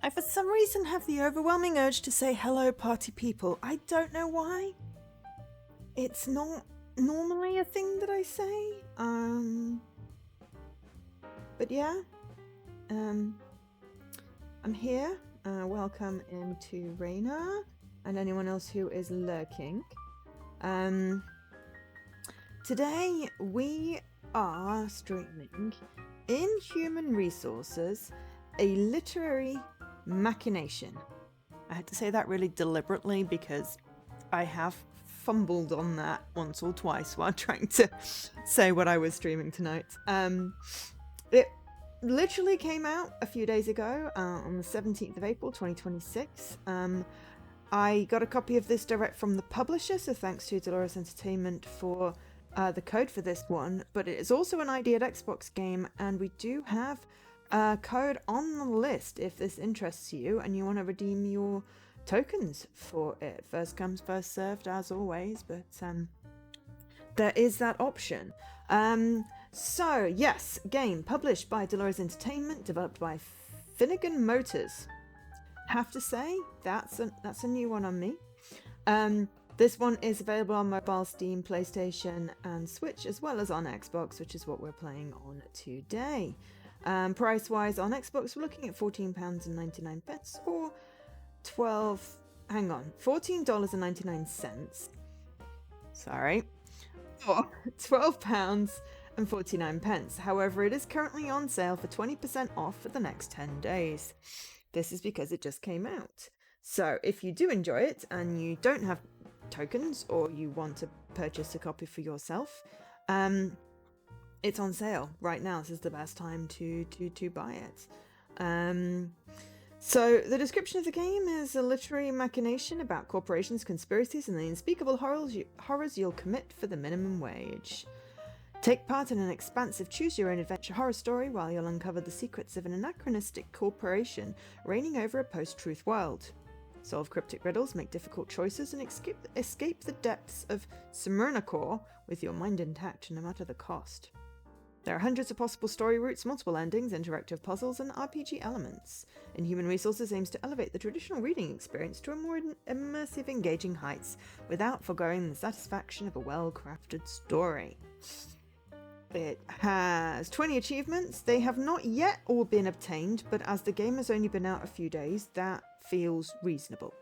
I for some reason have the overwhelming urge to say hello party people. I don't know why. It's not normally a thing that I say. But yeah. I'm here. Welcome into Raina and anyone else who is lurking. Today we are streaming Inhuman Resources, a literary machination. I had to say that really deliberately because I have fumbled on that once or twice while trying to say what I was streaming tonight. It literally came out a few days ago on the 17th of April 2026. I got a copy of this direct from the publisher, so thanks to Dolores Entertainment for the code for this one, but it is also an ID at Xbox game, and we do have a code on the list if this interests you and you want to redeem your tokens for it. First comes, first served, as always, but there is that option. So, yes, game published by Dolores Entertainment, developed by Finnegan Motors. Have to say, that's a new one on me. This one is available on mobile, Steam, PlayStation, and Switch, as well as on Xbox, which is what we're playing on today. Price-wise, on Xbox, we're looking at £14.99 or $14.99. Sorry. Or £12.49. However, it is currently on sale for 20% off for the next 10 days. This is because it just came out. So if you do enjoy it and you don't have tokens or you want to purchase a copy for yourself, it's on sale right now. This is the best time to buy it. So the description of the game is a literary machination about corporations, conspiracies, and the unspeakable horrors you'll commit for the minimum wage. Take part in an expansive choose-your-own-adventure horror story while you'll uncover the secrets of an anachronistic corporation reigning over a post-truth world. Solve cryptic riddles, make difficult choices, and escape the depths of Smyrna Core with your mind intact, no matter the cost. There are hundreds of possible story routes, multiple endings, interactive puzzles, and RPG elements. Inhuman Resources aims to elevate the traditional reading experience to a more immersive, engaging heights, without forgoing the satisfaction of a well-crafted story. It has 20 achievements. They have not yet all been obtained, but as the game has only been out a few days, that feels reasonable.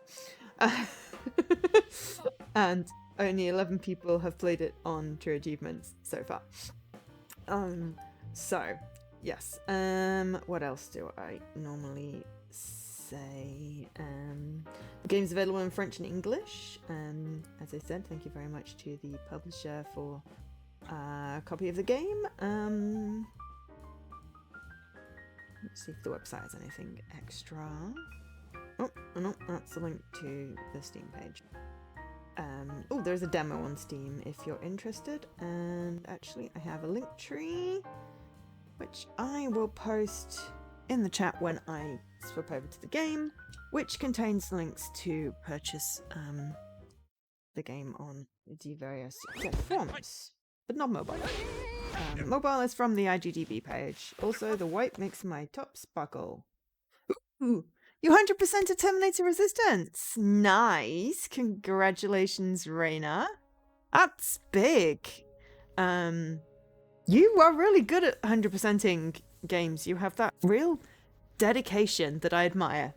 And only 11 people have played it on True Achievements so far. So, yes. What else do I normally say? The game's available in French and English. As I said, thank you very much to the publisher for a copy of the game. Let's see if the website has anything extra. Oh, no, that's a link to the Steam page. Oh, there's a demo on Steam if you're interested. And actually, I have a link tree, which I will post in the chat when I swap over to the game, which contains links to purchase the game on the various platforms. But not mobile. Mobile is from the IGDB page. Also, the white makes my top sparkle. Ooh, you 100% to Terminator Resistance! Nice! Congratulations, Raina. That's big. You are really good at 100%ing games. You have that real dedication that I admire.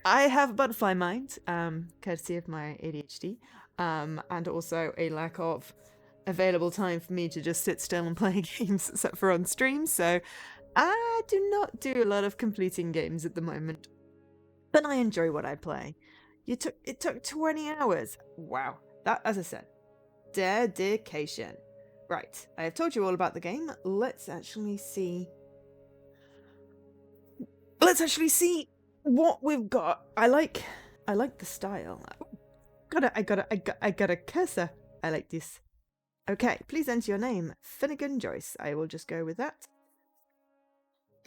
I have a butterfly mind, courtesy of my ADHD, and also a lack of available time for me to just sit still and play games, except for on stream, so I do not do a lot of completing games at the moment. But I enjoy what I play. It took 20 hours. Wow. That, as I said, dedication. Right, I have told you all about the game. Let's actually see what we've got. I like the style. I got a cursor. I like this. Okay, please enter your name. Finnegan Joyce. I will just go with that.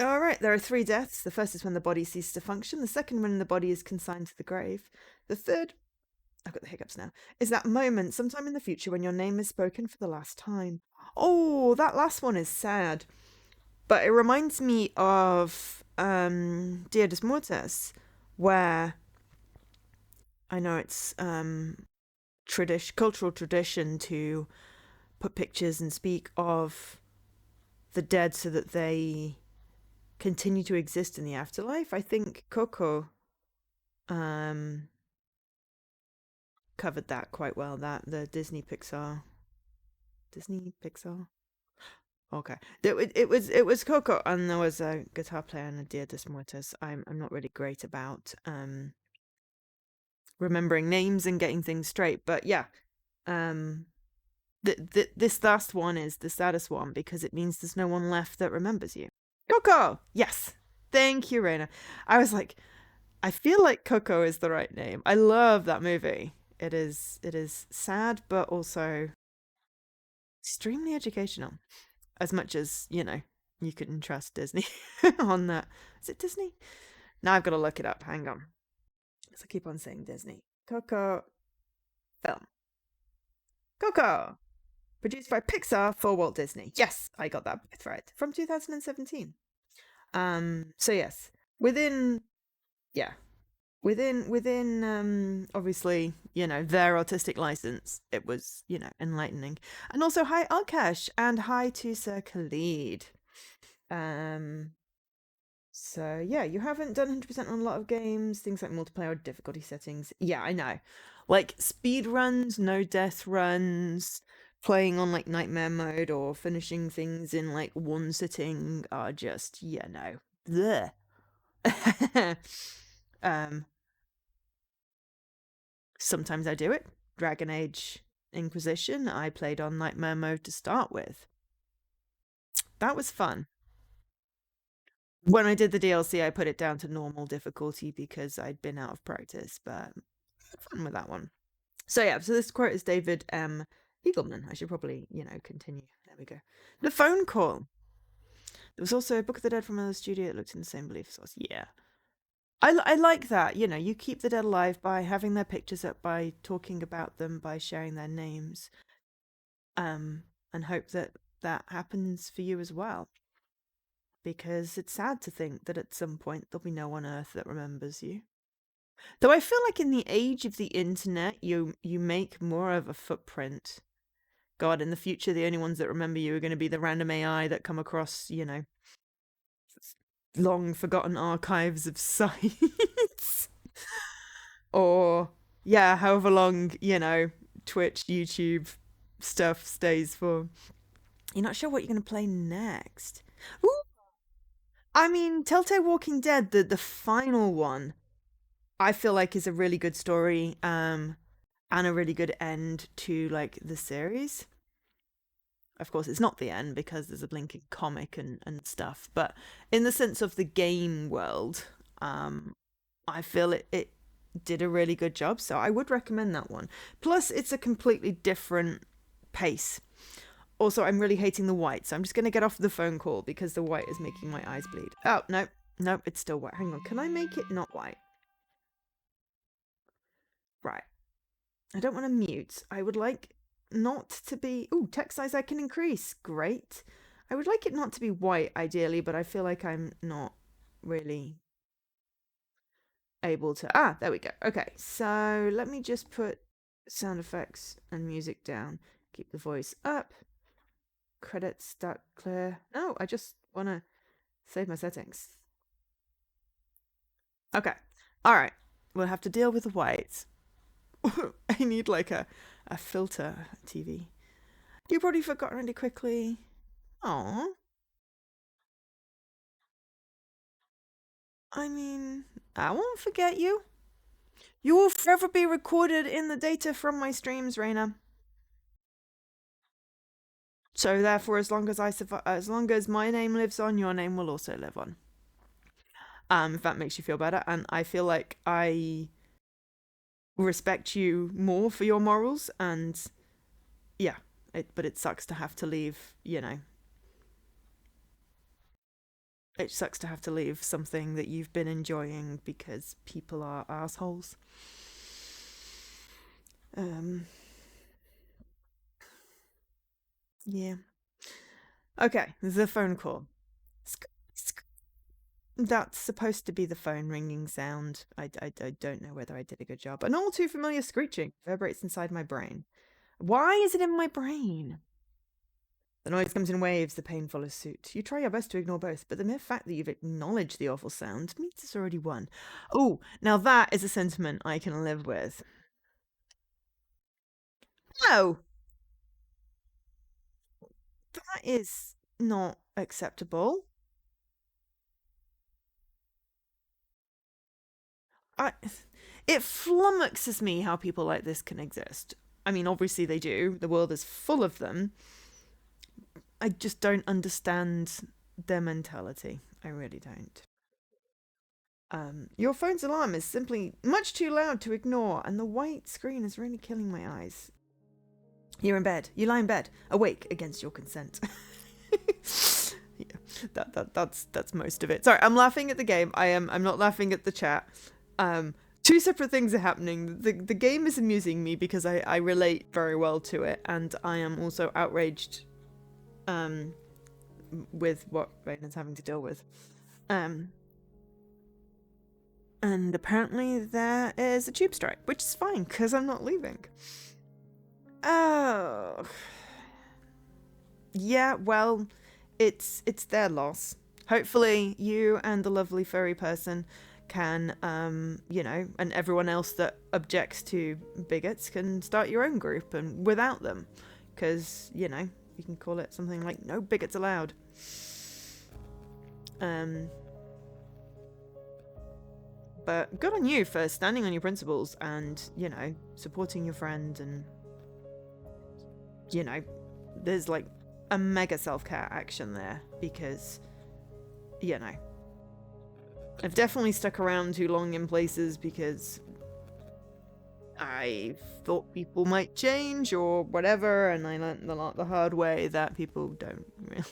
Alright, there are 3 deaths. The first is when the body ceases to function. The second, when the body is consigned to the grave. The third, I've got the hiccups now, is that moment sometime in the future when your name is spoken for the last time. Oh, that last one is sad. But it reminds me of Dia des Mortis, where I know it's cultural tradition to put pictures and speak of the dead so that they continue to exist in the afterlife. I think Coco um covered that quite well. That the Disney Pixar. Okay, it was Coco, and there was a guitar player and a Dia des Muertos. I'm not really great about remembering names and getting things straight, but yeah, um, this last one is the saddest one because it means there's no one left that remembers you. Coco, yes, thank you, Raina. I was like, I feel like Coco is the right name. I love that movie. It is sad, but also extremely educational. As much as you can trust Disney on that. Is it Disney? Now I've got to look it up. Hang on, because I keep on saying Disney. Coco film. Coco, produced by Pixar for Walt Disney. Yes, I got that right from 2017. So yes, within yeah, within obviously their artistic license, it was enlightening, and also hi Alkesh and hi to Sir Khalid. um So yeah, you haven't done 100% on a lot of games, things like multiplayer or difficulty settings. Yeah, I know. Like speed runs, no death runs, playing on like nightmare mode or finishing things in like one sitting are just, no. Bleh. um Sometimes I do it. Dragon Age Inquisition, I played on nightmare mode to start with. That was fun. When I did the DLC, I put it down to normal difficulty because I'd been out of practice, but fun with that one. So yeah, so this quote is David M. Eagleman. I should probably, continue. There we go. The phone call. There was also a Book of the Dead from another studio that looked in the same belief source. Yeah. I like that. You keep the dead alive by having their pictures up, by talking about them, by sharing their names, and hope that that happens for you as well. Because it's sad to think that at some point there'll be no one on Earth that remembers you. Though I feel like in the age of the internet, you make more of a footprint. God, in the future, the only ones that remember you are going to be the random AI that come across, long forgotten archives of sites. Or, yeah, however long, Twitch, YouTube stuff stays for. You're not sure what you're going to play next. Ooh, I mean, Telltale Walking Dead, the final one, I feel like is a really good story, and a really good end to like the series. Of course, it's not the end because there's a blinking comic and stuff, but in the sense of the game world, I feel it did a really good job, so I would recommend that one. Plus, it's a completely different pace. Also, I'm really hating the white, so I'm just going to get off the phone call because the white is making my eyes bleed. Oh, no, no, it's still white. Hang on, can I make it not white? Right. I don't want to mute. I would like not to be... Ooh, text size I can increase. Great. I would like it not to be white, ideally, but I feel like I'm not really able to... Ah, there we go. Okay, so let me just put sound effects and music down. Keep the voice up. Credits start clear. No, I just want to save my settings. Okay. All right. We'll have to deal with the whites. I need like a filter TV. You probably forgot really quickly. Aw. I mean, I won't forget you. You will forever be recorded in the data from my streams, Raina. So therefore, as long as I survive, as long as my name lives on, your name will also live on. If that makes you feel better, and I feel like I respect you more for your morals, and yeah, but it sucks to have to leave. It sucks to have to leave something that you've been enjoying because people are assholes. Um, yeah. Okay, the phone call. That's supposed to be the phone ringing sound. I don't know whether I did a good job. An all too familiar screeching vibrates inside my brain. Why is it in my brain? The noise comes in waves, the pain follows suit. You try your best to ignore both, but the mere fact that you've acknowledged the awful sound means it's already won. Oh, now that is a sentiment I can live with. No! That is not acceptable. It flummoxes me how people like this can exist. I mean, obviously they do. The world is full of them. I just don't understand their mentality. I really don't. Your phone's alarm is simply much too loud to ignore, and the white screen is really killing my eyes. You're in bed. You lie in bed, awake against your consent. Yeah, that's most of it. Sorry, I'm laughing at the game. I'm not laughing at the chat. Two separate things are happening. The game is amusing me because I relate very well to it, and I am also outraged with what Raiden's having to deal with. And apparently there is a tube strike, which is fine because I'm not leaving. Oh. Yeah, well, it's their loss. Hopefully you and the lovely furry person can, you know, and everyone else that objects to bigots can start your own group and without them. Because, you know, you can call it something like no bigots allowed. But good on you for standing on your principles and, you know, supporting your friend and, you know, there's like a mega self-care action there because, you know, I've definitely stuck around too long in places because I thought people might change or whatever, and I learned a lot the hard way that people don't really.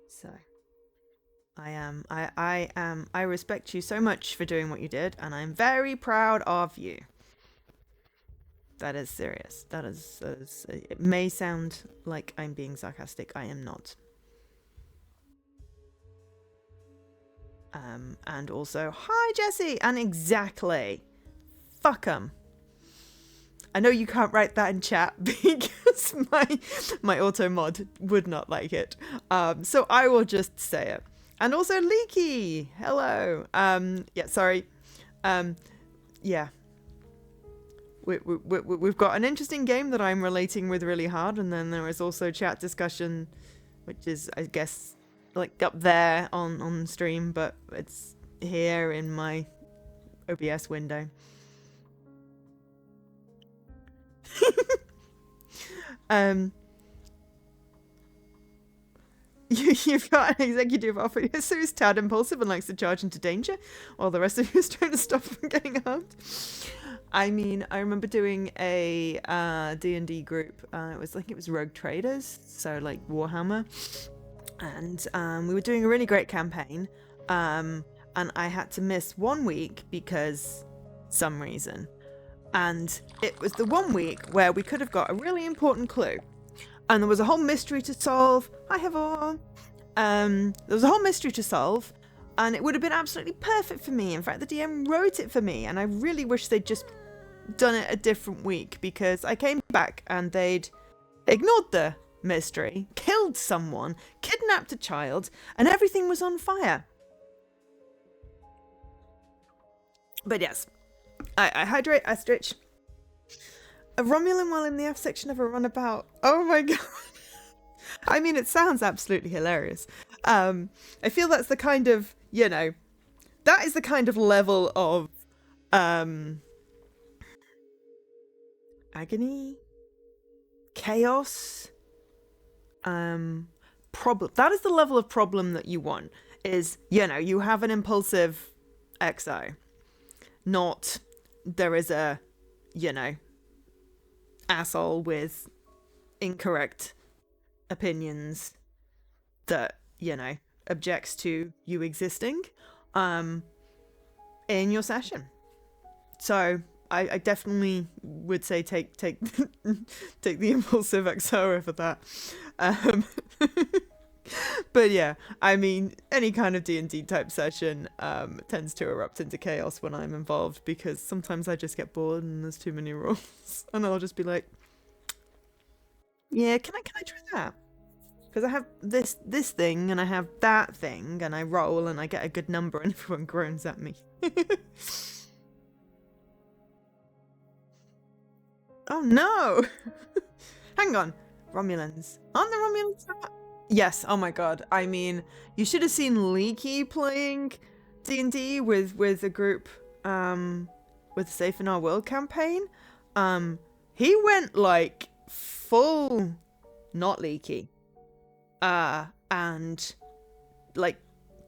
So I respect you so much for doing what you did, and I'm very proud of you. That is serious. That is it may sound like I'm being sarcastic. I am not. And also, hi Jesse, and exactly, fuck 'em. I know you can't write that in chat because my auto mod would not like it. So I will just say it. And also Leaky, hello. Yeah, sorry. Yeah. We've got an interesting game that I'm relating with really hard, and then there is also chat discussion, which is, I guess, like up there on stream, but it's here in my OBS window. You've got an executive offer who's tad impulsive and likes to charge into danger, while the rest of you is trying to stop from getting harmed. I mean, I remember doing a D&D group. It was Rogue Traders, so like Warhammer, and we were doing a really great campaign. And I had to miss 1 week because some reason. And it was the 1 week where we could have got a really important clue. And there was a whole mystery to solve. Hi, everyone. There was a whole mystery to solve. And it would have been absolutely perfect for me. In fact, the DM wrote it for me. And I really wish they'd just done it a different week. Because I came back and they'd ignored the mystery, killed someone, kidnapped a child, and everything was on fire. But yes, I hydrate, I stretch. A Romulan while in the F section of a runabout. Oh my god. I mean, it sounds absolutely hilarious. I feel that's the kind of, you know, that is the kind of level of agony, chaos, problem. That is the level of problem that you want. Is, you know, you have an impulsive XO. Not there is a, you know, asshole with incorrect opinions that, you know, objects to you existing in your session. So I definitely would say take take the impulsive XO over that. But yeah, I mean, any kind of D&D type session tends to erupt into chaos when I'm involved, because sometimes I just get bored and there's too many rules, and I'll just be like, yeah, can I try that? Because I have this thing and I have that thing, and I roll and I get a good number and everyone groans at me. Oh no! Hang on, Romulans. Aren't the Romulans? Yes. Oh my god. I mean, you should have seen Leaky playing D&D with a group with Safe in Our World campaign. He went like full not Leaky. And like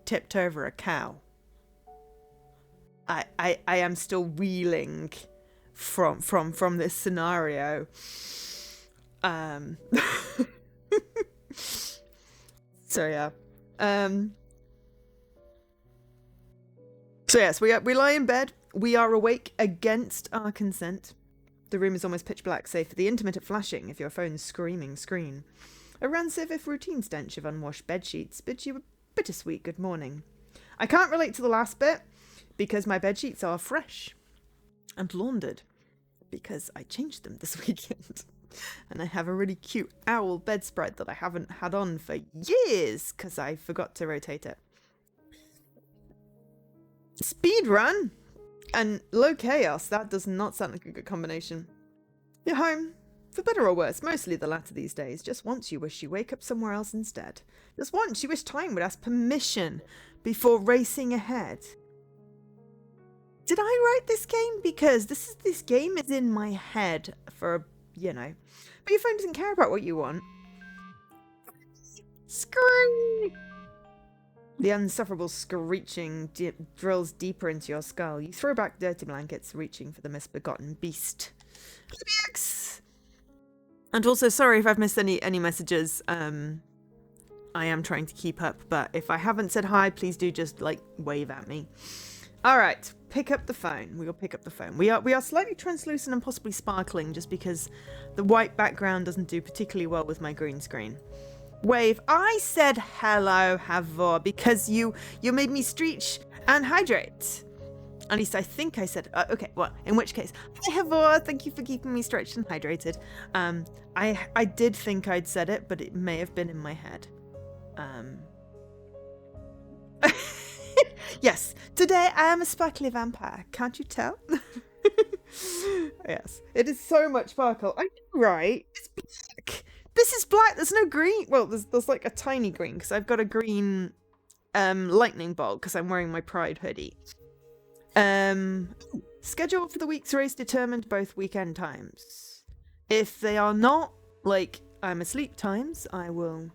tipped over a cow. I am still reeling from this scenario. So yeah. So yes, we lie in bed. We are awake against our consent. The room is almost pitch black, save for the intermittent flashing of your phone's screaming screen. A rancid if routine stench of unwashed bedsheets bids you a bittersweet good morning. I can't relate to the last bit because my bedsheets are fresh and laundered because I changed them this weekend. And I have a really cute owl bedspread that I haven't had on for years because I forgot to rotate it. Speed run and low chaos. That does not sound like a good combination. You're home. For better or worse, mostly the latter these days. Just once you wish you wake up somewhere else instead. Just once you wish time would ask permission before racing ahead. Did I write this game? Because this game is in my head for, you know. But your phone doesn't care about what you want. Scream! The insufferable screeching drills deeper into your skull. You throw back dirty blankets, reaching for the misbegotten beast. And also, sorry if I've missed any messages. I am trying to keep up, but if I haven't said hi, please do just like wave at me. All right, pick up the phone. We will pick up the phone. We are slightly translucent and possibly sparkling, just because the white background doesn't do particularly well with my green screen. Wave. I said hello, Havor, because you made me stretch and hydrate. At least I think I said. Okay, well, in which case, hi Havor. Thank you for keeping me stretched and hydrated. I did think I'd said it, but it may have been in my head. Yes, today I am a sparkly vampire. Can't you tell? Yes, it is so much sparkle. I know, right? It's black. This is black. There's no green. Well, there's like a tiny green because I've got a green lightning bolt because I'm wearing my Pride hoodie. Schedule for the week's race determined both weekend times. If they are not like I'm asleep times, I will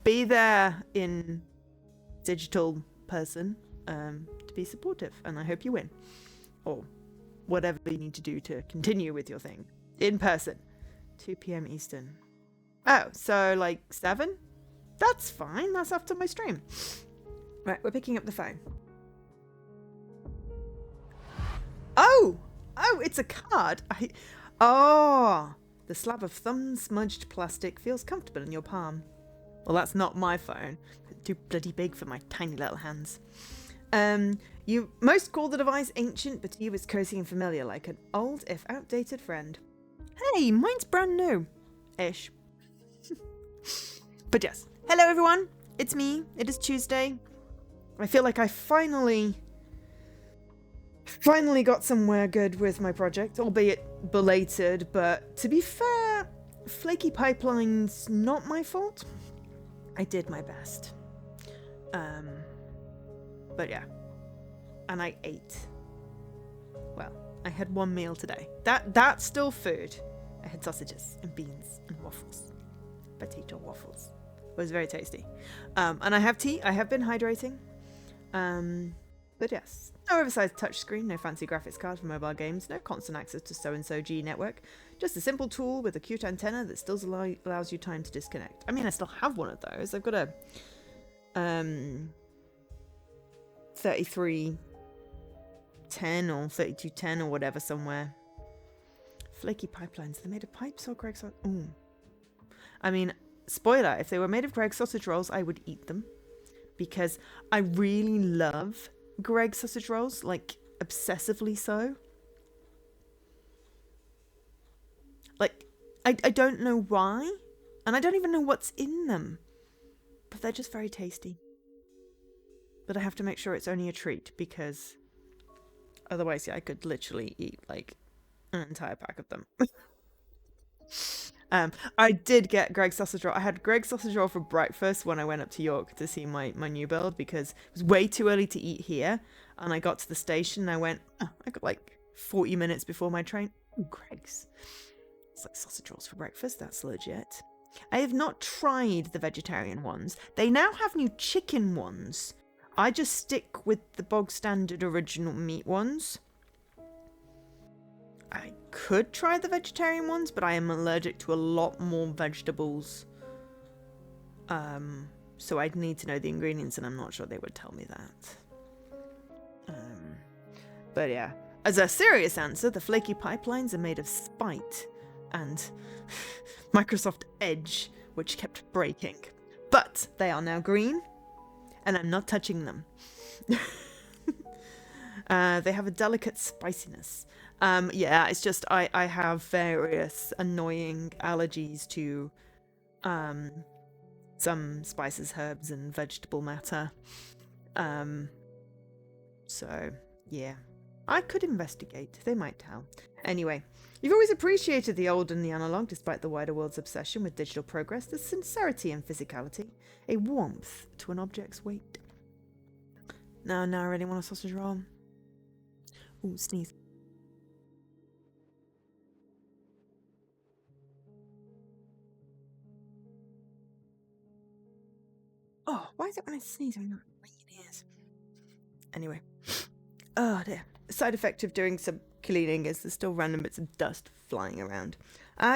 be there in digital person to be supportive, and I hope you win, or whatever you need to do to continue with your thing in person. 2 p.m. Eastern. Oh, so like 7? That's fine. That's after my stream. Right, we're picking up the phone. Oh, it's a card. Oh, the slab of thumb-smudged plastic feels comfortable in your palm. Well, that's not my phone. It's too bloody big for my tiny little hands. You most call the device ancient, but to you it's cozy and familiar, like an old, if outdated friend. Hey, mine's brand new. Ish. But yes. Hello, everyone. It's me. It is Tuesday. I feel like I finally got somewhere good with my project, albeit belated, but to be fair, flaky pipeline's not my fault. I did my best. But yeah. And I ate. Well, I had one meal today. That's still food. I had sausages and beans and waffles. Potato waffles. It was very tasty. And I have tea. I have been hydrating. But yes. No oversized touchscreen, no fancy graphics card for mobile games, no constant access to so-and-so G network. Just a simple tool with a cute antenna that still allows you time to disconnect. I mean, I still have one of those. I've got a 3310 or 3210 or whatever somewhere. Flaky pipelines. They're made of pipes or Greg's. Ooh. I mean, spoiler, if they were made of Greg's sausage rolls, I would eat them. Because I really love Greg's sausage rolls, like obsessively so. Like, I don't know why, and I don't even know what's in them, but they're just very tasty. But I have to make sure it's only a treat, because otherwise, yeah, I could literally eat like an entire pack of them. I did get Greg's sausage roll. I had Greg's sausage roll for breakfast when I went up to York to see my new build, because it was way too early to eat here. And I got to the station and I went, oh, I got like 40 minutes before my train. Ooh, Greg's. It's like sausage rolls for breakfast. That's legit. I have not tried the vegetarian ones. They now have new chicken ones. I just stick with the bog standard original meat ones. I could try the vegetarian ones, but I am allergic to a lot more vegetables. So I'd need to know the ingredients, and I'm not sure they would tell me that. But yeah, as a serious answer, the flaky pipelines are made of spite and Microsoft Edge, which kept breaking. But they are now green, and I'm not touching them. They have a delicate spiciness. Yeah, it's just I have various annoying allergies to some spices, herbs, and vegetable matter. So yeah, I could investigate. They might tell. Anyway, you've always appreciated the old and the analog, despite the wider world's obsession with digital progress. There's sincerity and physicality, a warmth to an object's weight. No, I really want a sausage roll. Ooh, sneeze. Oh, why is it when I sneeze when you're ringing ears? Anyway. Oh dear. The side effect of doing some cleaning is there's still random bits of dust flying around.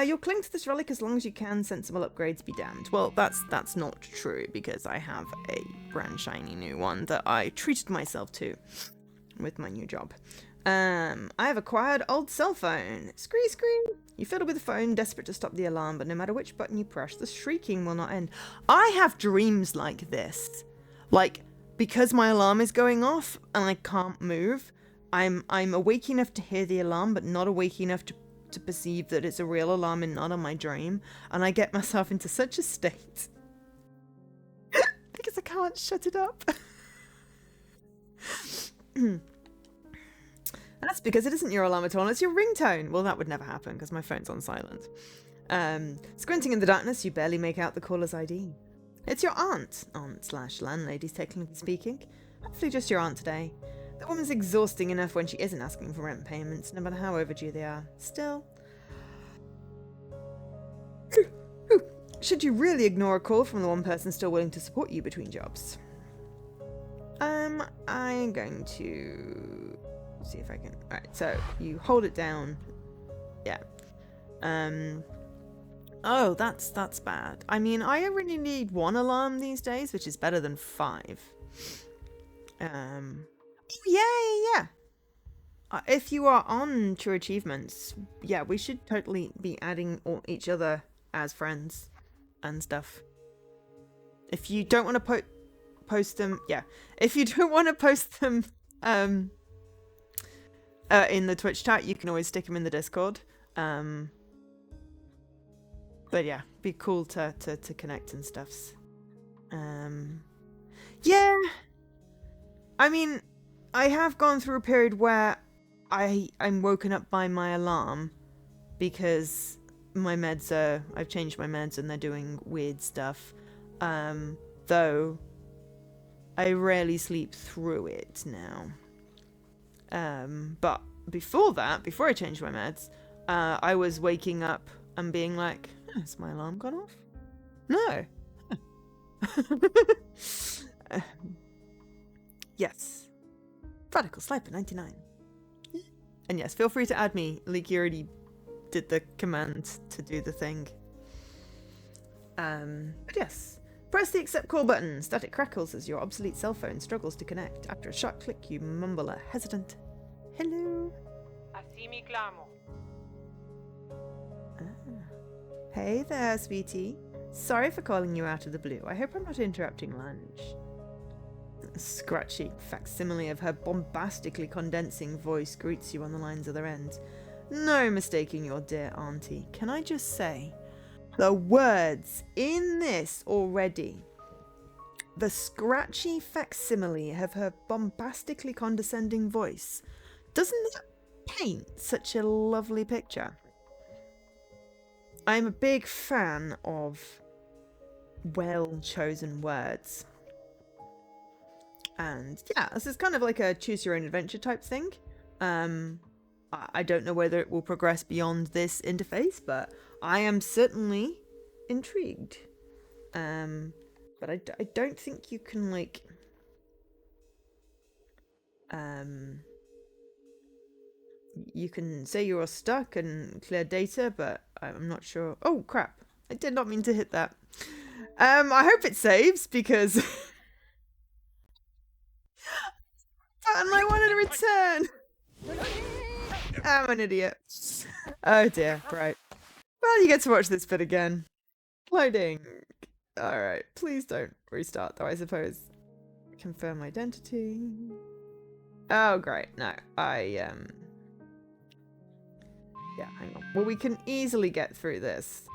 You'll cling to this relic as long as you can. Sensible upgrades be damned. Well, that's not true, because I have a brand shiny new one that I treated myself to with my new job. I have acquired old cell phone. Scree scree. You fiddle with the phone, desperate to stop the alarm, but no matter which button you press, the shrieking will not end. I have dreams like this. Like, because my alarm is going off and I can't move, I'm awake enough to hear the alarm, but not awake enough to perceive that it's a real alarm and not on my dream. And I get myself into such a state. Because I can't shut it up. That's because it isn't your alarm at all, it's your ringtone. Well, that would never happen, because my phone's on silent. Squinting in the darkness, you barely make out the caller's ID. It's your aunt/landlady's technically speaking. Hopefully just your aunt today. The woman's exhausting enough when she isn't asking for rent payments, no matter how overdue they are. Still. Should you really ignore a call from the one person still willing to support you between jobs? I'm going to see if I can. Alright, so you hold it down. Yeah. Oh, that's bad. I mean, I really need one alarm these days, which is better than 5. Yeah. If you are on True Achievements, yeah, we should totally be adding each other as friends and stuff. If you don't want to post them, yeah. If you don't want to post them in the Twitch chat, you can always stick them in the Discord. But yeah, be cool to connect and stuffs. Yeah. I mean, I have gone through a period where I'm woken up by my alarm because my meds I've changed my meds and they're doing weird stuff. Though I rarely sleep through it now. But before that, before I changed my meds, I was waking up and being like, has my alarm gone off? No. Yes. Radical Sniper 99. And yes, feel free to add me. Leaky already did the command to do the thing. But yes. Press the accept call button. Static crackles as your obsolete cell phone struggles to connect. After a sharp click, you mumble a hesitant hello. Así mi clamo. Hey there, sweetie. Sorry for calling you out of the blue. I hope I'm not interrupting lunch. A scratchy facsimile of her bombastically condensing voice greets you on the line's other end. No mistaking your dear auntie. Can I just say, the words in this already. The scratchy facsimile of her bombastically condescending voice. Doesn't that paint such a lovely picture? I'm a big fan of well-chosen words. And yeah, this is kind of like a choose your own adventure type thing. I don't know whether it will progress beyond this interface, but I am certainly intrigued. But I don't think you can, like, you can say you're stuck and clear data, but I'm not sure. Oh, crap. I did not mean to hit that. I hope it saves, because... and I wanted to return! I'm an idiot. Oh dear, right. Well, you get to watch this bit again. Loading. Alright, please don't restart though, I suppose. Confirm identity. Oh, great. No, yeah, hang on. Well, we can easily get through this.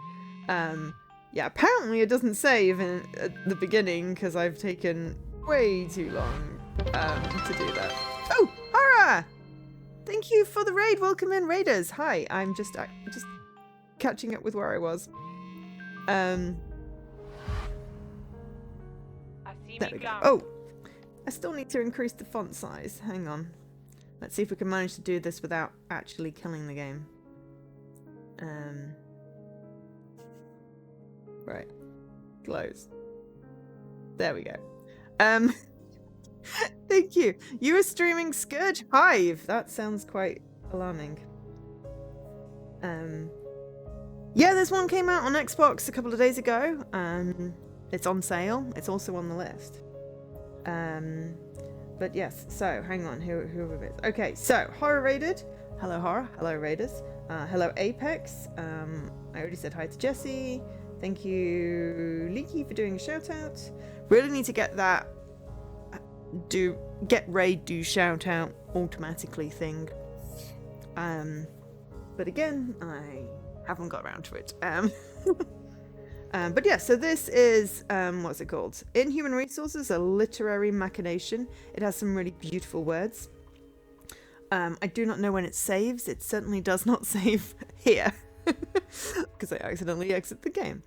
Yeah, apparently it doesn't save at the beginning because I've taken way too long to do that. Oh, Hara! Thank you for the raid. Welcome in, raiders. Hi, I'm just catching up with where I was. There we go. Oh, I still need to increase the font size. Hang on. Let's see if we can manage to do this without actually killing the game. Right. Close. There we go. Thank you. You are streaming Scourge Hive. That sounds quite alarming. Yeah, this one came out on Xbox a couple of days ago. It's on sale. It's also on the list. But yes, so hang on. Who are we? Okay, so Horror Raided. Hello Horror. Hello Raiders. Hello Apex. I already said hi to Jesse. Thank you Leaky for doing a shout out. Really need to get that get raid do shout out automatically thing. But again, I haven't got around to it. But yeah, so this is what's it called? Inhuman Resources, a literary machination. It has some really beautiful words. I do not know when it saves. It certainly does not save here because I accidentally exit the game.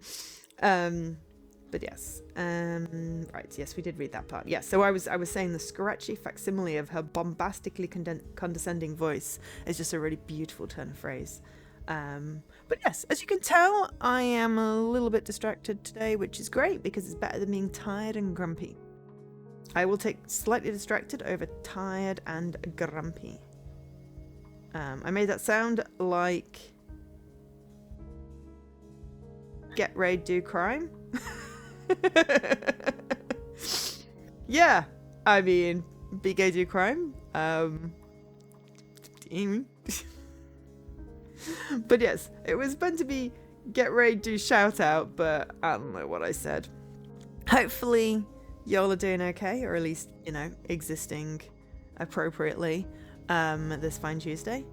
But yes, right. Yes, we did read that part. Yes, so I was saying the scratchy facsimile of her bombastically condescending voice is just a really beautiful turn of phrase. But yes, as you can tell, I am a little bit distracted today, which is great because it's better than being tired and grumpy. I will take slightly distracted over tired and grumpy. I made that sound like get raid do crime. Yeah, I mean, be gay do crime. But yes, it was meant to be get raid do shout out, but I don't know what I said. Hopefully y'all are doing okay, or at least, you know, existing appropriately this fine Tuesday.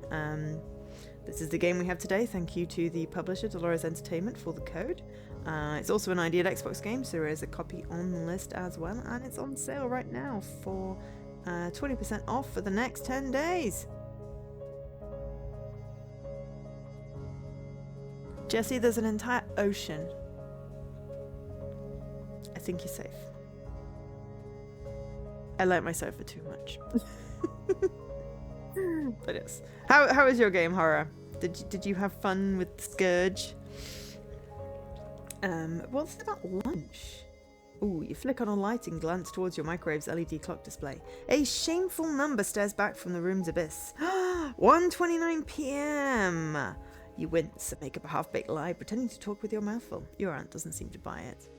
This is the game we have today. Thank you to the publisher, Dolores Entertainment, for the code. It's also an ID at Xbox game, so there is a copy on the list as well, and it's on sale right now for 20% off for the next 10 days. Jesse, there's an entire ocean. I think you're safe. I like my sofa too much. But yes. How is your game, Horror? Did you have fun with Scourge? What's it about lunch? Ooh, you flick on a light and glance towards your microwave's LED clock display. A shameful number stares back from the room's abyss. 1:29 p.m. You wince and make up a half-baked lie, pretending to talk with your mouth full. Your aunt doesn't seem to buy it.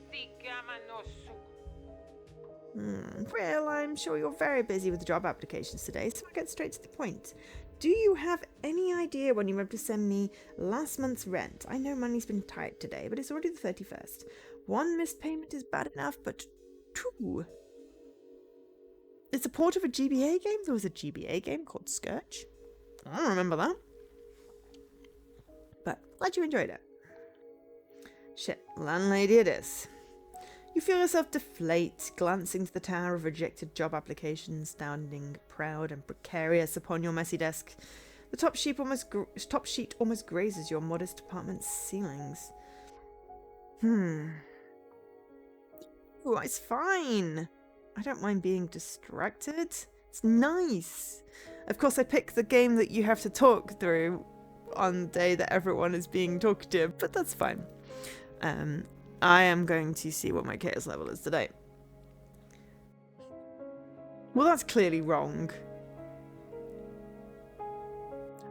Well, I'm sure you're very busy with job applications today, so I'll get straight to the point. Do you have any idea when you're able to send me last month's rent? I know money's been tight today, but it's already the 31st. 1 missed payment is bad enough, but 2... It's a port of a GBA game? There was a GBA game called Scourge? I don't remember that. But glad you enjoyed it. Shit, landlady it is. You feel yourself deflate, glancing to the tower of rejected job applications, standing proud and precarious upon your messy desk. The top sheet almost grazes your modest apartment's ceilings. Oh, it's fine. I don't mind being distracted. It's nice. Of course, I pick the game that you have to talk through on the day that everyone is being talkative, but that's fine. I am going to see what my chaos level is today. Well, that's clearly wrong.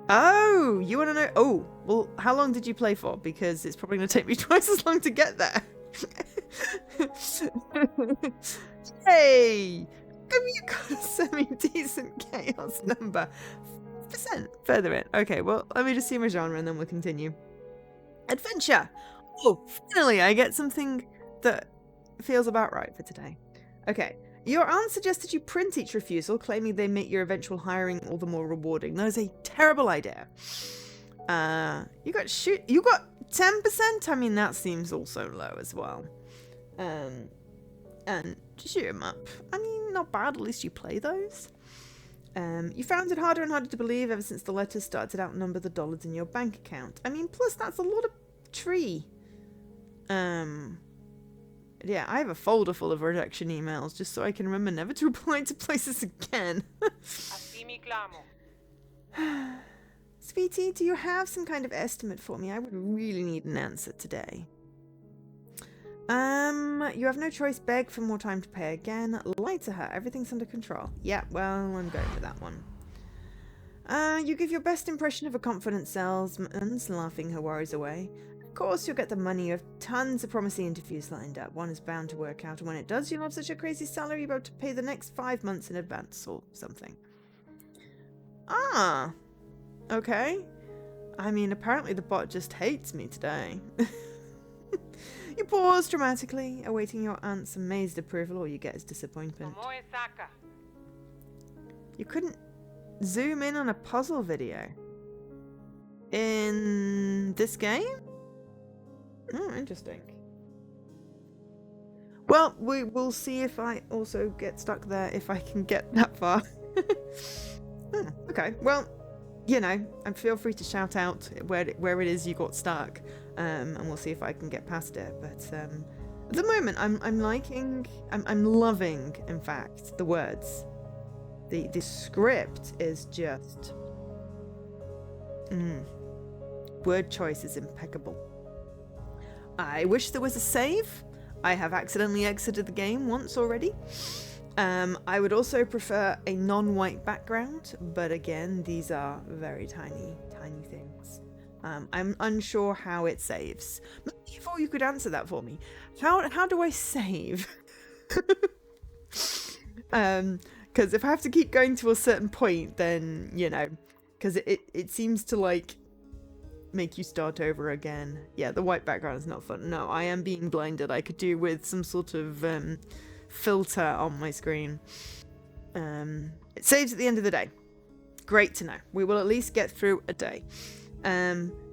Oh, you want to know? Oh, well, how long did you play for? Because it's probably going to take me twice as long to get there. Hey, give me a semi-decent chaos number. 5% further in. Okay, well, let me just see my genre and then we'll continue. Adventure. Oh, finally, I get something that feels about right for today. Okay. Your aunt suggested you print each refusal, claiming they make your eventual hiring all the more rewarding. That is a terrible idea. You got 10%? I mean, that seems also low as well. And shoot 'em up. I mean, not bad. At least you play those. You found it harder and harder to believe ever since the letters started to outnumber the dollars in your bank account. I mean, plus that's a lot of tree. Yeah, I have a folder full of rejection emails just so I can remember never to reply to places again. Sweetie, do you have some kind of estimate for me? I would really need an answer today. You have no choice. Beg for more time to pay again. Lie to her. Everything's under control. Yeah, well, I'm going with that one. You give your best impression of a confident salesman, laughing her worries away. Of course, you'll get the money. You have tons of promising interviews lined up. One is bound to work out, and when it does, you'll have such a crazy salary you're about to pay the next 5 months in advance or something. Ah, okay. I mean, apparently the bot just hates me today. You pause dramatically, awaiting your aunt's amazed approval. All you get is disappointment. You couldn't zoom in on a puzzle video in this game? Oh, interesting. Well, we will see if I also get stuck there, if I can get that far. Okay, well, you know, and feel free to shout out where it is you got stuck, and we'll see if I can get past it. But at the moment, I'm loving, in fact, the words. The script is just word choice is impeccable. I wish there was a save. I have accidentally exited the game once already. I would also prefer a non-white background, but again, these are very tiny things. I'm unsure how it saves. Maybe if you could answer that for me. How do I save? Because if I have to keep going to a certain point, then, you know, because it seems to, like, make you start over again. Yeah, the white background is not fun. No, I am being blinded. I could do with some sort of filter on my screen. It saves at the end of the day. Great to know. We will at least get through a day.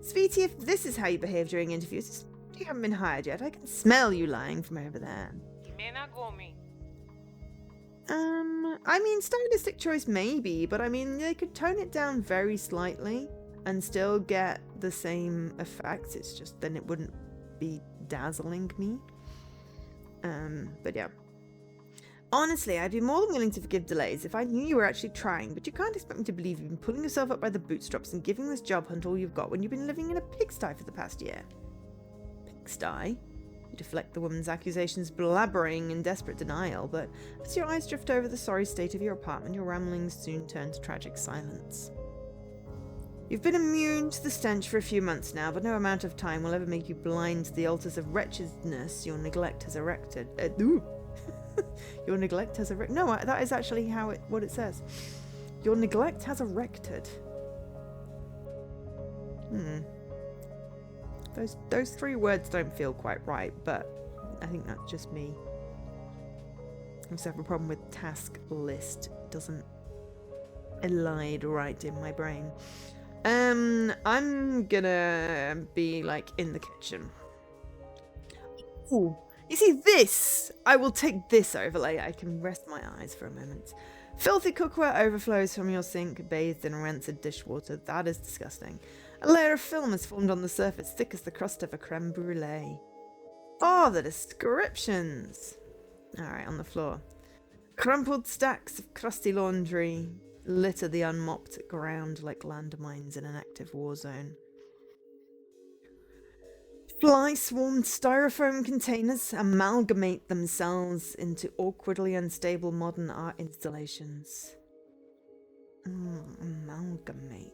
Sweetie, if this is how you behave during interviews, you haven't been hired yet. I can smell you lying from over there. I mean, stylistic choice maybe, but I mean, they could tone it down very slightly and still get the same effect. It's just then it wouldn't be dazzling me. But yeah. Honestly, I'd be more than willing to forgive delays if I knew you were actually trying, but you can't expect me to believe you've been pulling yourself up by the bootstraps and giving this job hunt all you've got when you've been living in a pigsty for the past year. Pigsty? You deflect the woman's accusations, blabbering in desperate denial, but as your eyes drift over the sorry state of your apartment, your ramblings soon turn to tragic silence. You've been immune to the stench for a few months now, but no amount of time will ever make you blind to the altars of wretchedness your neglect has erected. Your neglect has erected. No, that is actually what it says. Your neglect has erected. Those 3 words don't feel quite right, but I think that's just me. I just have a problem with task list. It doesn't elide right in my brain. I'm gonna be like in the kitchen. Ooh, you see this? I will take this overlay. I can rest my eyes for a moment. Filthy cookware overflows from your sink, bathed in rancid dishwater. That is disgusting. A layer of film has formed on the surface, thick as the crust of a creme brulee. Oh, the descriptions! Alright, on the floor. Crumpled stacks of crusty laundry litter the unmopped ground like landmines in an active war zone. Fly-swarmed styrofoam containers amalgamate themselves into awkwardly unstable modern art installations. Amalgamate.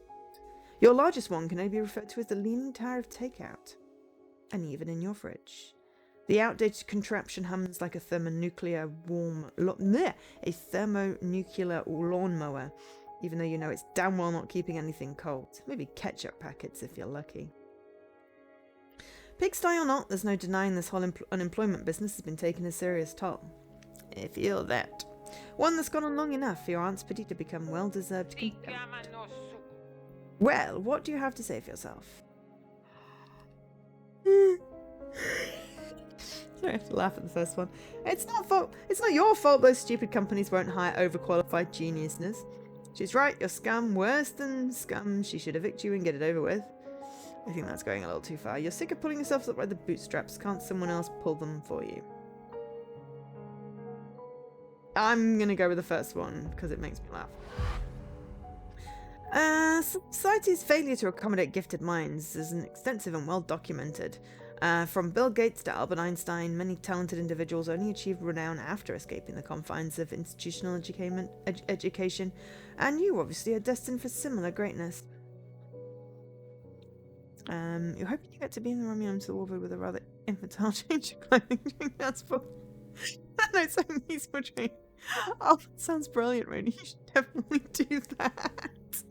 Your largest one can only be referred to as the Leaning Tower of Takeout. And even in your fridge. The outdated contraption hums like a thermonuclear lawnmower, even though you know it's damn well not keeping anything cold. Maybe ketchup packets if you're lucky. Pigsty or not, there's no denying this whole unemployment business has been taking a serious toll. I feel that. One that's gone on long enough for your aunt's pity to become well-deserved contempt. Well, what do you have to say for yourself? Sorry, I have to laugh at the first one. It's not your fault those stupid companies won't hire overqualified geniuses. She's right, you're scum, worse than scum. She should evict you and get it over with. I think that's going a little too far. You're sick of pulling yourselves up by the bootstraps. Can't someone else pull them for you? I'm gonna go with the first one because it makes me laugh. Society's failure to accommodate gifted minds is extensive and well documented. From Bill Gates to Albert Einstein, many talented individuals only achieved renown after escaping the confines of institutional education, and you obviously are destined for similar greatness. You're hoping you get to be in the Romeo to the Warford with a rather infantile change of clothing during transport. No, so peaceful train. Oh, that sounds brilliant, Rony. You should definitely do that.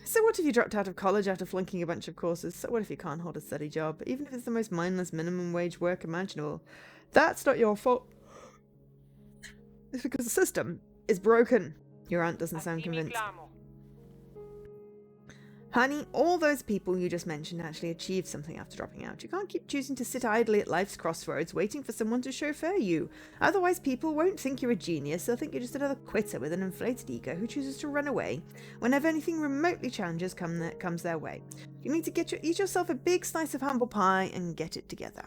So what if you dropped out of college after flunking a bunch of courses? So what if you can't hold a steady job, even if it's the most mindless minimum wage work imaginable? That's not your fault. It's because the system is broken. Your aunt doesn't sound convinced. Honey, all those people you just mentioned actually achieved something after dropping out. You can't keep choosing to sit idly at life's crossroads waiting for someone to chauffeur you. Otherwise people won't think you're a genius, they'll think you're just another quitter with an inflated ego who chooses to run away whenever anything remotely challenges comes their way. You need to eat yourself a big slice of humble pie and get it together.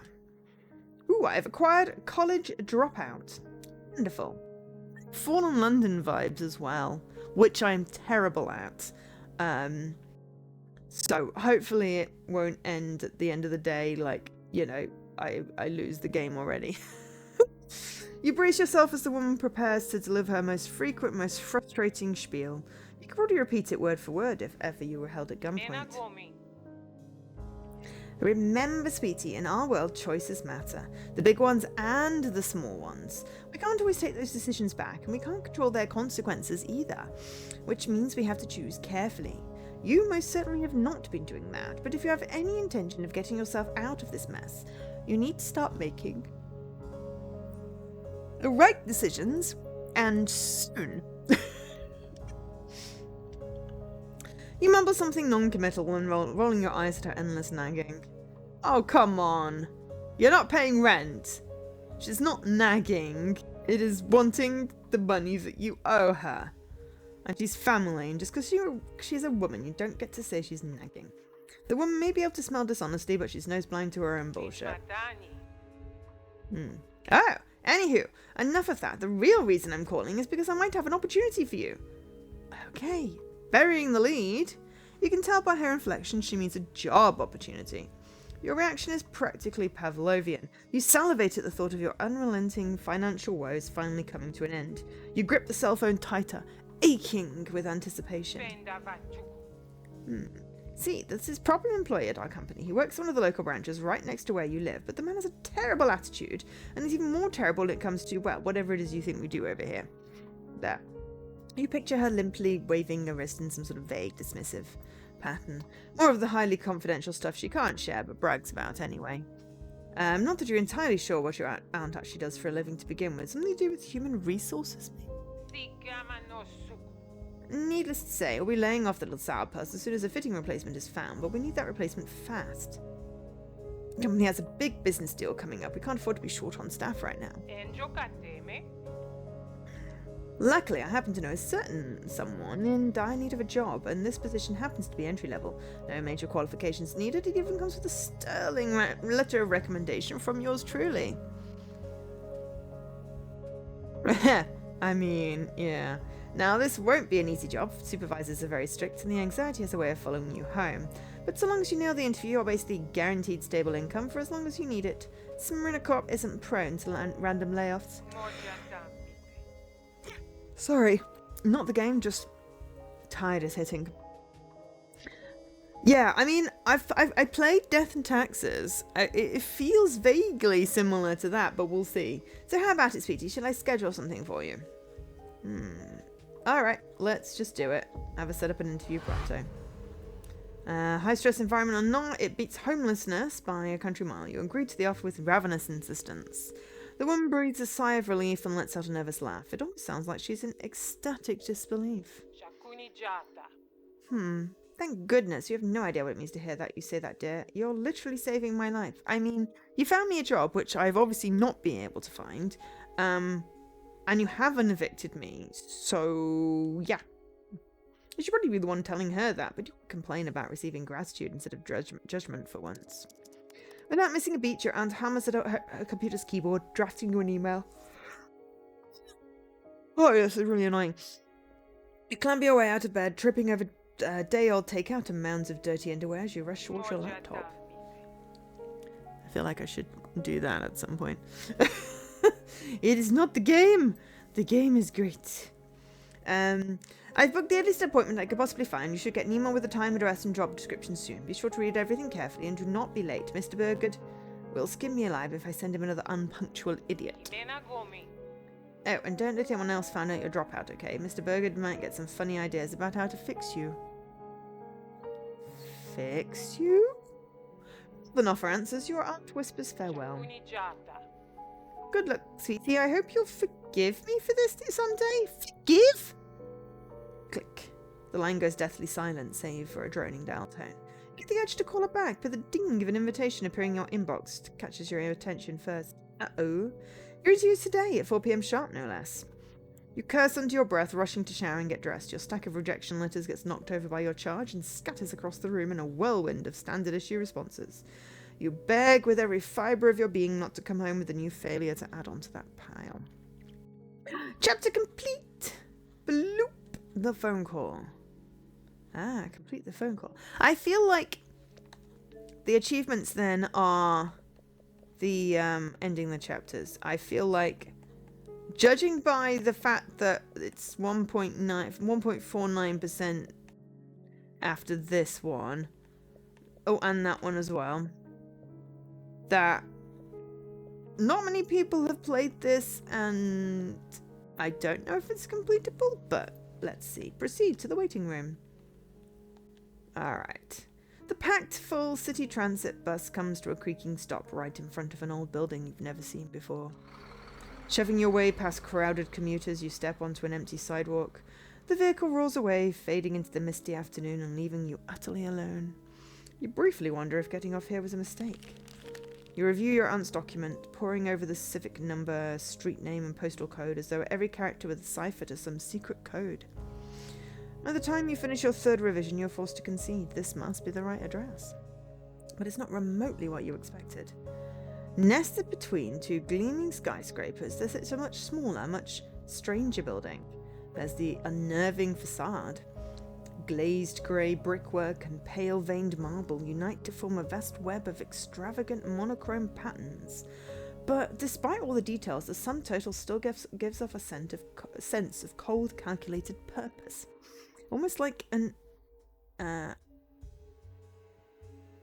Ooh, I have acquired college dropout. Wonderful. Fallen London vibes as well, which I'm terrible at. So hopefully it won't end at the end of the day like, you know, I lose the game already. You brace yourself as the woman prepares to deliver her most frequent, most frustrating spiel. You could probably repeat it word for word if ever you were held at gunpoint. Remember, sweetie, in our world, choices matter. The big ones and the small ones. We can't always take those decisions back, and we can't control their consequences either. Which means we have to choose carefully. You most certainly have not been doing that, but if you have any intention of getting yourself out of this mess, you need to start making the right decisions, and soon. You mumble something non-committal and rolling your eyes at her endless nagging. Oh, come on. You're not paying rent. She's not nagging. It is wanting the money that you owe her. And she's family, and just because she's a woman, you don't get to say she's nagging. The woman may be able to smell dishonesty, but she's nose blind to her own bullshit. Oh, anywho, enough of that. The real reason I'm calling is because I might have an opportunity for you. Okay, burying the lead. You can tell by her inflection she means a job opportunity. Your reaction is practically Pavlovian. You salivate at the thought of your unrelenting financial woes finally coming to an end. You grip the cell phone tighter, aching with anticipation. See, this is proper employee at our company. He works one of the local branches right next to where you live, but the man has a terrible attitude, and is even more terrible when it comes to, well, whatever it is you think we do over here. There. You picture her limply waving a wrist in some sort of vague, dismissive pattern. More of the highly confidential stuff she can't share, but brags about anyway. Not that you're entirely sure what your aunt actually does for a living to begin with. Something to do with human resources, maybe? Needless to say, we'll be laying off the little sourpuss as soon as a fitting replacement is found, but we need that replacement fast. The company has a big business deal coming up. We can't afford to be short on staff right now. Luckily, I happen to know someone in dire need of a job, and this position happens to be entry level. No major qualifications needed. It even comes with a sterling letter of recommendation from yours truly. I mean, yeah. Now, this won't be an easy job. Supervisors are very strict, and the anxiety has a way of following you home. But so long as you nail the interview, you're basically guaranteed stable income for as long as you need it. Smyrna Corp isn't prone to random layoffs. Sorry, not the game, just tired as hitting. Yeah, I mean, I played Death and Taxes. It feels vaguely similar to that, but we'll see. So how about it, sweetie? Shall I schedule something for you? Alright, let's just do it. Have a set up an interview pronto. High stress environment or not, it beats homelessness by a country mile. You agree to the offer with ravenous insistence. The woman breathes a sigh of relief and lets out a nervous laugh. It almost sounds like she's in ecstatic disbelief. Thank goodness. You have no idea what it means to hear that you say that, dear. You're literally saving my life. I mean, you found me a job, which I've obviously not been able to find. And you haven't evicted me. So, yeah. You should probably be the one telling her that, but you complain about receiving gratitude instead of judgment for once. Without missing a beat, your aunt hammers at her computer's keyboard, drafting you an email. Oh, yes, it's really annoying. You clamber your way out of bed, tripping over day-old takeout and mounds of dirty underwear as you rush towards your laptop. I feel like I should do that at some point. It is not the game! The game is great. I've booked the earliest appointment I could possibly find. You should get an email with the time, address, and job description soon. Be sure to read everything carefully and do not be late. Mr. Burgood will skin me alive if I send him another unpunctual idiot. Oh, and don't let anyone else find out your dropout, okay? Mr. Burgood might get some funny ideas about how to fix you. Fix you? The offer answers. Your aunt whispers farewell. Good luck, sweetie. I hope you'll forgive me for this someday. Forgive? Click. The line goes deathly silent, save for a droning dial tone. You get the urge to call her back, but the ding of an invitation appearing in your inbox catches your attention first. Uh-oh. Your interview is today at 4 p.m. sharp, no less. You curse under your breath, rushing to shower and get dressed. Your stack of rejection letters gets knocked over by your charge and scatters across the room in a whirlwind of standard issue responses. You beg with every fibre of your being not to come home with a new failure to add onto that pile. Chapter complete! Bloop! The phone call. Complete the phone call. I feel like the achievements then are the ending the chapters. I feel like, judging by the fact that it's 1.49% after this one, oh, and that one as well, that not many people have played this, and I don't know if it's completable, but let's see. Proceed to the waiting room. Alright. The packed full city transit bus comes to a creaking stop right in front of an old building you've never seen before. Shoving your way past crowded commuters, you step onto an empty sidewalk. The vehicle rolls away, fading into the misty afternoon and leaving you utterly alone. You briefly wonder if getting off here was a mistake. You review your aunt's document, poring over the civic number, street name and postal code as though every character was a cipher to some secret code. By the time you finish your third revision, you're forced to concede this must be the right address. But it's not remotely what you expected. Nested between two gleaming skyscrapers, there's a much smaller, much stranger building. There's the unnerving facade. Glazed grey brickwork and pale-veined marble unite to form a vast web of extravagant monochrome patterns. But despite all the details, the sum total still gives off a sense of cold, calculated purpose. Almost like an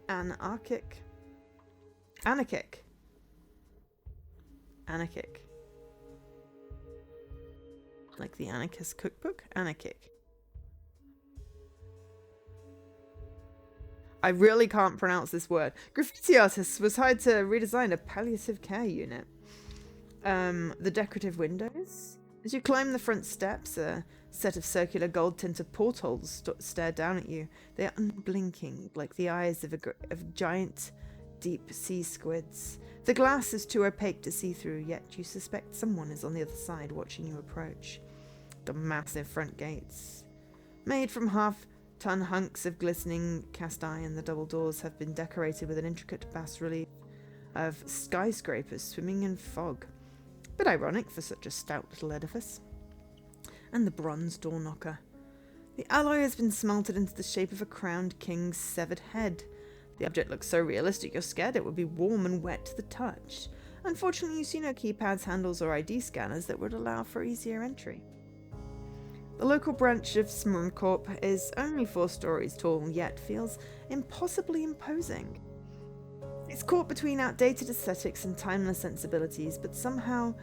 anarchic. Like the anarchist cookbook? Anarchic. I really can't pronounce this word. Graffiti artist was hired to redesign a palliative care unit. The decorative windows. As you climb the front steps, a set of circular gold-tinted portholes stare down at you. They are unblinking, like the eyes of giant, deep sea squids. The glass is too opaque to see through, yet you suspect someone is on the other side watching you approach. The massive front gates, made from half-ton hunks of glistening cast iron, the double doors have been decorated with an intricate bas-relief of skyscrapers swimming in fog. Bit ironic for such a stout little edifice. And the bronze door knocker. The alloy has been smelted into the shape of a crowned king's severed head. The object looks so realistic you're scared it would be warm and wet to the touch. Unfortunately, you see no keypads, handles, or ID scanners that would allow for easier entry. The local branch of Smurn Corp is only 4 stories tall, yet feels impossibly imposing. It's caught between outdated aesthetics and timeless sensibilities, but somehow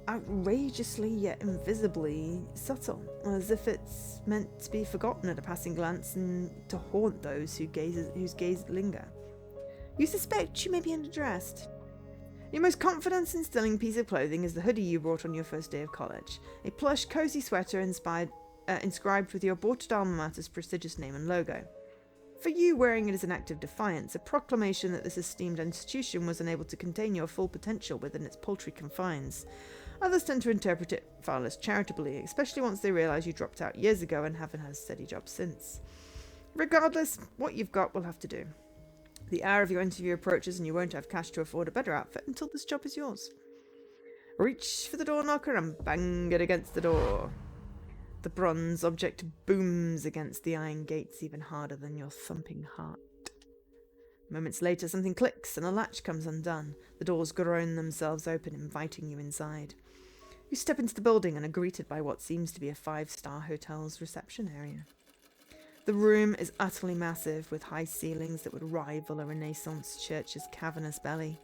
outrageously yet invisibly subtle, as if it's meant to be forgotten at a passing glance and to haunt those whose gaze linger. You suspect you may be underdressed. Your most confidence-instilling piece of clothing is the hoodie you brought on your first day of college, a plush, cozy sweater inscribed with your aborted alma mater's prestigious name and logo. For you, wearing it is an act of defiance, a proclamation that this esteemed institution was unable to contain your full potential within its paltry confines. Others tend to interpret it far less charitably, especially once they realise you dropped out years ago and haven't had a steady job since. Regardless, what you've got will have to do. The hour of your interview approaches and you won't have cash to afford a better outfit until this job is yours. Reach for the door knocker and bang it against the door. The bronze object booms against the iron gates even harder than your thumping heart. Moments later, something clicks and a latch comes undone. The doors groan themselves open, inviting you inside. You step into the building and are greeted by what seems to be a 5-star hotel's reception area. The room is utterly massive, with high ceilings that would rival a Renaissance church's cavernous belly.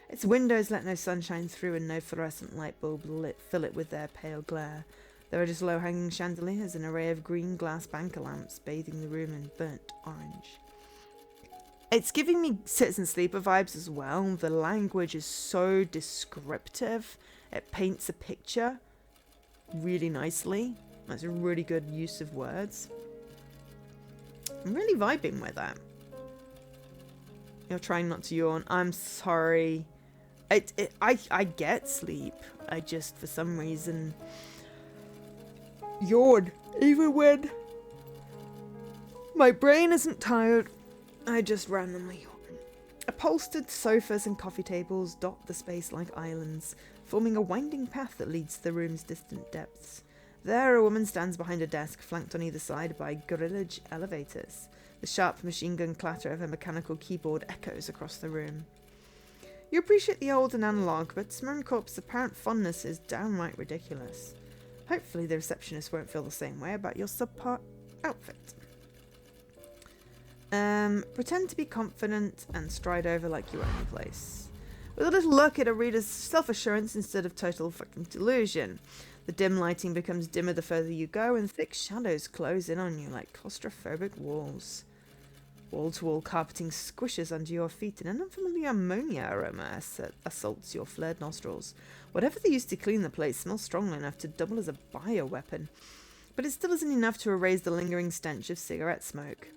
Its windows let no sunshine through and no fluorescent light bulb fill it with their pale glare. There are just low-hanging chandeliers, an array of green glass banker lamps bathing the room in burnt orange. It's giving me Citizen Sleeper vibes as well. The language is so descriptive. It paints a picture really nicely. That's a really good use of words. I'm really vibing with that. You're trying not to yawn. I'm sorry. I get sleep. I just, for some reason, yawn. Even when my brain isn't tired, I just randomly yawn. Upholstered sofas and coffee tables dot the space like islands, forming a winding path that leads to the room's distant depths. There, a woman stands behind a desk, flanked on either side by grillage elevators. The sharp machine gun clatter of a mechanical keyboard echoes across the room. You appreciate the old and analogue, but Smurn Corp's apparent fondness is downright ridiculous. Hopefully the receptionist won't feel the same way about your subpar outfit. Pretend to be confident and stride over like you own the place. With a little luck, it'll read as self-assurance instead of total fucking delusion. The dim lighting becomes dimmer the further you go, and thick shadows close in on you like claustrophobic walls. Wall-to-wall carpeting squishes under your feet, and an unfamiliar ammonia aroma assaults your flared nostrils. Whatever they used to clean the place smells strongly enough to double as a bioweapon, but it still isn't enough to erase the lingering stench of cigarette smoke.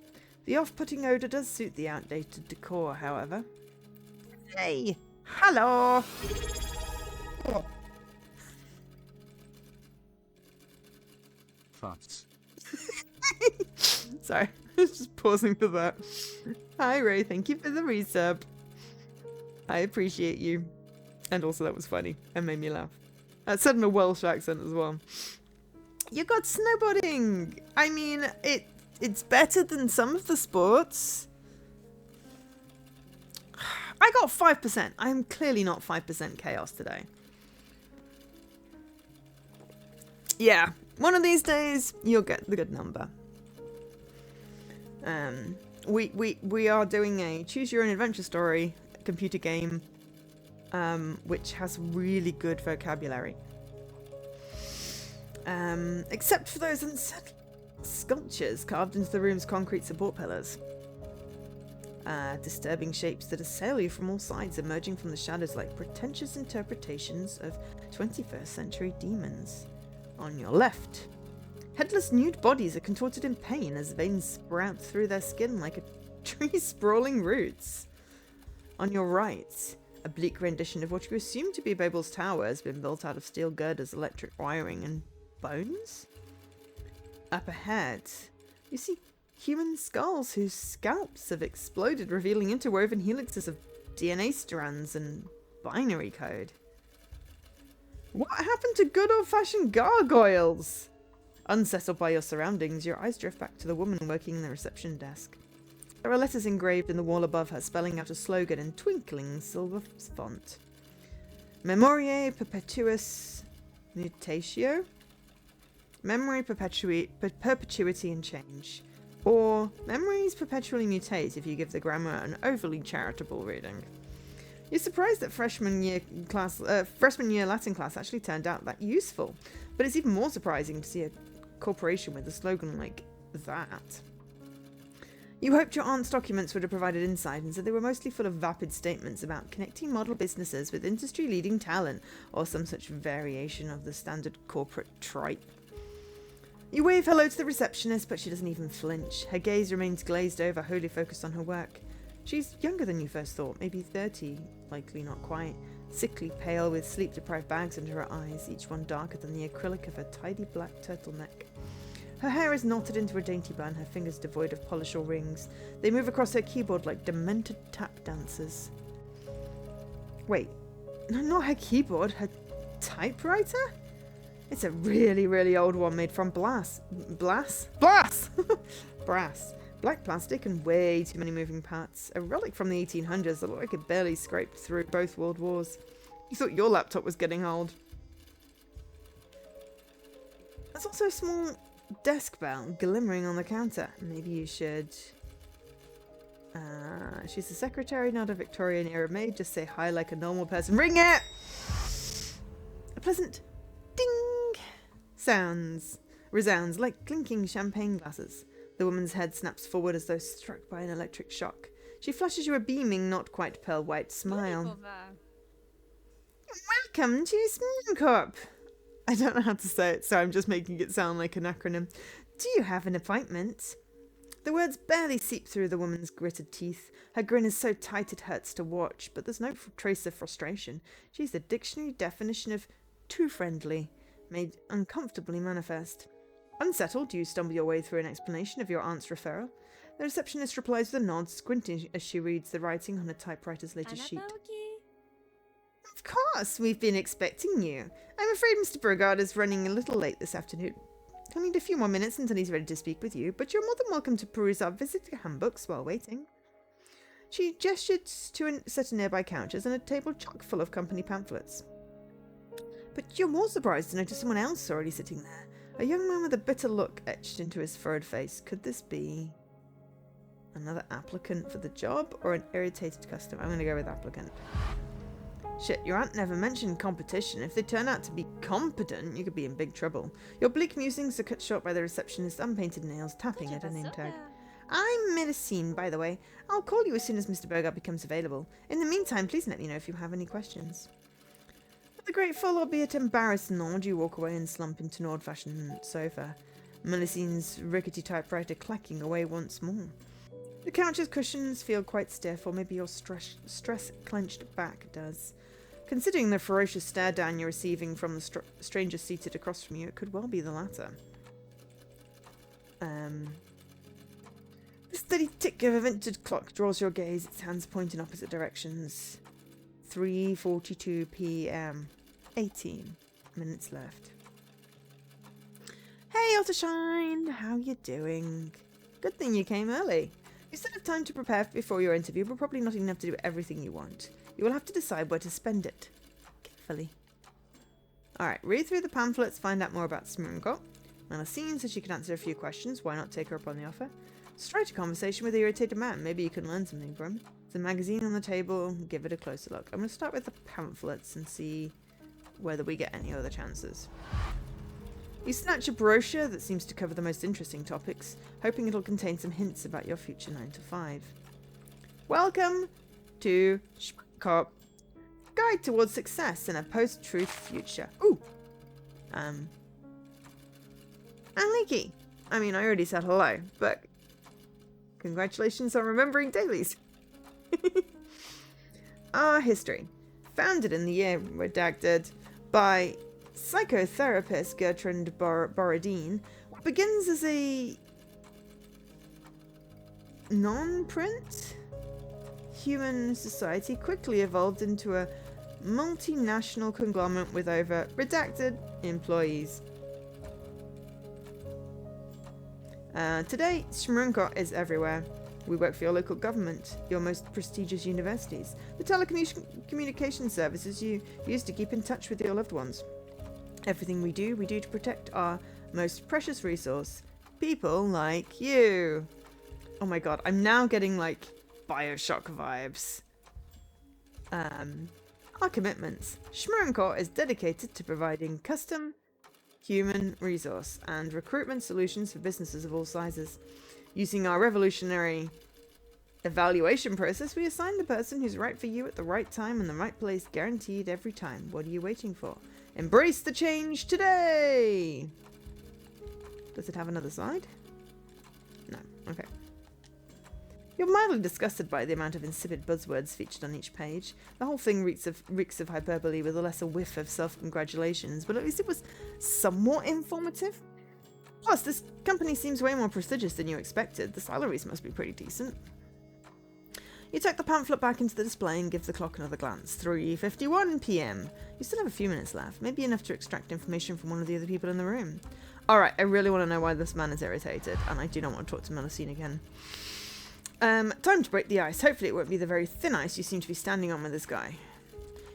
The off-putting odour does suit the outdated decor, however. Hey! Hello! Oh. Farts. Sorry, I was just pausing for that. Hi Ray, thank you for the resub. I appreciate you. And also that was funny and made me laugh. That said in a Welsh accent as well. You got snowboarding! I mean, it's better than some of the sports. I got 5%. I am clearly not 5% chaos today. Yeah, one of these days you'll get the good number. We are doing a choose your own adventure story computer game, which has really good vocabulary. Except for those unsettling sculptures carved into the room's concrete support pillars. Disturbing shapes that assail you from all sides, emerging from the shadows like pretentious interpretations of 21st century demons. On your left, headless nude bodies are contorted in pain as veins sprout through their skin like a tree sprawling roots. On your right, a bleak rendition of what you assume to be Babel's Tower has been built out of steel girders, electric wiring, and bones? Up ahead, you see human skulls whose scalps have exploded, revealing interwoven helixes of DNA strands and binary code. What happened to good old-fashioned gargoyles? Unsettled by your surroundings, your eyes drift back to the woman working the reception desk. There are letters engraved in the wall above her, spelling out a slogan in twinkling silver font. Memoriae perpetuus mutatio? Memory perpetuity and change. Or, memories perpetually mutate if you give the grammar an overly charitable reading. You're surprised that freshman year Latin class actually turned out that useful, but it's even more surprising to see a corporation with a slogan like that. You hoped your aunt's documents would have provided insight, and so they were mostly full of vapid statements about connecting model businesses with industry-leading talent, or some such variation of the standard corporate tripe. You wave hello to the receptionist, but she doesn't even flinch. Her gaze remains glazed over, wholly focused on her work. She's younger than you first thought, maybe 30, likely not quite. Sickly pale, with sleep-deprived bags under her eyes, each one darker than the acrylic of her tidy black turtleneck. Her hair is knotted into a dainty bun, her fingers devoid of polish or rings. They move across her keyboard like demented tap dancers. Wait, not her keyboard, her typewriter? It's a really, really old one made from brass. Brass! Black plastic and way too many moving parts. A relic from the 1800s that looked like it barely scraped through both world wars. You thought your laptop was getting old. There's also a small desk bell glimmering on the counter. Maybe you should... she's a secretary, not a Victorian era maid. Just say hi like a normal person. Ring it! A pleasant ding resounds like clinking champagne glasses. The woman's head snaps forward as though struck by an electric shock. She flashes you a beaming, not quite pearl white smile. Welcome to SmoothCorp. I don't know how to say it, so I'm just making it sound like an acronym. Do you have an appointment? The words barely seep through the woman's gritted teeth. Her grin is so tight it hurts to watch, but there's no trace of frustration. She's the dictionary definition of too friendly, made uncomfortably manifest. Unsettled, you stumble your way through an explanation of your aunt's referral. The receptionist replies with a nod, squinting as she reads the writing on a typewriter's latest sheet. Of course, we've been expecting you. I'm afraid Mr. Burgard is running a little late this afternoon. He'll need a few more minutes until he's ready to speak with you, but you're more than welcome to peruse our visitor handbooks while waiting. She gestured to a set of nearby couches and a table chock full of company pamphlets. But you're more surprised to notice someone else already sitting there. A young man with a bitter look etched into his furrowed face. Could this be another applicant for the job or an irritated customer? I'm going to go with applicant. Shit, your aunt never mentioned competition. If they turn out to be competent, you could be in big trouble. Your bleak musings are cut short by the receptionist's unpainted nails tapping at a name tag. I'm Medicine, by the way. I'll call you as soon as Mr. Burgard becomes available. In the meantime, please let me know if you have any questions. With a grateful, albeit embarrassed nod, you walk away and slump into an old-fashioned sofa. Medicine's rickety typewriter clacking away once more. The couch's cushions feel quite stiff, or maybe your stress-clenched back does. Considering the ferocious stare down you're receiving from the stranger seated across from you, it could well be the latter. The steady tick of a vintage clock draws your gaze, its hands point in opposite directions. 3:42 p.m. 18 minutes left. Hey, Ottershine! How you doing? Good thing you came early. You still have time to prepare before your interview, but probably not enough to do everything you want. You will have to decide where to spend it. Carefully. Alright, read through the pamphlets, find out more about SmoothCorp. Medicine says she can answer a few questions. Why not take her up on the offer? Strike a conversation with the irritated man. Maybe you can learn something from him. There's a magazine on the table. Give it a closer look. I'm going to start with the pamphlets and see whether we get any other chances. You snatch a brochure that seems to cover the most interesting topics, hoping it'll contain some hints about your future 9 to 5. Welcome to Cop Guide Towards Success in a Post-Truth Future. Ooh! And Leaky. I mean, I already said hello, but congratulations on remembering dailies. Our history. Founded in the year redacted by psychotherapist Gertrude Borodine, begins as a non-print human society quickly evolved into a multinational conglomerate with over redacted employees. Today, Shmrunkot is everywhere. We work for your local government, your most prestigious universities, the telecommunication services you use to keep in touch with your loved ones. Everything we do to protect our most precious resource, people like you. Oh my god, I'm now getting like Bioshock vibes. Our commitments. Shmrunkot is dedicated to providing custom human resource and recruitment solutions for businesses of all sizes. Using our revolutionary evaluation process, we assign the person who's right for you at the right time and the right place, guaranteed every time. What are you waiting for? Embrace the change today! Does it have another side? No. Okay. You're mildly disgusted by the amount of insipid buzzwords featured on each page. The whole thing reeks of hyperbole with a lesser whiff of self-congratulations, but at least it was somewhat informative. Plus, this company seems way more prestigious than you expected. The salaries must be pretty decent. You tuck the pamphlet back into the display and give the clock another glance. 3:51 p.m. You still have a few minutes left, maybe enough to extract information from one of the other people in the room. Alright, I really want to know why this man is irritated, and I do not want to talk to Melusine again. Time to break the ice. Hopefully it won't be the very thin ice you seem to be standing on with this guy.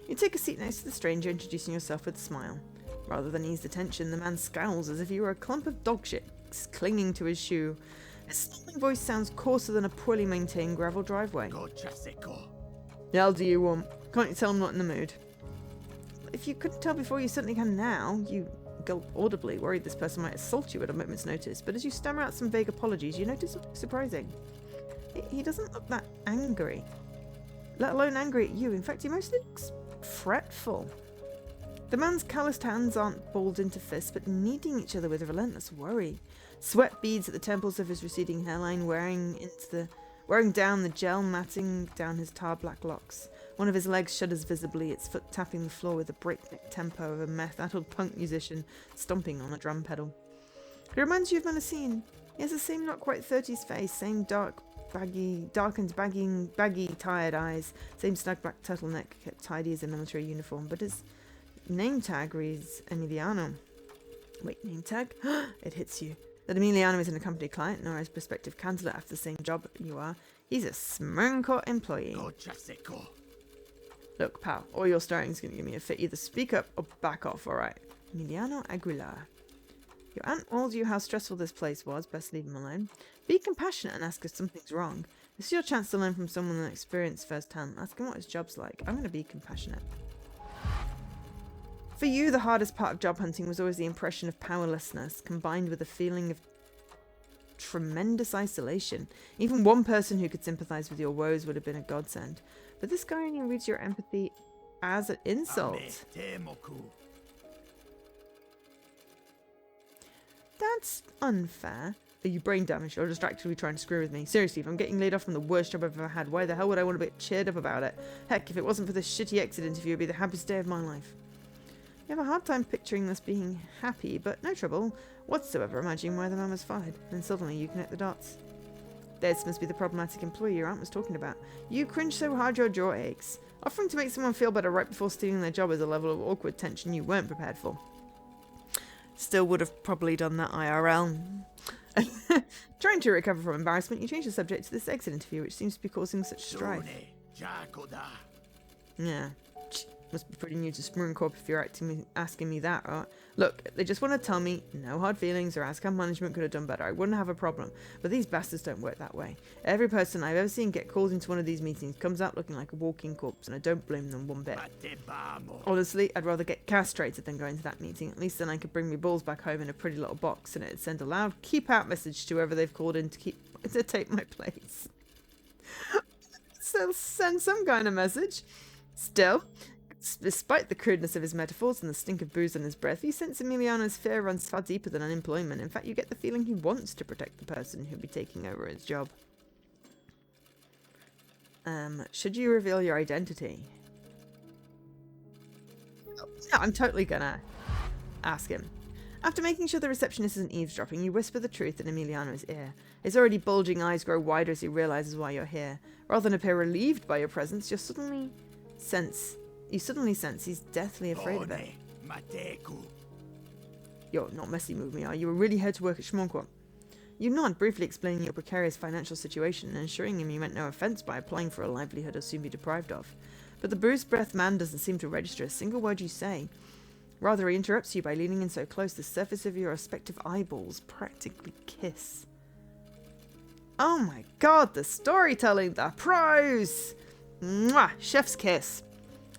You take a seat next to the stranger, introducing yourself with a smile. Rather than ease the tension, the man scowls as if you were a clump of dog shit clinging to his shoe. His snarling voice sounds coarser than a poorly maintained gravel driveway. The hell do you want? Can't you tell I'm not in the mood? If you couldn't tell before, you certainly can now. You gulp audibly, worried this person might assault you at a moment's notice, but as you stammer out some vague apologies, you notice something surprising. He doesn't look that angry. Let alone angry at you. In fact, he mostly looks fretful. The man's calloused hands aren't balled into fists, but kneading each other with relentless worry. Sweat beads at the temples of his receding hairline, wearing down the gel matting down his tar-black locks. One of his legs shudders visibly, its foot tapping the floor with the breakneck tempo of a meth-addled punk musician stomping on a drum pedal. He reminds you of Melusine. He has the same not quite 30s face, same dark and baggy, tired eyes, same snug-back turtleneck kept tidy as a military uniform, but his name tag reads Emiliano. Wait, name tag? It hits you. That Emiliano isn't a company client, nor his prospective candidate after the same job you are. He's a Shmrunkot employee. Look, pal, all your staring's gonna give me a fit. Either speak up or back off, alright? Emiliano Aguilar. Your aunt told you how stressful this place was. Best leave him alone. Be compassionate and ask if something's wrong. This is your chance to learn from someone with experience firsthand. Ask him what his job's like. I'm going to be compassionate. For you, the hardest part of job hunting was always the impression of powerlessness, combined with a feeling of tremendous isolation. Even one person who could sympathize with your woes would have been a godsend. But this guy only reads your empathy as an insult. That's unfair. Are you brain damaged or distractedly trying to screw with me? Seriously, if I'm getting laid off from the worst job I've ever had, why the hell would I want to be cheered up about it? Heck, if it wasn't for this shitty exit interview, it'd be the happiest day of my life. You have a hard time picturing this being happy, but no trouble whatsoever imagining why the man was fired. Then suddenly you connect the dots. This must be the problematic employee your aunt was talking about. You cringe so hard your jaw aches. Offering to make someone feel better right before stealing their job is a level of awkward tension you weren't prepared for. Still would have probably done that IRL. Trying to recover from embarrassment, you change the subject to this exit interview, which seems to be causing such strife. Yeah, must be pretty new to Shmrunkot if you're asking me that, right? Look, they just want to tell me, no hard feelings, or ask how management could have done better. I wouldn't have a problem, but these bastards don't work that way. Every person I've ever seen get called into one of these meetings comes out looking like a walking corpse, and I don't blame them one bit. Honestly, I'd rather get castrated than go into that meeting. At least then I could bring my balls back home in a pretty little box, and it'd send a loud keep out message to whoever they've called in to take my place. they'll send some kind of message. Still, despite the crudeness of his metaphors and the stink of booze on his breath, you sense Emiliano's fear runs far deeper than unemployment. In fact, you get the feeling he wants to protect the person who'll be taking over his job. Should you reveal your identity? No, I'm totally gonna ask him. After making sure the receptionist isn't eavesdropping, you whisper the truth in Emiliano's ear. His already bulging eyes grow wider as he realizes why you're here. Rather than appear relieved by your presence, you suddenly sense he's deathly afraid of it. You're not messing with me, are you? We're really here to work at Schmonquan. You nod, briefly explaining your precarious financial situation and assuring him you meant no offence by applying for a livelihood he'll soon be deprived of. But the bruised-breathed man doesn't seem to register a single word you say. Rather, he interrupts you by leaning in so close the surface of your respective eyeballs practically kiss. Oh my god, the storytelling, the prose! Mwah! Chef's kiss.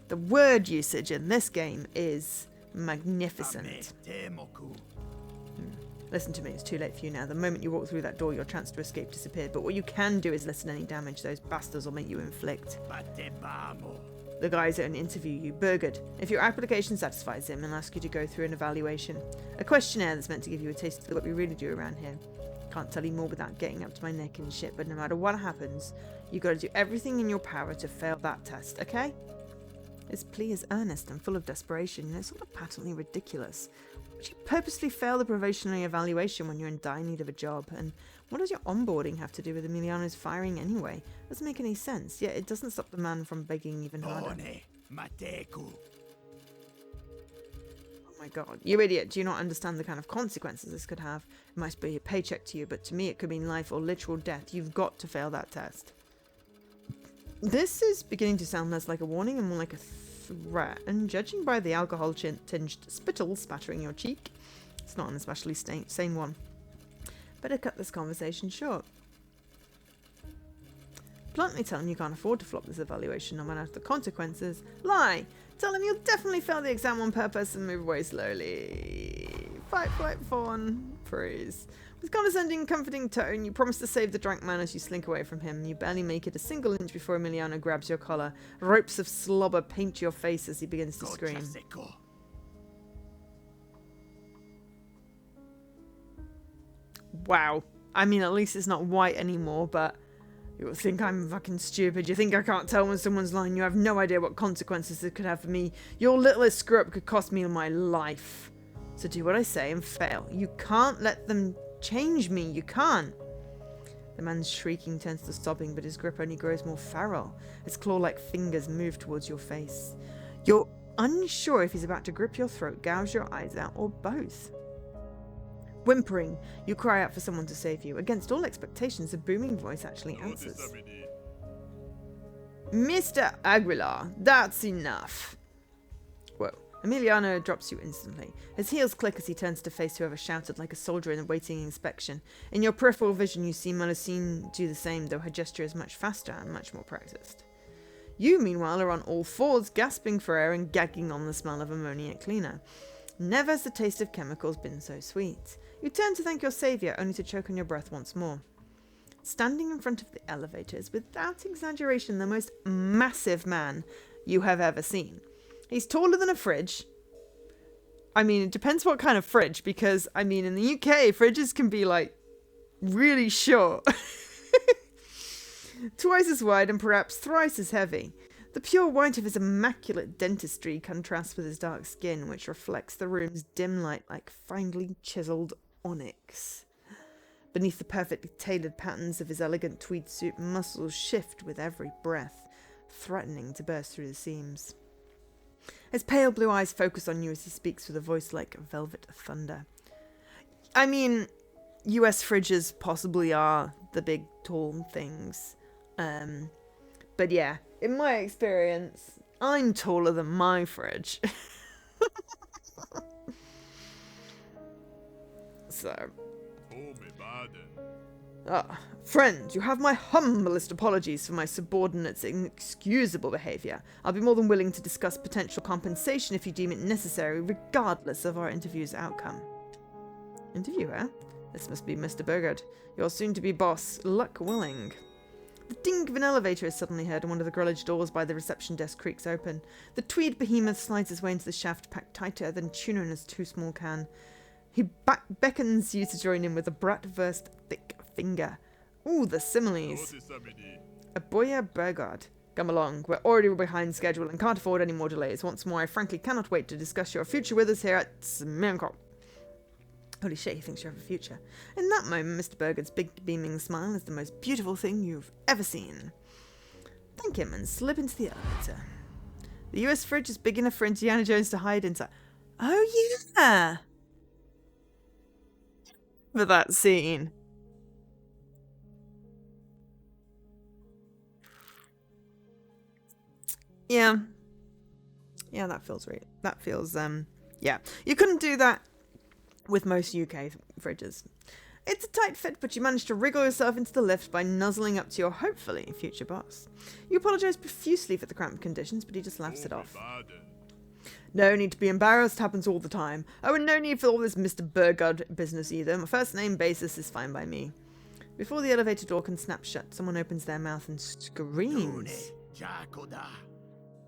The word usage in this game is magnificent. Listen to me, it's too late for you now. The moment you walk through that door, your chance to escape disappeared. But what you can do is lessen any damage those bastards will make you inflict. The guys at an interview you, Burgard. If your application satisfies him, he'll ask you to go through an evaluation. A questionnaire that's meant to give you a taste of what we really do around here. Can't tell you more without getting up to my neck and shit, but no matter what happens, you gotta do everything in your power to fail that test, okay? His plea is earnest and full of desperation, and it's sort of patently ridiculous. Would you purposely fail the probationary evaluation when you're in dire need of a job? And what does your onboarding have to do with Emiliano's firing anyway? Doesn't make any sense, yet it doesn't stop the man from begging even harder. Oh my god, you idiot, do you not understand the kind of consequences this could have? It might be a paycheck to you, but to me it could mean life or literal death. You've got to fail that test. This is beginning to sound less like a warning and more like a threat, and judging by the alcohol-tinged spittle spattering your cheek, it's not an especially sane one. Better cut this conversation short. Bluntly tell him you can't afford to flop this evaluation no matter the consequences. Lie! Tell him you'll definitely fail the exam on purpose and move away slowly. Fight, fawn. Freeze. With condescending and comforting tone, you promise to save the drunk man as you slink away from him. You barely make it a single inch before Emiliano grabs your collar. Ropes of slobber paint your face as he begins to scream. Wow. I mean, at least it's not white anymore, but you think I'm fucking stupid. You think I can't tell when someone's lying. You have no idea what consequences it could have for me. Your littlest screw-up could cost me my life. So do what I say and fail. You can't let them change me. You can't. The man's shrieking turns to sobbing, but his grip only grows more feral. His claw-like fingers move towards your face. You're unsure if he's about to grip your throat, gouge your eyes out, or both. Whimpering, you cry out for someone to save you. Against all expectations, a booming voice actually answers. Mr. Aguilar, that's enough. Whoa. Emiliano drops you instantly. His heels click as he turns to face whoever shouted like a soldier in awaiting inspection. In your peripheral vision, you see Melusine do the same, though her gesture is much faster and much more practiced. You, meanwhile, are on all fours, gasping for air and gagging on the smell of ammoniac cleaner. Never has the taste of chemicals been so sweet. You turn to thank your saviour, only to choke on your breath once more. Standing in front of the elevator is, without exaggeration, the most massive man you have ever seen. He's taller than a fridge. I mean, it depends what kind of fridge, because, I mean, in the UK, fridges can be, like, really short. Twice as wide and perhaps thrice as heavy. The pure white of his immaculate dentistry contrasts with his dark skin, which reflects the room's dim light like finely chiselled onyx. Beneath the perfectly tailored patterns of his elegant tweed suit, muscles shift with every breath, threatening to burst through the seams. His pale blue eyes focus on you as he speaks with a voice like velvet thunder. I mean, US fridges possibly are the big tall things. But yeah, in my experience, I'm taller than my fridge. So. Friend, you have my humblest apologies for my subordinate's inexcusable behaviour. I'll be more than willing to discuss potential compensation if you deem it necessary, regardless of our interview's outcome. Interviewer? This must be Mr. Burgard, your soon-to-be boss, luck willing. The ding of an elevator is suddenly heard, and one of the grillage doors by the reception desk creaks open. The tweed behemoth slides his way into the shaft, packed tighter than tuna in his too small can. He beckons you to join him with a bratwurst thick finger. Ooh, the similes. Aboya Burgard. Come along, we're already behind schedule and can't afford any more delays. Once more, I frankly cannot wait to discuss your future with us here at Smirnkop. Holy shit, he thinks you have a future. In that moment, Mr. Burgard's big beaming smile is the most beautiful thing you've ever seen. Thank him and slip into the elevator. The US fridge is big enough for Indiana Jones to hide inside. Oh yeah! For that scene. Yeah. Yeah, that feels right. That feels, yeah. You couldn't do that with most UK fridges. It's a tight fit, but you managed to wriggle yourself into the lift by nuzzling up to your, hopefully, future boss. You apologise profusely for the cramped conditions, but he just laughs it off. No need to be embarrassed, happens all the time. Oh, and no need for all this Mr. Burgard business either. My first name basis is fine by me. Before the elevator door can snap shut, someone opens their mouth and screams.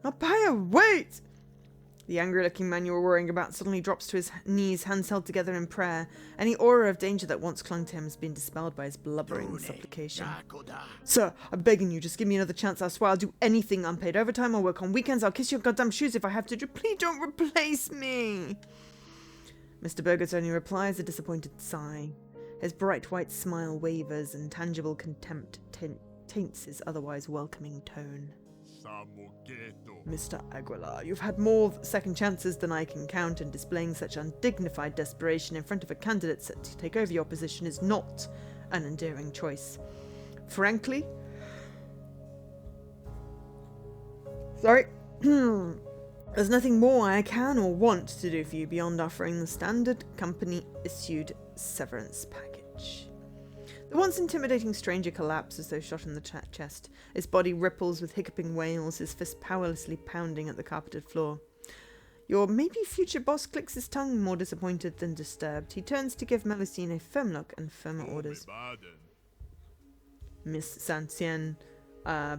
Apaya, wait! The angry-looking man you were worrying about suddenly drops to his knees, hands held together in prayer. Any aura of danger that once clung to him has been dispelled by his blubbering supplication. Sir, I'm begging you, just give me another chance. I swear I'll do anything unpaid overtime. I'll work on weekends. I'll kiss your goddamn shoes if I have to. Please don't replace me. Mr. Burger's only reply is a disappointed sigh. His bright white smile wavers and tangible contempt taints his otherwise welcoming tone. Mr. Aguilar, you've had more second chances than I can count, and displaying such undignified desperation in front of a candidate set to take over your position is not an endearing choice. Frankly, there's nothing more I can or want to do for you beyond offering the standard company-issued severance package. The once intimidating stranger collapses as though shot in the chest. His body ripples with hiccuping wails, his fist powerlessly pounding at the carpeted floor. Your maybe future boss clicks his tongue, more disappointed than disturbed. He turns to give Melusine a firm look and firmer orders. Miss Saint-Sien,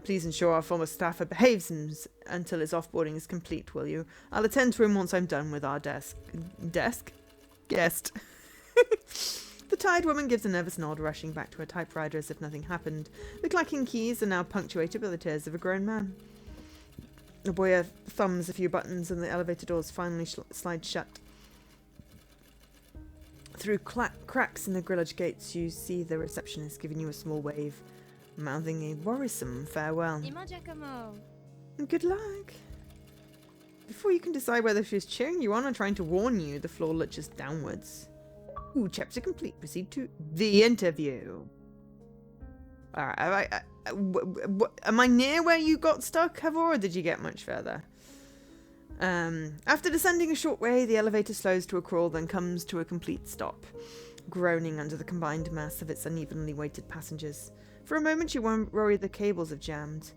please ensure our former staffer behaves until his offboarding is complete, will you? I'll attend to him once I'm done with our guest. The tired woman gives a nervous nod, rushing back to her typewriter as if nothing happened. The clacking keys are now punctuated by the tears of a grown man. The boy thumbs a few buttons and the elevator doors finally slide shut. Through cracks in the grillage gates, you see the receptionist giving you a small wave, mouthing a worrisome farewell. Good luck. Before you can decide whether she's cheering you on or trying to warn you, the floor lurches downwards. Ooh, chapter complete. Proceed to the interview. Alright, am I near where you got stuck, Havor, or did you get much further? After descending a short way, the elevator slows to a crawl, then comes to a complete stop, groaning under the combined mass of its unevenly weighted passengers. For a moment, you worry the cables have jammed.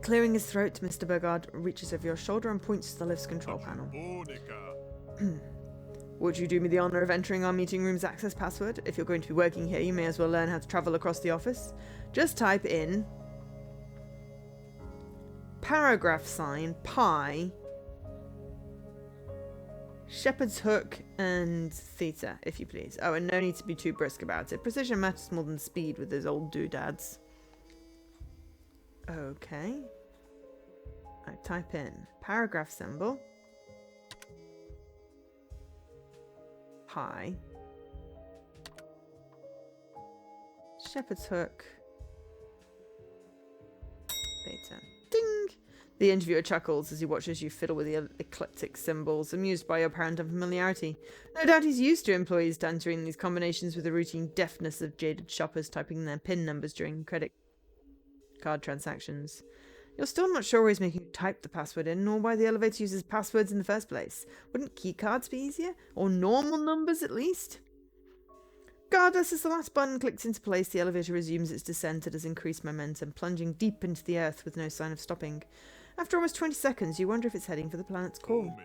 Clearing his throat, Mr. Burgard reaches over your shoulder and points to the lift's control panel. Would you do me the honor of entering our meeting room's access password? If you're going to be working here, you may as well learn how to travel across the office. Just type in paragraph sign, pi, shepherd's hook, and theta, if you please. Oh, and no need to be too brisk about it. Precision matters more than speed with those old doodads. Okay. I type in paragraph symbol, pi, shepherd's hook, theta. Ding! The interviewer chuckles as he watches you fiddle with the eclectic symbols, amused by your apparent unfamiliarity. No doubt he's used to employees entering these combinations with the routine deftness of jaded shoppers typing their PIN numbers during credit card transactions. You're still not sure why he's making you type the password in, nor why the elevator uses passwords in the first place. Wouldn't keycards be easier? Or normal numbers, at least? Regardless, as the last button clicks into place, the elevator resumes its descent at its increased momentum, plunging deep into the earth with no sign of stopping. After almost 20 seconds, you wonder if it's heading for the planet's core.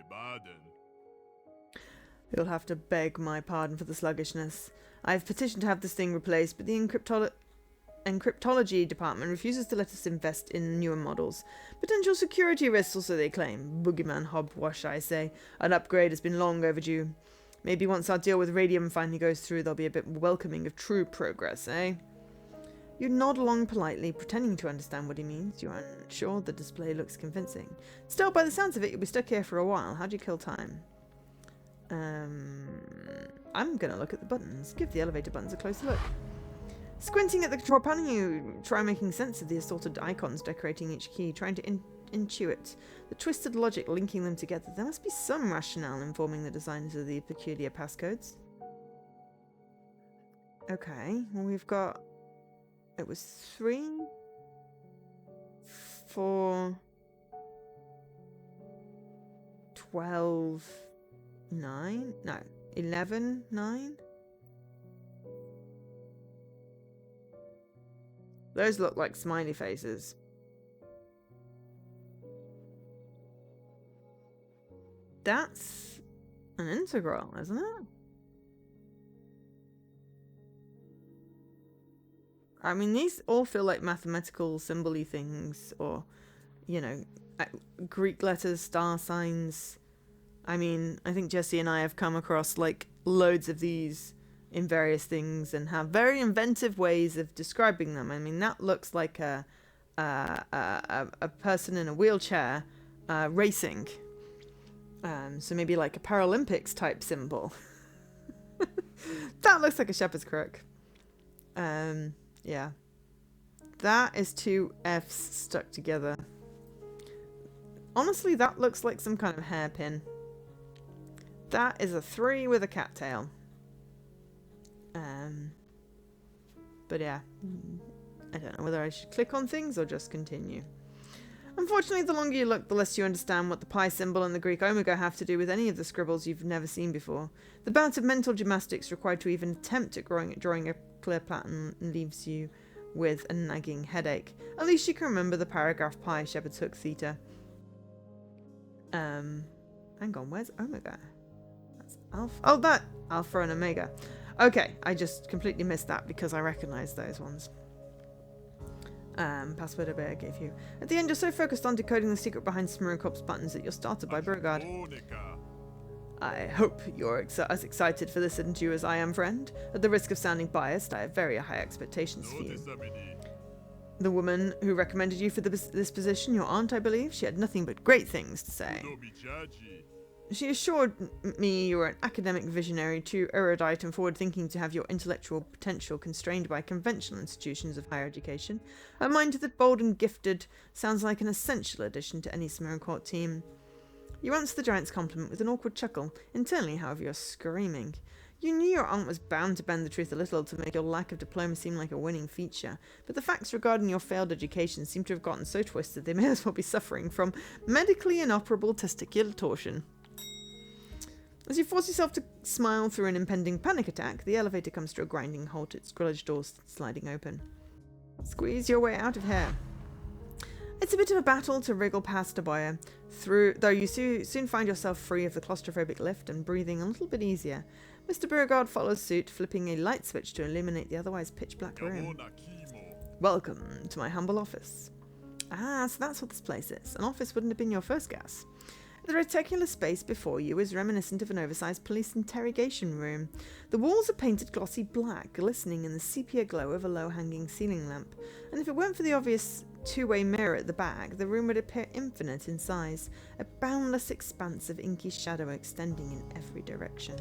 You'll have to beg my pardon for the sluggishness. I've petitioned to have this thing replaced, but the encryptology department refuses to let us invest in newer models. Potential security risks, also they claim. Boogeyman hogwash, I say. An upgrade has been long overdue. Maybe once our deal with radium finally goes through, they'll be a bit welcoming of true progress, eh? You nod along politely, pretending to understand what he means. You are unsure the display looks convincing. Still, by the sounds of it, you'll be stuck here for a while. How do you kill time? I'm gonna look at the buttons. Give the elevator buttons a closer look. Squinting at the control panel, you try making sense of the assorted icons decorating each key, trying to intuit the twisted logic linking them together. There must be some rationale informing the designers of the peculiar passcodes. Okay, well we've got... It was 3, 4, 12, 9? No, 11, 9? Those look like smiley faces. That's an integral, isn't it? I mean, these all feel like mathematical symbol-y things, or, you know, Greek letters, star signs. I mean, I think Jesse and I have come across, like, loads of these in various things and have very inventive ways of describing them. I mean, that looks like a person in a wheelchair racing. So maybe like a Paralympics type symbol. That looks like a shepherd's crook. Yeah. That is 2 F's stuck together. Honestly, that looks like some kind of hairpin. That is a 3 with a cattail. But yeah. I don't know whether I should click on things or just continue. Unfortunately, the longer you look, the less you understand what the pi symbol and the Greek omega have to do with any of the scribbles you've never seen before. The bout of mental gymnastics required to even attempt at drawing a clear pattern leaves you with a nagging headache. At least you can remember the paragraph pi, shepherd's hook, theta. Hang on, where's omega? That's alpha. Oh, that! Alpha and omega. Okay, I just completely missed that because I recognise those ones. Password obey I gave you. At the end, you're so focused on decoding the secret behind Smirkov's buttons that you're startled by Beauregard. I hope you're as excited for this interview as I am, friend. At the risk of sounding biased, I have very high expectations for you. The woman who recommended you for this position, your aunt, I believe, she had nothing but great things to say. She assured me you were an academic visionary, too erudite and forward-thinking to have your intellectual potential constrained by conventional institutions of higher education. Her mind that bold and gifted sounds like an essential addition to any Smirnocourt team. You answer the giant's compliment with an awkward chuckle. Internally, however, you're screaming. You knew your aunt was bound to bend the truth a little to make your lack of diploma seem like a winning feature, but the facts regarding your failed education seem to have gotten so twisted they may as well be suffering from medically inoperable testicular torsion. As you force yourself to smile through an impending panic attack, the elevator comes to a grinding halt, its grillage doors sliding open. Squeeze your way out of here. It's a bit of a battle to wriggle past a wire, though you soon find yourself free of the claustrophobic lift and breathing a little bit easier. Mr. Beauregard follows suit, flipping a light switch to illuminate the otherwise pitch-black room. Welcome to my humble office. Ah, so that's what this place is. An office wouldn't have been your first guess. The rectangular space before you is reminiscent of an oversized police interrogation room. The walls are painted glossy black, glistening in the sepia glow of a low-hanging ceiling lamp, and if it weren't for the obvious two-way mirror at the back, the room would appear infinite in size, a boundless expanse of inky shadow extending in every direction.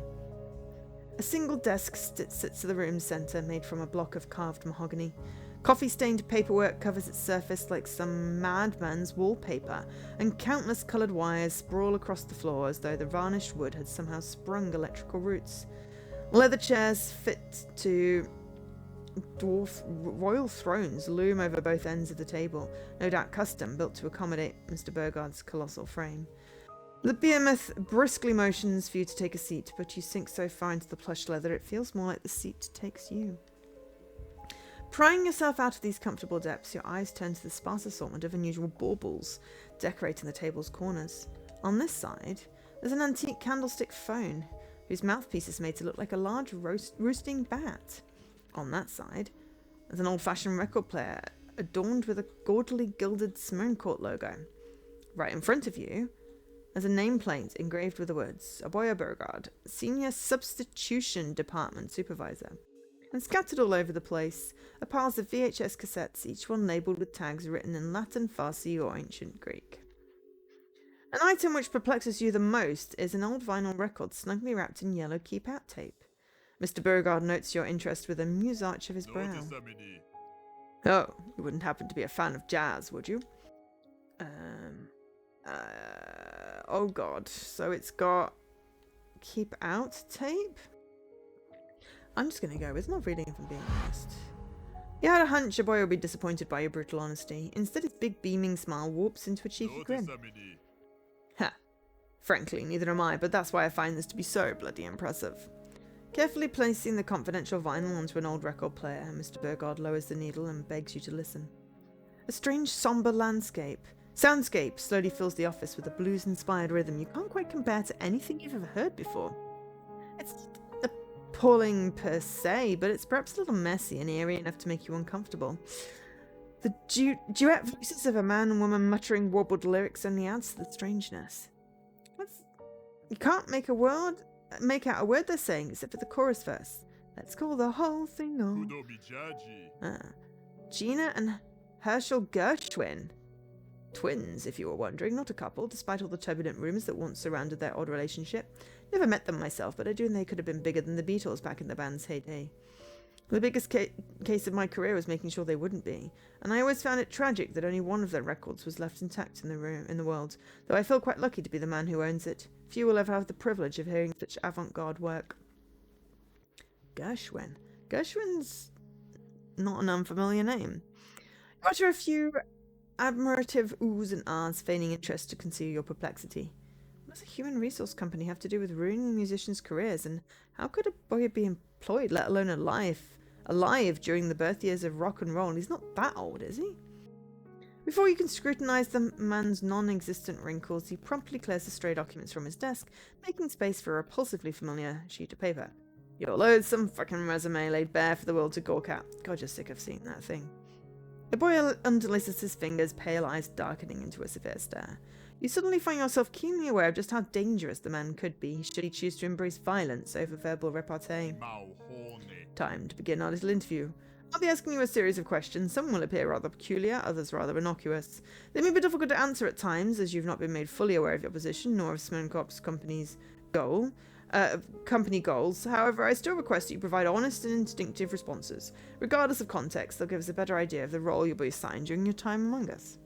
A single desk sits at the room's centre, made from a block of carved mahogany. Coffee-stained paperwork covers its surface like some madman's wallpaper, and countless coloured wires sprawl across the floor as though the varnished wood had somehow sprung electrical roots. Leather chairs fit to dwarf royal thrones loom over both ends of the table, no doubt custom, built to accommodate Mr. Beauregard's colossal frame. The behemoth briskly motions for you to take a seat, but you sink so far into the plush leather it feels more like the seat takes you. Prying yourself out of these comfortable depths, your eyes turn to the sparse assortment of unusual baubles decorating the table's corners. On this side, there's an antique candlestick phone, whose mouthpiece is made to look like a large roosting bat. On that side, there's an old-fashioned record player adorned with a gaudily gilded Smyrna Court logo. Right in front of you, there's a nameplate engraved with the words, Aboya Burgard, Senior Substitution Department Supervisor. And scattered all over the place are piles of VHS cassettes, each one labelled with tags written in Latin, Farsi or Ancient Greek. An item which perplexes you the most is an old vinyl record snugly wrapped in yellow keep-out tape. Mr. Burgard notes your interest with a amused arch of his brow. Oh, you wouldn't happen to be a fan of jazz, would you? Oh god, so it's got keep-out tape? I'm just going to go with not reading if I'm being honest. You had a hunch your boy would be disappointed by your brutal honesty. Instead, his big beaming smile warps into a cheeky grin. Ha! Frankly, neither am I, but that's why I find this to be so bloody impressive. Carefully placing the confidential vinyl onto an old record player, Mr. Burgard lowers the needle and begs you to listen. A strange, somber soundscape slowly fills the office with a blues-inspired rhythm you can't quite compare to anything you've ever heard before. It's not appalling per se, but it's perhaps a little messy and eerie enough to make you uncomfortable. The duet voices of a man and woman muttering warbled lyrics only adds to the strangeness. You can't make out a word they're saying except for the chorus verse. Let's call the whole thing on. Gina and Herschel Gershwin. Twins, if you were wondering, not a couple, despite all the turbulent rumours that once surrounded their odd relationship. Never met them myself, but I do think they could have been bigger than the Beatles back in the band's heyday. The biggest case of my career was making sure they wouldn't be, and I always found it tragic that only one of their records was left intact in the world, though I feel quite lucky to be the man who owns it. Few will ever have the privilege of hearing such avant-garde work. Gershwin. Gershwin's not an unfamiliar name. You utter a few admirative oohs and ahs, feigning interest to conceal your perplexity. What does a human resource company have to do with ruining musicians' careers, and how could a boy be employed, let alone alive during the birth years of rock and roll? He's not that old, is he? Before you can scrutinize the man's non-existent wrinkles, he promptly clears the stray documents from his desk, making space for a repulsively familiar sheet of paper. Your loathsome fucking resume laid bare for the world to gawk at. God, you're sick of seeing that thing. The boy underlaces his fingers, pale eyes darkening into a severe stare. You suddenly find yourself keenly aware of just how dangerous the man could be should he choose to embrace violence over verbal repartee. Time to begin our little interview. I'll be asking you a series of questions. Some will appear rather peculiar, others rather innocuous. They may be difficult to answer at times, as you've not been made fully aware of your position, nor of Smirnkorp's company goals. However, I still request that you provide honest and instinctive responses. Regardless of context, they'll give us a better idea of the role you'll be assigned during your time among us.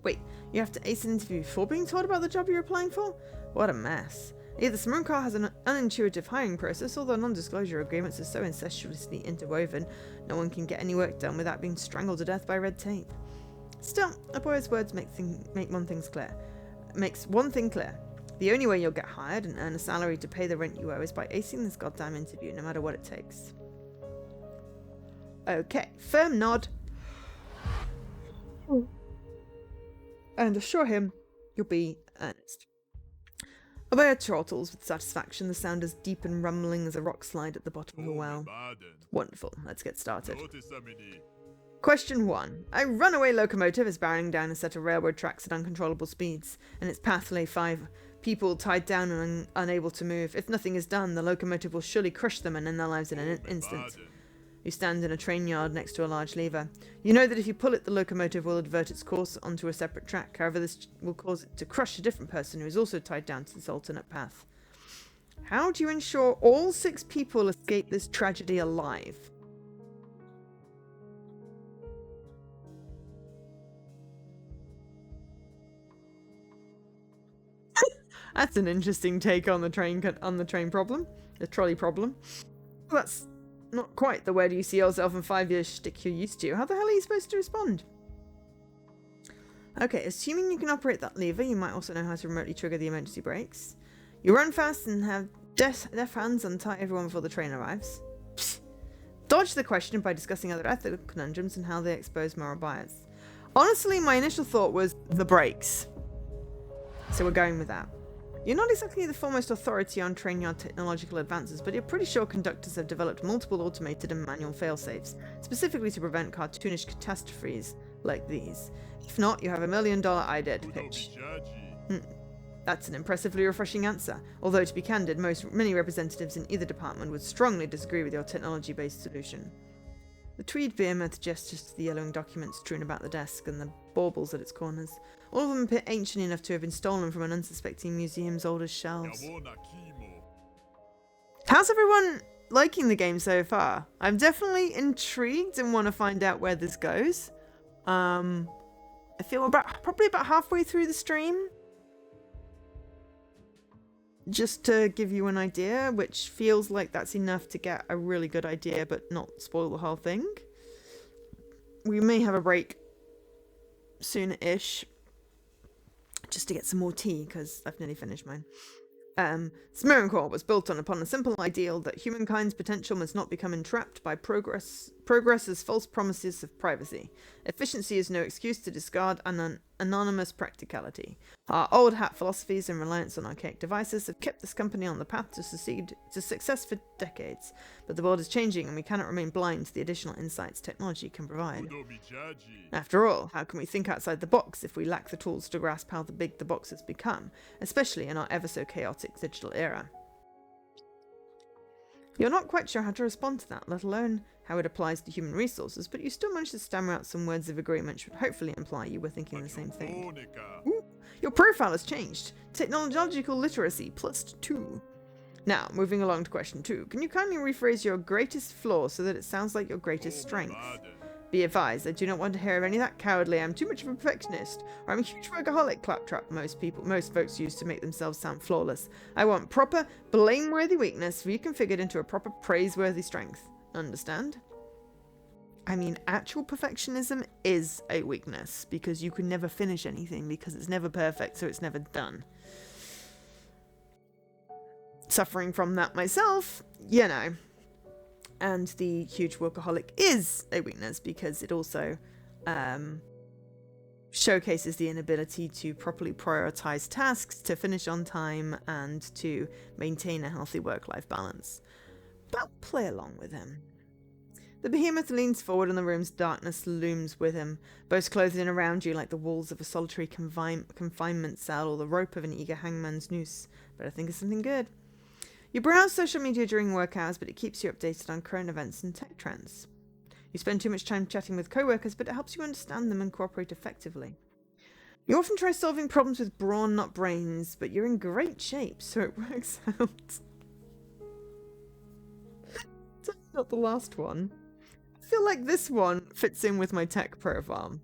Wait, you have to ace an interview before being told about the job you're applying for? What a mess. Either Smirnkar has an unintuitive hiring process, or the non-disclosure agreements are so incestuously interwoven, no one can get any work done without being strangled to death by red tape. Still, a boy's words make one thing clear. The only way you'll get hired and earn a salary to pay the rent you owe is by acing this goddamn interview, no matter what it takes. Okay, firm nod. And assure him you'll be earnest. Abaya throttles with satisfaction, the sound as deep and rumbling as a rock slide at the bottom of a well. Wonderful, let's get started. Question 1. A runaway locomotive is barreling down a set of railroad tracks at uncontrollable speeds, and its path lay 5 people tied down and unable to move. If nothing is done, the locomotive will surely crush them and end their lives in an instant. You stand in a train yard next to a large lever. You know that if you pull it, the locomotive will divert its course onto a separate track. However, this will cause it to crush a different person who is also tied down to this alternate path. How do you ensure all 6 people escape this tragedy alive? That's an interesting take on the train problem, the trolley problem. Well, that's not quite the where do you see yourself in 5 years shtick you're used to. How the hell are you supposed to respond? Okay, assuming you can operate that lever, you might also know how to remotely trigger the emergency brakes. You run fast and have deft hands untie everyone before the train arrives. Psst. Dodge the question by discussing other ethical conundrums and how they expose moral bias. Honestly, my initial thought was the brakes. So we're going with that. You're not exactly the foremost authority on train yard technological advances, but you're pretty sure conductors have developed multiple automated and manual failsafes, specifically to prevent cartoonish catastrophes like these. If not, you have $1 million IDED pitch. That's an impressively refreshing answer, although to be candid, many representatives in either department would strongly disagree with your technology-based solution. The tweed behemoth gestures to the yellowing documents strewn about the desk and the baubles at its corners. All of them appear ancient enough to have been stolen from an unsuspecting museum's oldest shelves. How's everyone liking the game so far? I'm definitely intrigued and want to find out where this goes. I feel probably about halfway through the stream. Just to give you an idea, which feels like that's enough to get a really good idea but not spoil the whole thing. We may have a break soon-ish just to get some more tea because I've nearly finished mine. Smearing Core was built upon a simple ideal that humankind's potential must not become entrapped by progress's false promises of privacy. Efficiency is no excuse to discard an anonymous practicality. Our old hat philosophies and reliance on archaic devices have kept this company on the path to success for decades, but the world is changing and we cannot remain blind to the additional insights technology can provide. After all, how can we think outside the box if we lack the tools to grasp how big the box has become, especially in our ever so chaotic digital era? You're not quite sure how to respond to that, let alone how it applies to human resources, but you still manage to stammer out some words of agreement which would hopefully imply you were thinking the same thing. Ooh, your profile has changed. Technological literacy +2. Now, moving along to question 2. Can you kindly rephrase your greatest flaw so that it sounds like your greatest strength? Be advised, I do not want to hear of any of that cowardly, I'm too much of a perfectionist, or I'm a huge workaholic claptrap most folks use to make themselves sound flawless. I want proper, blameworthy weakness reconfigured into a proper praiseworthy strength. Understand? I mean, actual perfectionism is a weakness, because you can never finish anything, because it's never perfect, so it's never done. Suffering from that myself, you know. And the huge workaholic is a weakness because it also showcases the inability to properly prioritize tasks, to finish on time, and to maintain a healthy work-life balance. But play along with him. The behemoth leans forward and the room's darkness looms with him, both clothed in around you like the walls of a solitary confinement cell or the rope of an eager hangman's noose. But I think it's something good. You browse social media during work hours, but it keeps you updated on current events and tech trends. You spend too much time chatting with co-workers, but it helps you understand them and cooperate effectively. You often try solving problems with brawn, not brains, but you're in great shape, so it works out. Not the last one. I feel like this one fits in with my tech profile.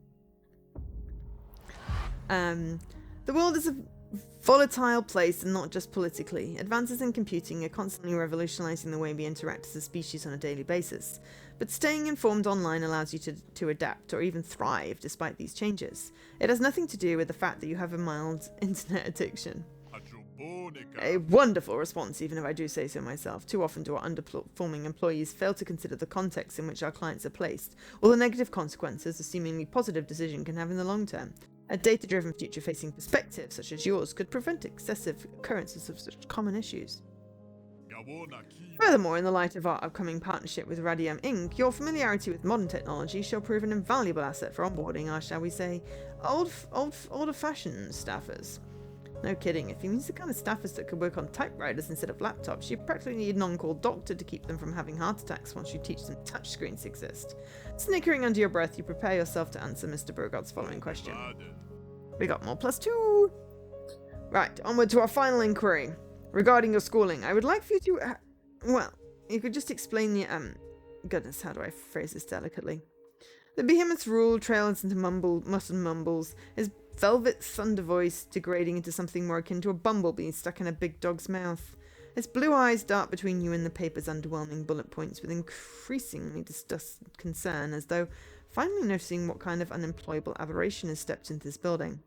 The world is a volatile place, and not just politically. Advances in computing are constantly revolutionizing the way we interact as a species on a daily basis. But staying informed online allows you to adapt or even thrive despite these changes. It has nothing to do with the fact that you have a mild internet addiction. A wonderful response, even if I do say so myself. Too often do our underperforming employees fail to consider the context in which our clients are placed, or the negative consequences a seemingly positive decision can have in the long term. A data-driven, future-facing perspective such as yours could prevent excessive occurrences of such common issues. Furthermore, in the light of our upcoming partnership with Radium Inc., your familiarity with modern technology shall prove an invaluable asset for onboarding our, shall we say, older-fashioned staffers. No kidding, if you mean the kind of staffers that could work on typewriters instead of laptops, you practically need an on-call doctor to keep them from having heart attacks once you teach them touchscreens exist. Snickering under your breath, you prepare yourself to answer Mr. Burgott's following question. We got more +2! Right, onward to our final inquiry. Regarding your schooling, I would like for you to... well, you could just explain the... goodness, how do I phrase this delicately? The behemoth's rule trails into mutton mumbles, his velvet thunder voice degrading into something more akin to a bumblebee stuck in a big dog's mouth. His blue eyes dart between you and the paper's underwhelming bullet points with increasingly disgusted concern, as though finally noticing what kind of unemployable aberration has stepped into this building.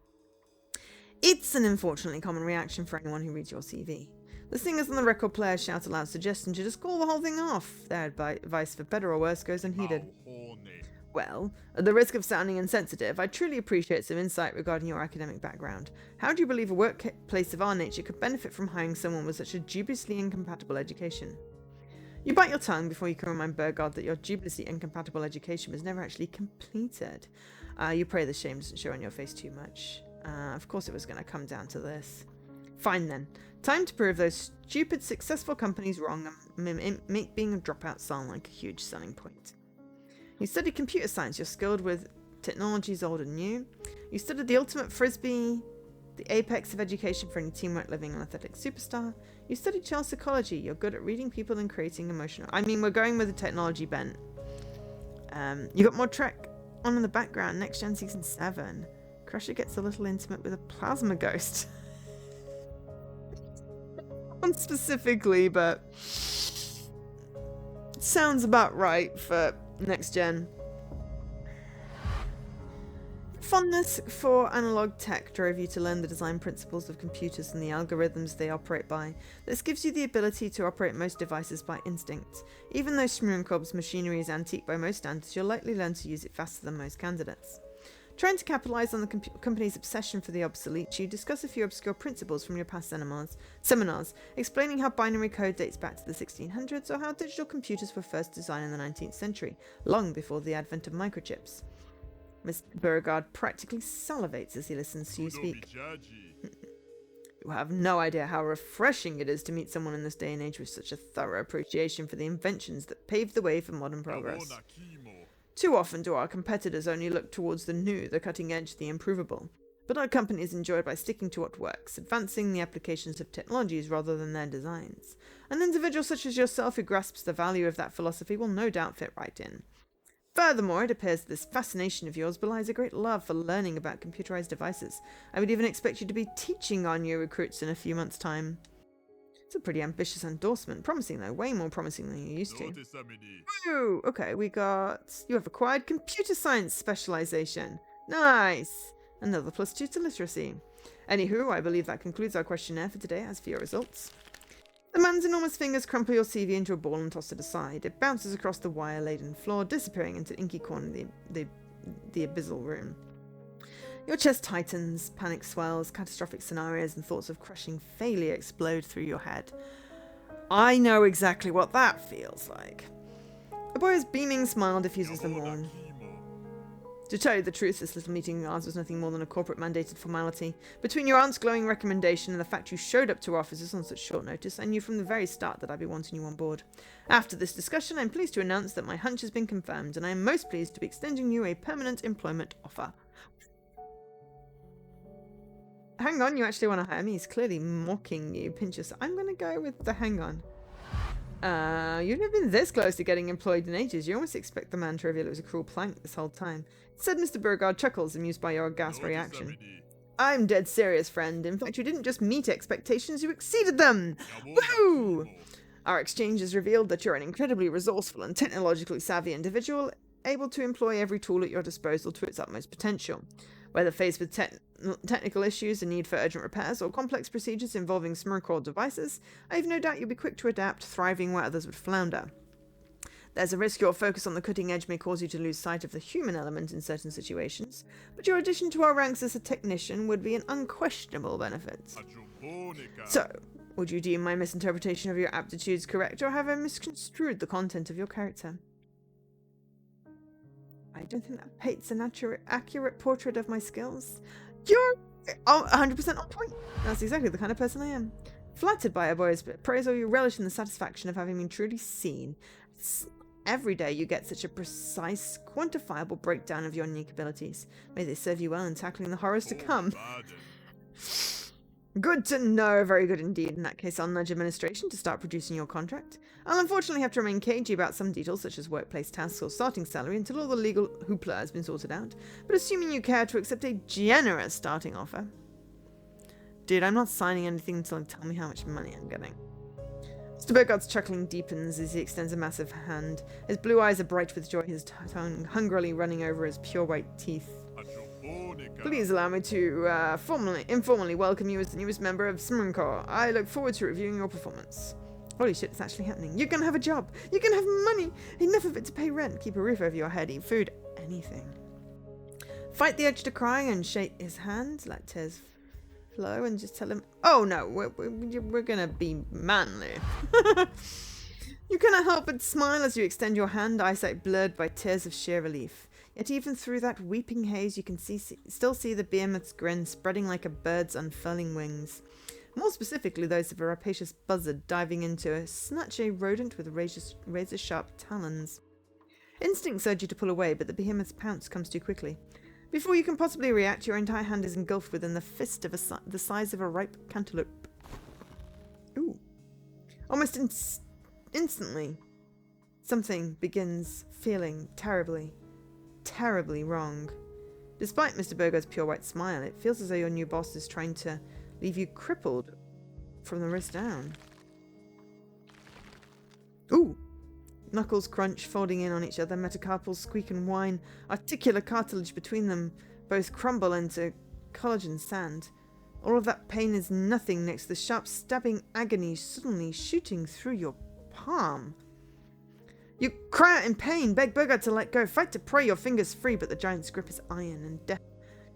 It's an unfortunately common reaction for anyone who reads your CV. The singers on the record player shout aloud suggestion to just call the whole thing off. Their advice, for better or worse, goes unheeded. Well, at the risk of sounding insensitive, I truly appreciate some insight regarding your academic background. How do you believe a workplace of our nature could benefit from hiring someone with such a dubiously incompatible education? You bite your tongue before you can remind Burgard that your dubiously incompatible education was never actually completed. You pray the shame doesn't show on your face too much. Of course it was going to come down to this. Fine then. Time to prove those stupid successful companies wrong and make being a dropout sound like a huge selling point. You studied computer science, you're skilled with technologies old and new. You studied the ultimate frisbee, the apex of education for any teamwork living an athletic superstar. You studied child psychology, you're good at reading people and creating emotional... I mean, we're going with a technology bent. You got more Trek on in the background, Next Gen Season 7. Crusher gets a little intimate with a plasma ghost. Not specifically, but... sounds about right for Next Gen. Fondness for analog tech drove you to learn the design principles of computers and the algorithms they operate by. This gives you the ability to operate most devices by instinct. Even though Smoorenkorp's machinery is antique by most standards, you'll likely learn to use it faster than most candidates. Trying to capitalize on the company's obsession for the obsolete, you discuss a few obscure principles from your past seminars, explaining how binary code dates back to the 1600s or how digital computers were first designed in the 19th century, long before the advent of microchips. Mr. Beauregard practically salivates as he listens to you speak. You have no idea how refreshing it is to meet someone in this day and age with such a thorough appreciation for the inventions that paved the way for modern progress. Too often do our competitors only look towards the new, the cutting edge, the improvable. But our company is enjoyed by sticking to what works, advancing the applications of technologies rather than their designs. An individual such as yourself who grasps the value of that philosophy will no doubt fit right in. Furthermore, it appears that this fascination of yours belies a great love for learning about computerized devices. I would even expect you to be teaching our new recruits in a few months' time. It's a pretty ambitious endorsement. Promising though, way more promising than you're used to. Woo! Okay, we got... You have acquired computer science specialization. Nice! Another +2 to literacy. Anywho, I believe that concludes our questionnaire for today. As for your results... The man's enormous fingers crumple your CV into a ball and toss it aside. It bounces across the wire-laden floor, disappearing into the inky corner of the abyssal room. Your chest tightens, panic swells, catastrophic scenarios and thoughts of crushing failure explode through your head. I know exactly what that feels like. A boy's beaming smile diffuses them all. To tell you the truth, this little meeting of ours was nothing more than a corporate-mandated formality. Between your aunt's glowing recommendation and the fact you showed up to our offices on such short notice, I knew from the very start that I'd be wanting you on board. After this discussion, I'm pleased to announce that my hunch has been confirmed, and I am most pleased to be extending you a permanent employment offer. Hang on, you actually want to hire me? He's clearly mocking you. Pinch yourself. I'm going to go with the hang on. You've never been this close to getting employed in ages. You almost expect the man to reveal it was a cruel prank this whole time. Said Mr. Beauregard, chuckles, amused by your ghastly reaction. I'm dead serious, friend. In fact, you didn't just meet expectations, you exceeded them! Woohoo! Our exchange has revealed that you're an incredibly resourceful and technologically savvy individual, able to employ every tool at your disposal to its utmost potential. Whether faced with technical issues, a need for urgent repairs, or complex procedures involving Smoorenkorp devices, I have no doubt you'll be quick to adapt, thriving where others would flounder. There's a risk your focus on the cutting edge may cause you to lose sight of the human element in certain situations, but your addition to our ranks as a technician would be an unquestionable benefit. So, would you deem my misinterpretation of your aptitudes correct, or have I misconstrued the content of your character? I don't think that paints an accurate portrait of my skills. You're 100% on point. That's exactly the kind of person I am. Flattered by a boy's praise, or you relish in the satisfaction of having been truly seen. Every day you get such a precise, quantifiable breakdown of your unique abilities. May they serve you well in tackling the horrors to come. Good to know, very good indeed. In that case, I'll nudge administration to start producing your contract. I'll unfortunately have to remain cagey about some details such as workplace tasks or starting salary until all the legal hoopla has been sorted out, but assuming you care to accept a generous starting offer. Dude, I'm not signing anything until you tell me how much money I'm getting. Mr. Beauregard's chuckling deepens as he extends a massive hand. His blue eyes are bright with joy, his tongue hungrily running over his pure white teeth. Please allow me to informally welcome you as the newest member of Smoorenkorp. I look forward to reviewing your performance. Holy shit, it's actually happening. You're gonna have a job. You're gonna have money. Enough of it to pay rent, keep a roof over your head, eat food anything. Fight the urge to cry and shake his hand, let tears flow, and just tell him, oh no, we're gonna be manly. You cannot help but smile as you extend your hand, eyesight blurred by tears of sheer relief. Yet even through that weeping haze, you can still see the behemoth's grin spreading like a bird's unfurling wings. More specifically, those of a rapacious buzzard diving into snatch a rodent with razor-sharp talons. Instincts urge you to pull away, but the behemoth's pounce comes too quickly. Before you can possibly react, your entire hand is engulfed within the fist of the size of a ripe cantaloupe. Ooh. Almost instantly, something begins feeling terribly, terribly wrong. Despite Mr. Burger's pure white smile, it feels as though your new boss is trying to leave you crippled from the wrist down. Ooh! Knuckles crunch, folding in on each other, metacarpals squeak and whine, articular cartilage between them both crumble into collagen sand. All of that pain is nothing next to the sharp stabbing agony suddenly shooting through your palm. You cry out in pain, beg Burger to let go, fight to pry your fingers free, but the giant's grip is iron and deaf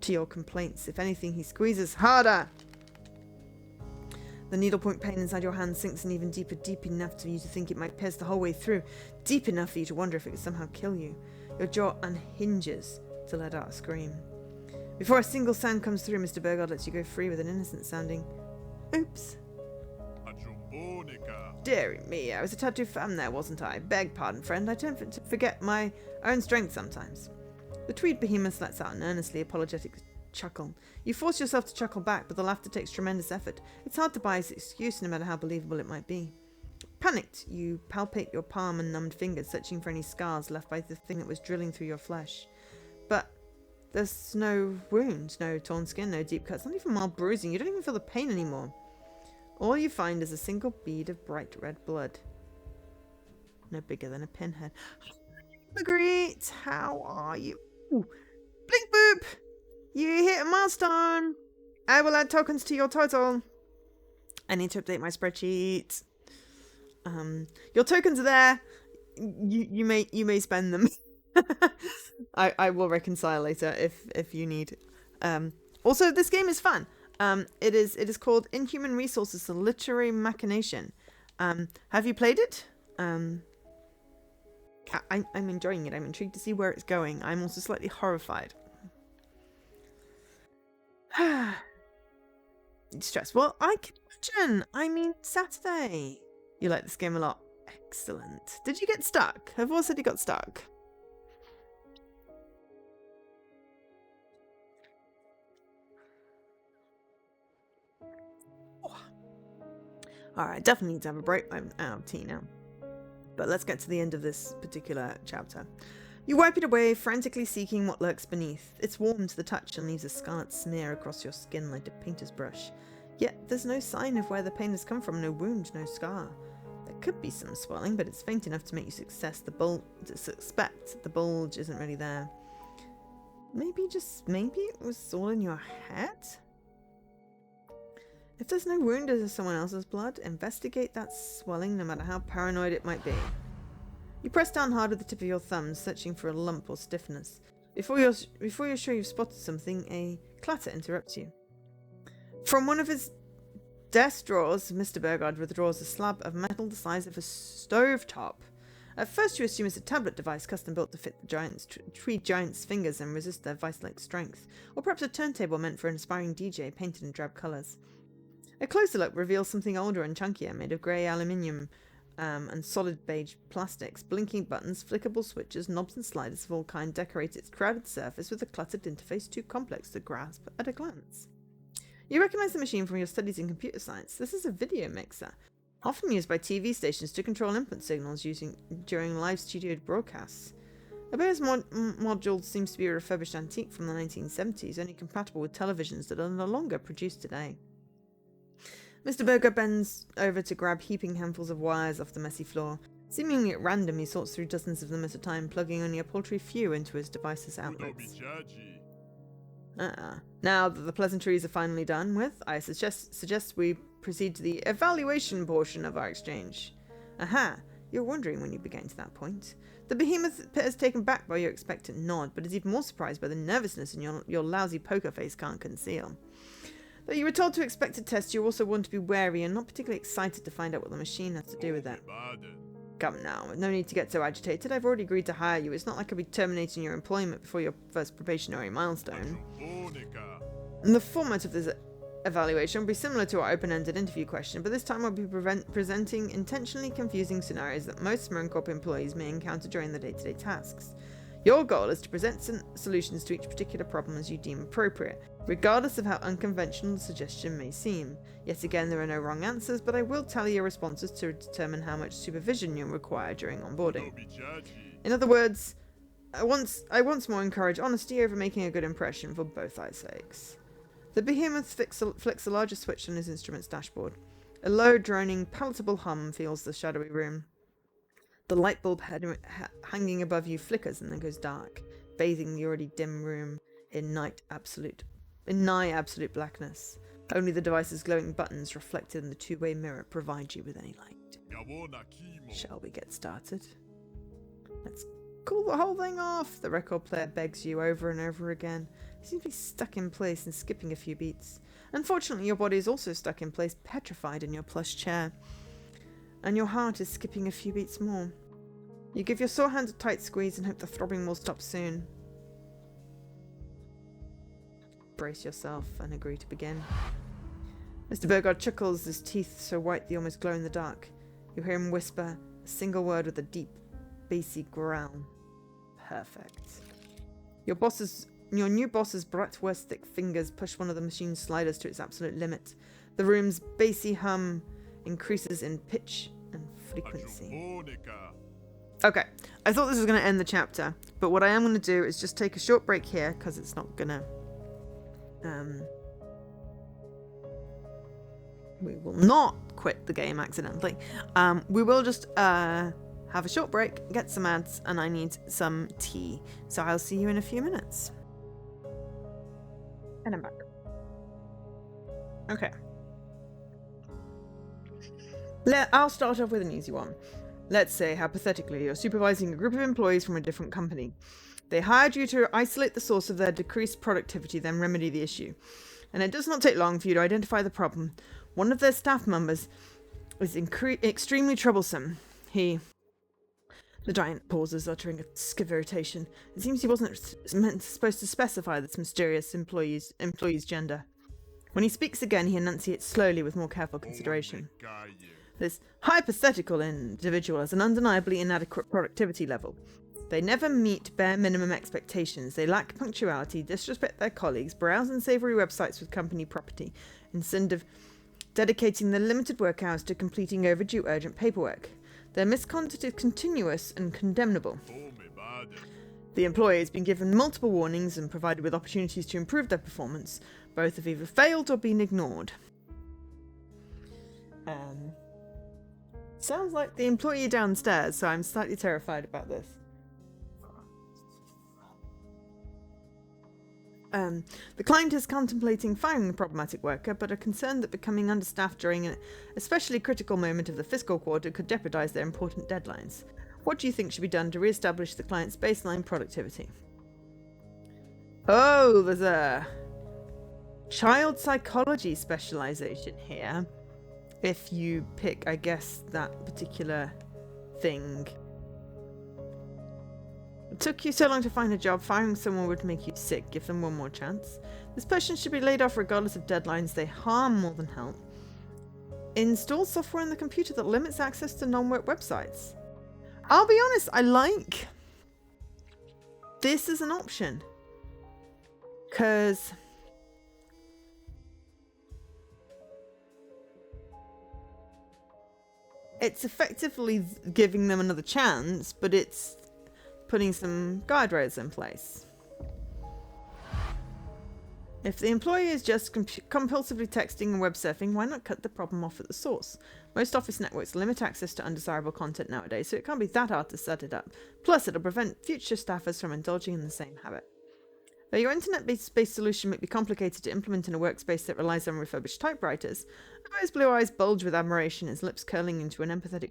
to your complaints. If anything, he squeezes harder. The needlepoint pain inside your hand sinks in even deeper, deep enough for you to think it might pierce the whole way through, deep enough for you to wonder if it could somehow kill you. Your jaw unhinges to let out a scream. Before a single sound comes through, Mr. Burgard lets you go free with an innocent sounding, oops. Dearie me, I was a tad too firm there, wasn't I? Beg pardon, friend, I tend to forget my own strength sometimes. The tweed behemoth lets out an earnestly apologetic chuckle. You force yourself to chuckle back, but the laughter takes tremendous effort. It's hard to buy its excuse, no matter how believable it might be. Panicked, you palpate your palm and numbed fingers, searching for any scars left by the thing that was drilling through your flesh. But there's no wound, no torn skin, no deep cuts, not even mild bruising. You don't even feel the pain anymore. All you find is a single bead of bright red blood. No bigger than a pinhead. Marguerite, how are you? Ooh. Blink boop! You hit a milestone! I will add tokens to your total. I need to update my spreadsheet. Your tokens are there. You may spend them. I will reconcile later if you need. Also, this game is fun. It is called Inhuman Resources: The Literary Machination. Have you played it? I'm enjoying it. I'm intrigued to see where it's going. I'm also slightly horrified. Stress. Well, I can imagine. I mean, Saturday. You like this game a lot. Excellent. Did you get stuck? Have all said you got stuck? Alright, definitely need to have a break. I'm out of tea now. But let's get to the end of this particular chapter. You wipe it away, frantically seeking what lurks beneath. It's warm to the touch and leaves a scarlet smear across your skin like a painter's brush. Yet there's no sign of where the pain has come from, no wound, no scar. There could be some swelling, but it's faint enough to make you suspect the bulge isn't really there. Maybe it was all in your head? If there's no wound as someone else's blood, investigate that swelling no matter how paranoid it might be. You press down hard with the tip of your thumb, searching for a lump or stiffness. Before you're sure you've spotted something, a clatter interrupts you. From one of his desk drawers, Mr. Burgard withdraws a slab of metal the size of a stovetop. At first you assume it's a tablet device custom built to fit the tweed giant's fingers and resist their vice-like strength, or perhaps a turntable meant for an aspiring DJ painted in drab colours. A closer look reveals something older and chunkier, made of grey aluminium and solid beige plastics. Blinking buttons, flickable switches, knobs and sliders of all kinds decorate its crowded surface with a cluttered interface too complex to grasp at a glance. You recognise the machine from your studies in computer science. This is a video mixer, often used by TV stations to control input signals during live studio broadcasts. Abeo's module seems to be a refurbished antique from the 1970s, only compatible with televisions that are no longer produced today. Mr. Burger bends over to grab heaping handfuls of wires off the messy floor. Seemingly at random, he sorts through dozens of them at a time, plugging only a paltry few into his device's outlets. Now that the pleasantries are finally done with, I suggest we proceed to the evaluation portion of our exchange. Aha! You're wondering when you be getting to that point. The behemoth appears taken back by your expectant nod, but is even more surprised by the nervousness your lousy poker face can't conceal. Though you were told to expect a test, you also want to be wary and not particularly excited to find out what the machine has to do with it. Come now, no need to get so agitated. I've already agreed to hire you. It's not like I'll be terminating your employment before your first probationary milestone. And the format of this evaluation will be similar to our open-ended interview question, but this time we'll be presenting intentionally confusing scenarios that most Marine Corps employees may encounter during their day-to-day tasks. Your goal is to present solutions to each particular problem as you deem appropriate, regardless of how unconventional the suggestion may seem. Yet again, there are no wrong answers, but I will tally your responses to determine how much supervision you'll require during onboarding. In other words, I once more encourage honesty over making a good impression for both our sakes. The behemoth flicks a larger switch on his instrument's dashboard. A low, droning, palatable hum fills the shadowy room. The light bulb hanging above you flickers and then goes dark, bathing the already dim room in nigh absolute blackness. Only the device's glowing buttons reflected in the two-way mirror provide you with any light. Shall we get started? Let's cool the whole thing off, the record player begs you over and over again. You seem to be stuck in place and skipping a few beats. Unfortunately, your body is also stuck in place, petrified in your plush chair. And your heart is skipping a few beats more. You give your sore hand a tight squeeze and hope the throbbing will stop soon. Brace yourself and agree to begin. Mr. Burgard chuckles, his teeth so white they almost glow in the dark. You hear him whisper a single word with a deep, bassy growl. Perfect. Your new boss's bratwurstic fingers push one of the machine's sliders to its absolute limit. The room's bassy hum increases in pitch and frequency. Okay, I thought this was going to end the chapter, but what I am going to do is just take a short break here, because it's not going to... we will not quit the game accidentally. We will just have a short break, get some ads, and I need some tea. So I'll see you in a few minutes. And I'm back. Okay. I'll start off with an easy one. Let's say, hypothetically, you're supervising a group of employees from a different company. They hired you to isolate the source of their decreased productivity, then remedy the issue. And it does not take long for you to identify the problem. One of their staff members is extremely troublesome. The giant pauses, uttering a skiver of irritation. It seems he wasn't supposed to specify this mysterious employee's gender. When he speaks again, he enunciates slowly with more careful consideration. This hypothetical individual has an undeniably inadequate productivity level. They never meet bare minimum expectations. They lack punctuality, disrespect their colleagues, browse unsavory websites with company property, instead of dedicating their limited work hours to completing overdue urgent paperwork. Their misconduct is continuous and condemnable. The employee has been given multiple warnings and provided with opportunities to improve their performance. Both have either failed or been ignored. Sounds like the employee downstairs, so I'm slightly terrified about this. The client is contemplating firing the problematic worker, but are concerned that becoming understaffed during an especially critical moment of the fiscal quarter could jeopardize their important deadlines. What do you think should be done to re-establish the client's baseline productivity? Oh, there's a child psychology specialization here. If you pick, I guess, that particular thing. It took you so long to find a job, firing someone would make you sick. Give them one more chance. This person should be laid off regardless of deadlines. They harm more than help. Install software on the computer that limits access to non-work websites. I'll be honest, I like this as an option. Because it's effectively giving them another chance, but it's putting some guardrails in place. If the employee is just compulsively texting and web surfing, why not cut the problem off at the source? Most office networks limit access to undesirable content nowadays, so it can't be that hard to set it up. Plus, it'll prevent future staffers from indulging in the same habit. Though your internet-based solution might be complicated to implement in a workspace that relies on refurbished typewriters, Abaya's blue eyes bulge with admiration, his lips curling into an empathetic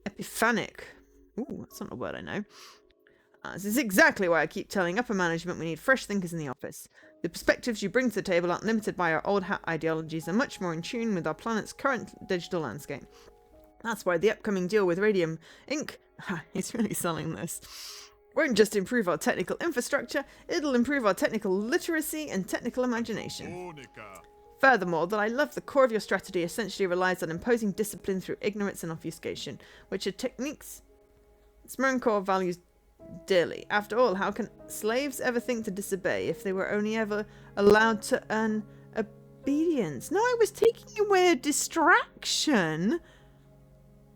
epiphanic. Ooh, that's not a word I know. This is exactly why I keep telling upper management we need fresh thinkers in the office. The perspectives you bring to the table aren't limited by our old hat ideologies and much more in tune with our planet's current digital landscape. That's why the upcoming deal with Radium Inc. He's really selling this. Won't just improve our technical infrastructure, it'll improve our technical literacy and technical imagination. Furthermore, that I love the core of your strategy essentially relies on imposing discipline through ignorance and obfuscation, which are techniques Smirncore values dearly. After all, how can slaves ever think to disobey if they were only ever allowed to earn obedience? No, I was taking away a distraction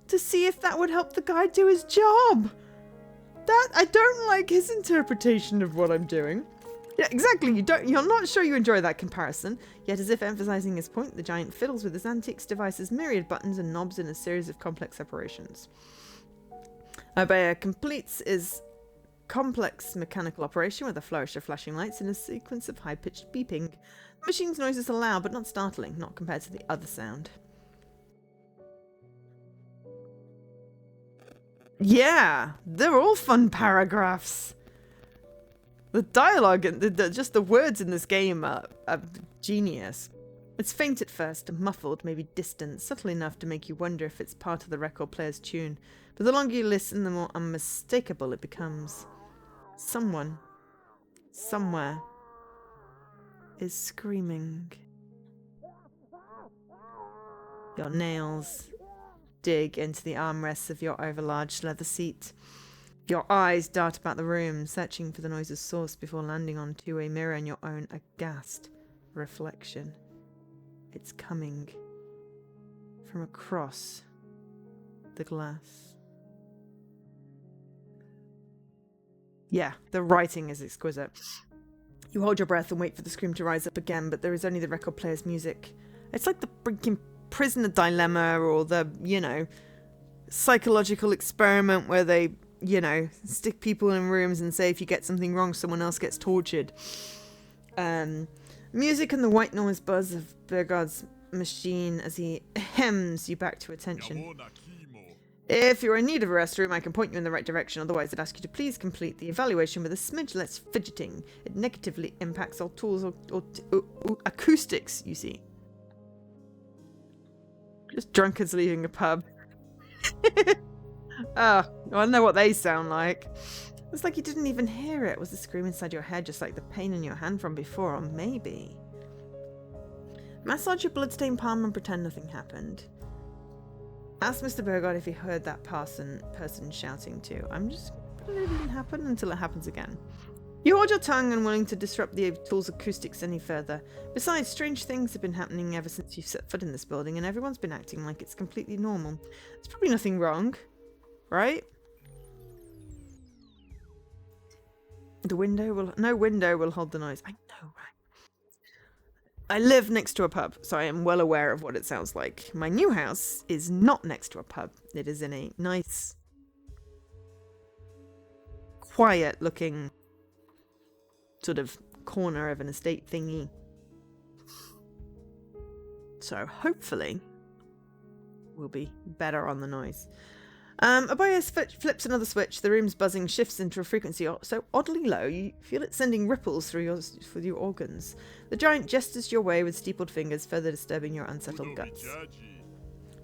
to see if that would help the guy do his job. I don't like his interpretation of what I'm doing. Yeah, exactly. You're not sure you enjoy that comparison. Yet, as if emphasizing his point, the giant fiddles with his antiques device's myriad buttons and knobs in a series of complex operations. Abaya completes his complex mechanical operation with a flourish of flashing lights and a sequence of high-pitched beeping. The machine's noises are loud, but not startling, not compared to the other sound. Yeah, they're all fun paragraphs. The dialogue and just the words in this game are genius. It's faint at first, muffled, maybe distant, subtle enough to make you wonder if it's part of the record player's tune. But the longer you listen, the more unmistakable it becomes. Someone, somewhere, is screaming. Your nails dig into the armrests of your overlarge leather seat. Your eyes dart about the room, searching for the noise's source before landing on a two-way mirror in your own aghast reflection. It's coming from across the glass. Yeah, the writing is exquisite. You hold your breath and wait for the scream to rise up again, but there is only the record player's music. It's like the freaking prisoner dilemma or the, psychological experiment where they, stick people in rooms and say if you get something wrong, someone else gets tortured. Music and the white noise buzz of Bergard's machine as he hems you back to attention. If you're in need of a restroom, I can point you in the right direction. Otherwise, I'd ask you to please complete the evaluation with a smidge less fidgeting. It negatively impacts all tools or acoustics, you see. Just drunkards leaving a pub. I know what they sound like. It's like you didn't even hear it. Was the scream inside your head just like the pain in your hand from before? Or maybe. Massage your bloodstained palm and pretend nothing happened. Ask Mr. Burgard if he heard that person shouting too. I'm just gonna let it happen until it happens again. You hold your tongue, unwilling to disrupt the tool's acoustics any further. Besides, strange things have been happening ever since you set foot in this building, and everyone's been acting like it's completely normal. There's probably nothing wrong, right? No window will hold the noise. I know, right? I live next to a pub, so I am well aware of what it sounds like. My new house is not next to a pub. It is in a nice, quiet-looking sort of corner of an estate thingy. So hopefully we'll be better on the noise. Abaya flips another switch. The room's buzzing shifts into a frequency so oddly low you feel it sending ripples through your organs. The giant gestures your way with steepled fingers, further disturbing your unsettled guts.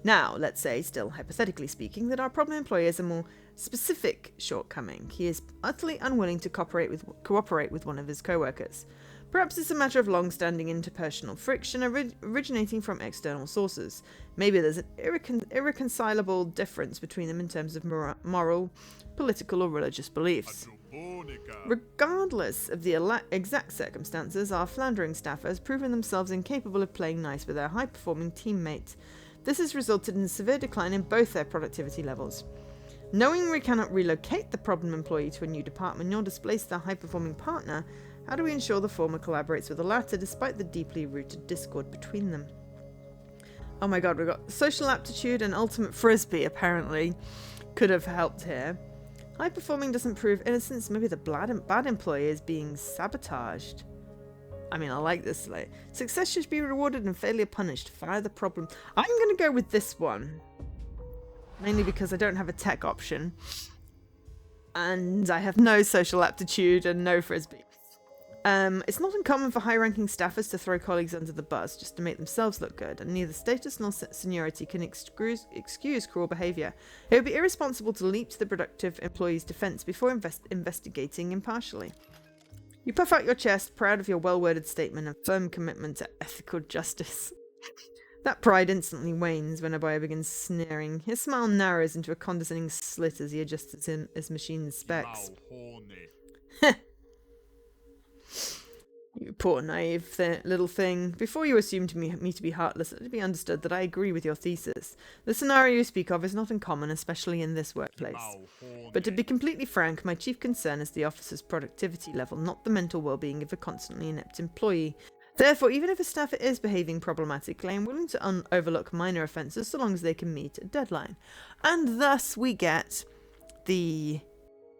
Now, let's say, still hypothetically speaking, that our problem employee has a more specific shortcoming. He is utterly unwilling to cooperate with one of his co-workers. Perhaps it's a matter of long-standing interpersonal friction originating from external sources. Maybe there's an irreconcilable difference between them in terms of moral, political, or religious beliefs. Regardless of the exact circumstances, our floundering staffer has proven themselves incapable of playing nice with their high-performing teammates. This has resulted in a severe decline in both their productivity levels. Knowing we cannot relocate the problem employee to a new department nor displace their high-performing partner, how do we ensure the former collaborates with the latter despite the deeply rooted discord between them? Oh my god, we've got social aptitude and ultimate frisbee apparently could have helped here. High performing doesn't prove innocence. Maybe the bad employee is being sabotaged. I mean, I like this slate. Success should be rewarded and failure punished. Fire the problem. I'm going to go with this one. Mainly because I don't have a tech option. And I have no social aptitude and no frisbee. It's not uncommon for high-ranking staffers to throw colleagues under the bus just to make themselves look good, and neither status nor seniority can excuse cruel behaviour. It would be irresponsible to leap to the productive employee's defence before investigating impartially. You puff out your chest, proud of your well-worded statement and firm commitment to ethical justice. That pride instantly wanes when Abaya begins sneering. His smile narrows into a condescending slit as he adjusts his machine's specs. You poor naive little thing. Before you assumed me to be heartless, let it be understood that I agree with your thesis. The scenario you speak of is not uncommon, especially in this workplace. But to be completely frank, my chief concern is the officer's productivity level, not the mental well-being of a constantly inept employee. Therefore, even if a staffer is behaving problematically, I am willing to overlook minor offences so long as they can meet a deadline. And thus we get the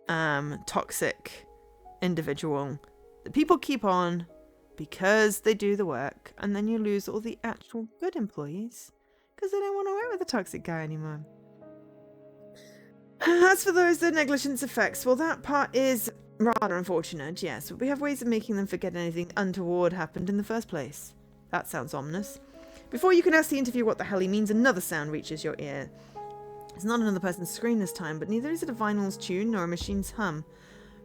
toxic individual that people keep on because they do the work, and then you lose all the actual good employees because they don't want to work with the toxic guy anymore. As for those the negligence affects, well, that part is rather unfortunate, yes, but we have ways of making them forget anything untoward happened in the first place. That sounds ominous. Before you can ask the interviewer what the hell he means, another sound reaches your ear. It's not another person's scream this time, but neither is it a vinyl's tune nor a machine's hum.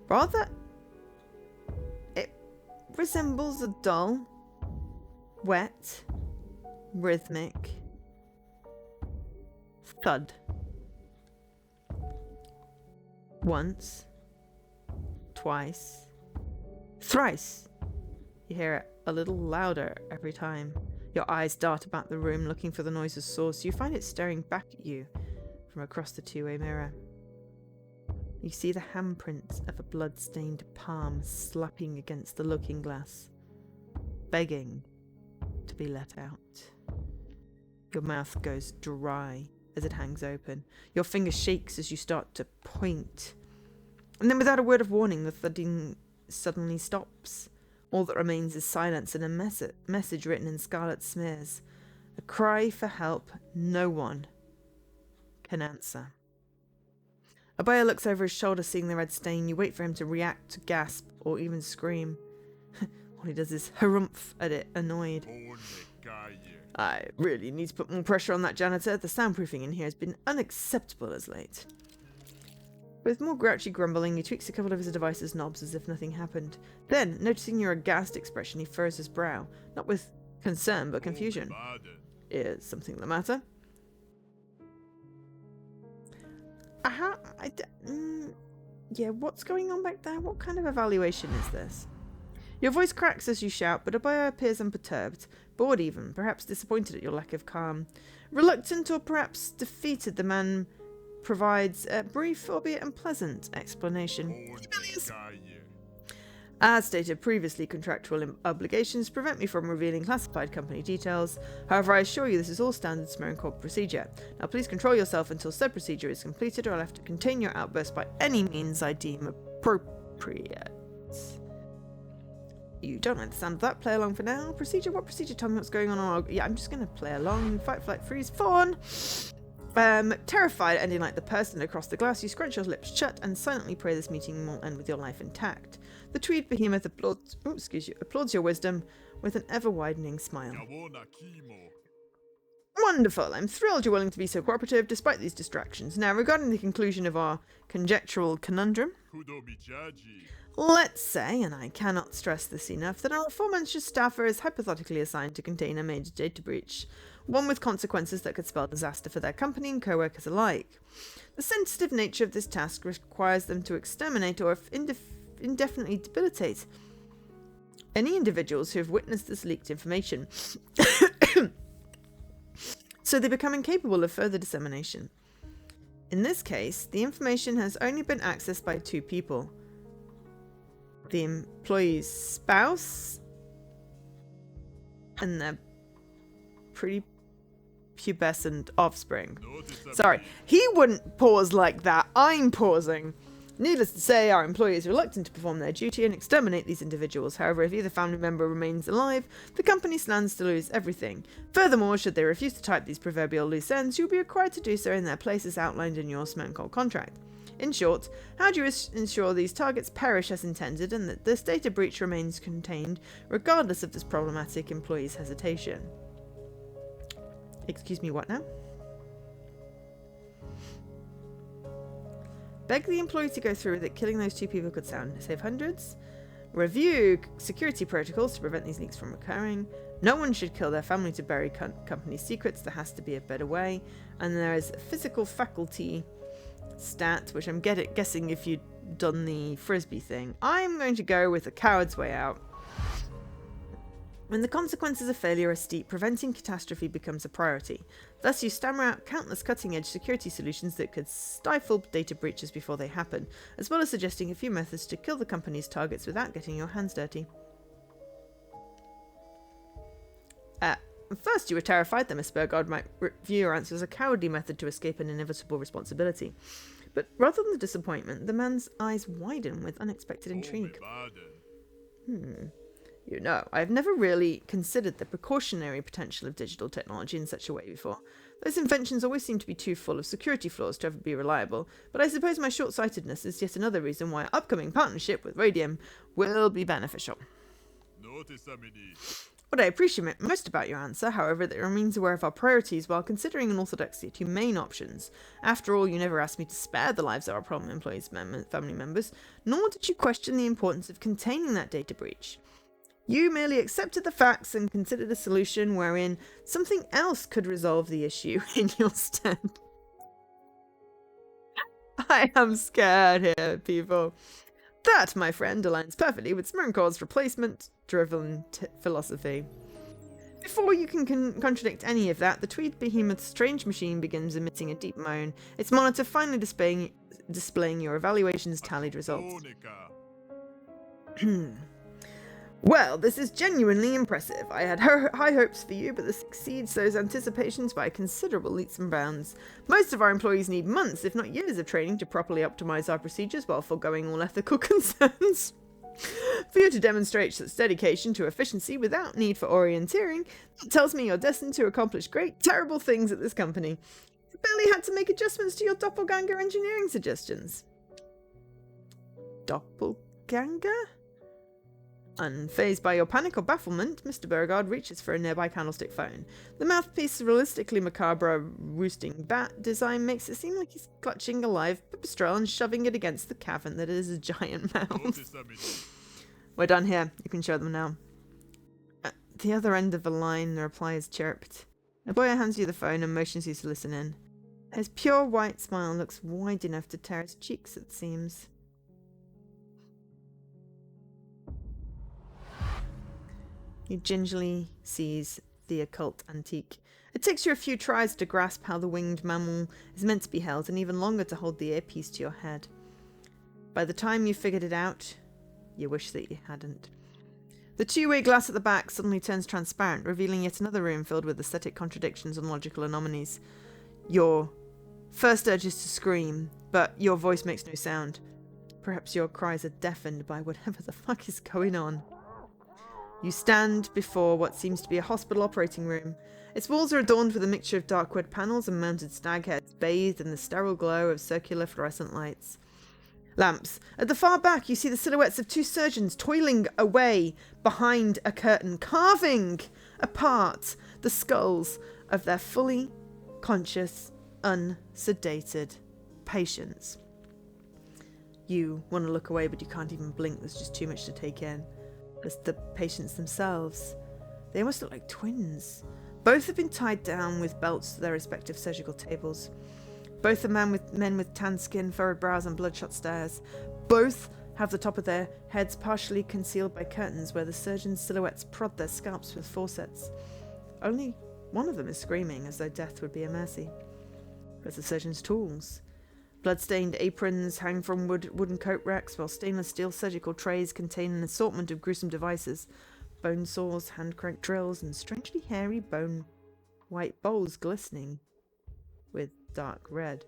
Rather, it resembles a dull, wet, rhythmic thud. Once, twice, thrice. You hear it a little louder every time. Your eyes dart about the room looking for the noise's source. You find it staring back at you from across the two-way mirror. You see the handprints of a blood-stained palm slapping against the looking glass, begging to be let out. Your mouth goes dry as it hangs open. Your finger shakes as you start to point. And then without a word of warning, the thudding suddenly stops. All that remains is silence and a message written in scarlet smears. A cry for help no one can answer. Abaya looks over his shoulder, seeing the red stain. You wait for him to react, gasp, or even scream. All he does is harumph at it, annoyed. I really need to put more pressure on that janitor. The soundproofing in here has been unacceptable as late. With more grouchy grumbling, he tweaks a couple of his device's knobs as if nothing happened. Then, noticing your aghast expression, he furrows his brow. Not with concern, but confusion. Is something the matter? Yeah, what's going on back there? What kind of evaluation is this? Your voice cracks as you shout, but Abaya appears unperturbed, bored even, perhaps disappointed at your lack of calm. Reluctant or perhaps defeated, the man provides a brief, albeit unpleasant, explanation. As stated previously, contractual obligations prevent me from revealing classified company details. However, I assure you this is all standard Smearing Corp procedure. Now please control yourself until said procedure is completed, or I'll have to contain your outburst by any means I deem appropriate. You don't like the sound of that. Play along for now. Procedure? What procedure? Tell me what's going on. Oh, yeah, I'm just going to play along. Fight, flight, freeze, fawn. Terrified, ending like the person across the glass, you scrunch your lips shut and silently pray this meeting will end with your life intact. The tweed behemoth applauds your wisdom with an ever-widening smile. Wonderful! I'm thrilled you're willing to be so cooperative despite these distractions. Now, regarding the conclusion of our conjectural conundrum, let's say, and I cannot stress this enough, that our aforementioned staffer is hypothetically assigned to contain a major data breach, one with consequences that could spell disaster for their company and co-workers alike. The sensitive nature of this task requires them to exterminate or indefinitely debilitate any individuals who have witnessed this leaked information, so they become incapable of further dissemination. In this case, the information has only been accessed by two people: the employee's spouse and their pretty pubescent offspring. Sorry, he wouldn't pause like that. I'm pausing. Needless to say, our employee is reluctant to perform their duty and exterminate these individuals. However, if either family member remains alive, the company stands to lose everything. Furthermore, should they refuse to type these proverbial loose ends, you'll be required to do so in their place as outlined in your smoke coal contract. In short, how do you ensure these targets perish as intended and that this data breach remains contained regardless of this problematic employee's hesitation? Excuse me, what now? Beg the employee to go through with it. Killing those two people could save hundreds. Review security protocols to prevent these leaks from occurring. No one should kill their family to bury company secrets. There has to be a better way. And there is a physical faculty stat, which I'm guessing if you'd done the frisbee thing. I'm going to go with the coward's way out. When the consequences of failure are steep, preventing catastrophe becomes a priority. Thus, you stammer out countless cutting-edge security solutions that could stifle data breaches before they happen, as well as suggesting a few methods to kill the company's targets without getting your hands dirty. First, you were terrified that Miss Burgard might view your answer as a cowardly method to escape an inevitable responsibility. But rather than the disappointment, the man's eyes widen with unexpected intrigue. You know, I've never really considered the precautionary potential of digital technology in such a way before. Those inventions always seem to be too full of security flaws to ever be reliable, but I suppose my short-sightedness is yet another reason why our upcoming partnership with Radium will be beneficial. What I appreciate most about your answer, however, that it remains aware of our priorities while considering an orthodox yet humane options. After all, you never asked me to spare the lives of our problem employees' family members, nor did you question the importance of containing that data breach. You merely accepted the facts and considered a solution wherein something else could resolve the issue in your stead. I am scared here, people. That, my friend, aligns perfectly with Smirnkor's replacement-driven philosophy. Before you can contradict any of that, the Tweed Behemoth's strange machine begins emitting a deep moan, its monitor finally displaying your evaluation's tallied results. Well, this is genuinely impressive. I had high hopes for you, but this exceeds those anticipations by considerable leaps and bounds. Most of our employees need months, if not years, of training to properly optimize our procedures while foregoing all ethical concerns. For you to demonstrate such dedication to efficiency without need for orienteering, it tells me you're destined to accomplish great, terrible things at this company. You barely had to make adjustments to your doppelganger engineering suggestions. Doppelganger? Unfazed by your panic or bafflement, Mr. Beauregard reaches for a nearby candlestick phone. The mouthpiece's realistically macabre roosting bat design makes it seem like he's clutching a live pipistrelle and shoving it against the cavern that is a giant mouth. We're done here. You can show them now. At the other end of the line, the reply is chirped. The boy hands you the phone and motions you to listen in. His pure white smile looks wide enough to tear his cheeks, it seems. He gingerly sees the occult antique. It takes you a few tries to grasp how the winged mammal is meant to be held, and even longer to hold the earpiece to your head. By the time you've figured it out, you wish that you hadn't. The two-way glass at the back suddenly turns transparent, revealing yet another room filled with aesthetic contradictions and logical anomalies. Your first urge is to scream, but your voice makes no sound. Perhaps your cries are deafened by whatever the fuck is going on. You stand before what seems to be a hospital operating room. Its walls are adorned with a mixture of dark wood panels and mounted stag heads, bathed in the sterile glow of circular fluorescent lights. Lamps. At the far back, you see the silhouettes of two surgeons toiling away behind a curtain, carving apart the skulls of their fully conscious, unsedated patients. You want to look away, but you can't even blink. There's just too much to take in. As the patients themselves. They almost look like twins. Both have been tied down with belts to their respective surgical tables. Both are men with tan skin, furrowed brows and bloodshot stares. Both have the top of their heads partially concealed by curtains where the surgeons' silhouettes prod their scalps with forceps. Only one of them is screaming as though death would be a mercy. There's the surgeon's tools. Blood-stained aprons hang from wooden coat racks, while stainless steel surgical trays contain an assortment of gruesome devices. Bone saws, hand-cranked drills, and strangely hairy bone-white bowls glistening with dark red.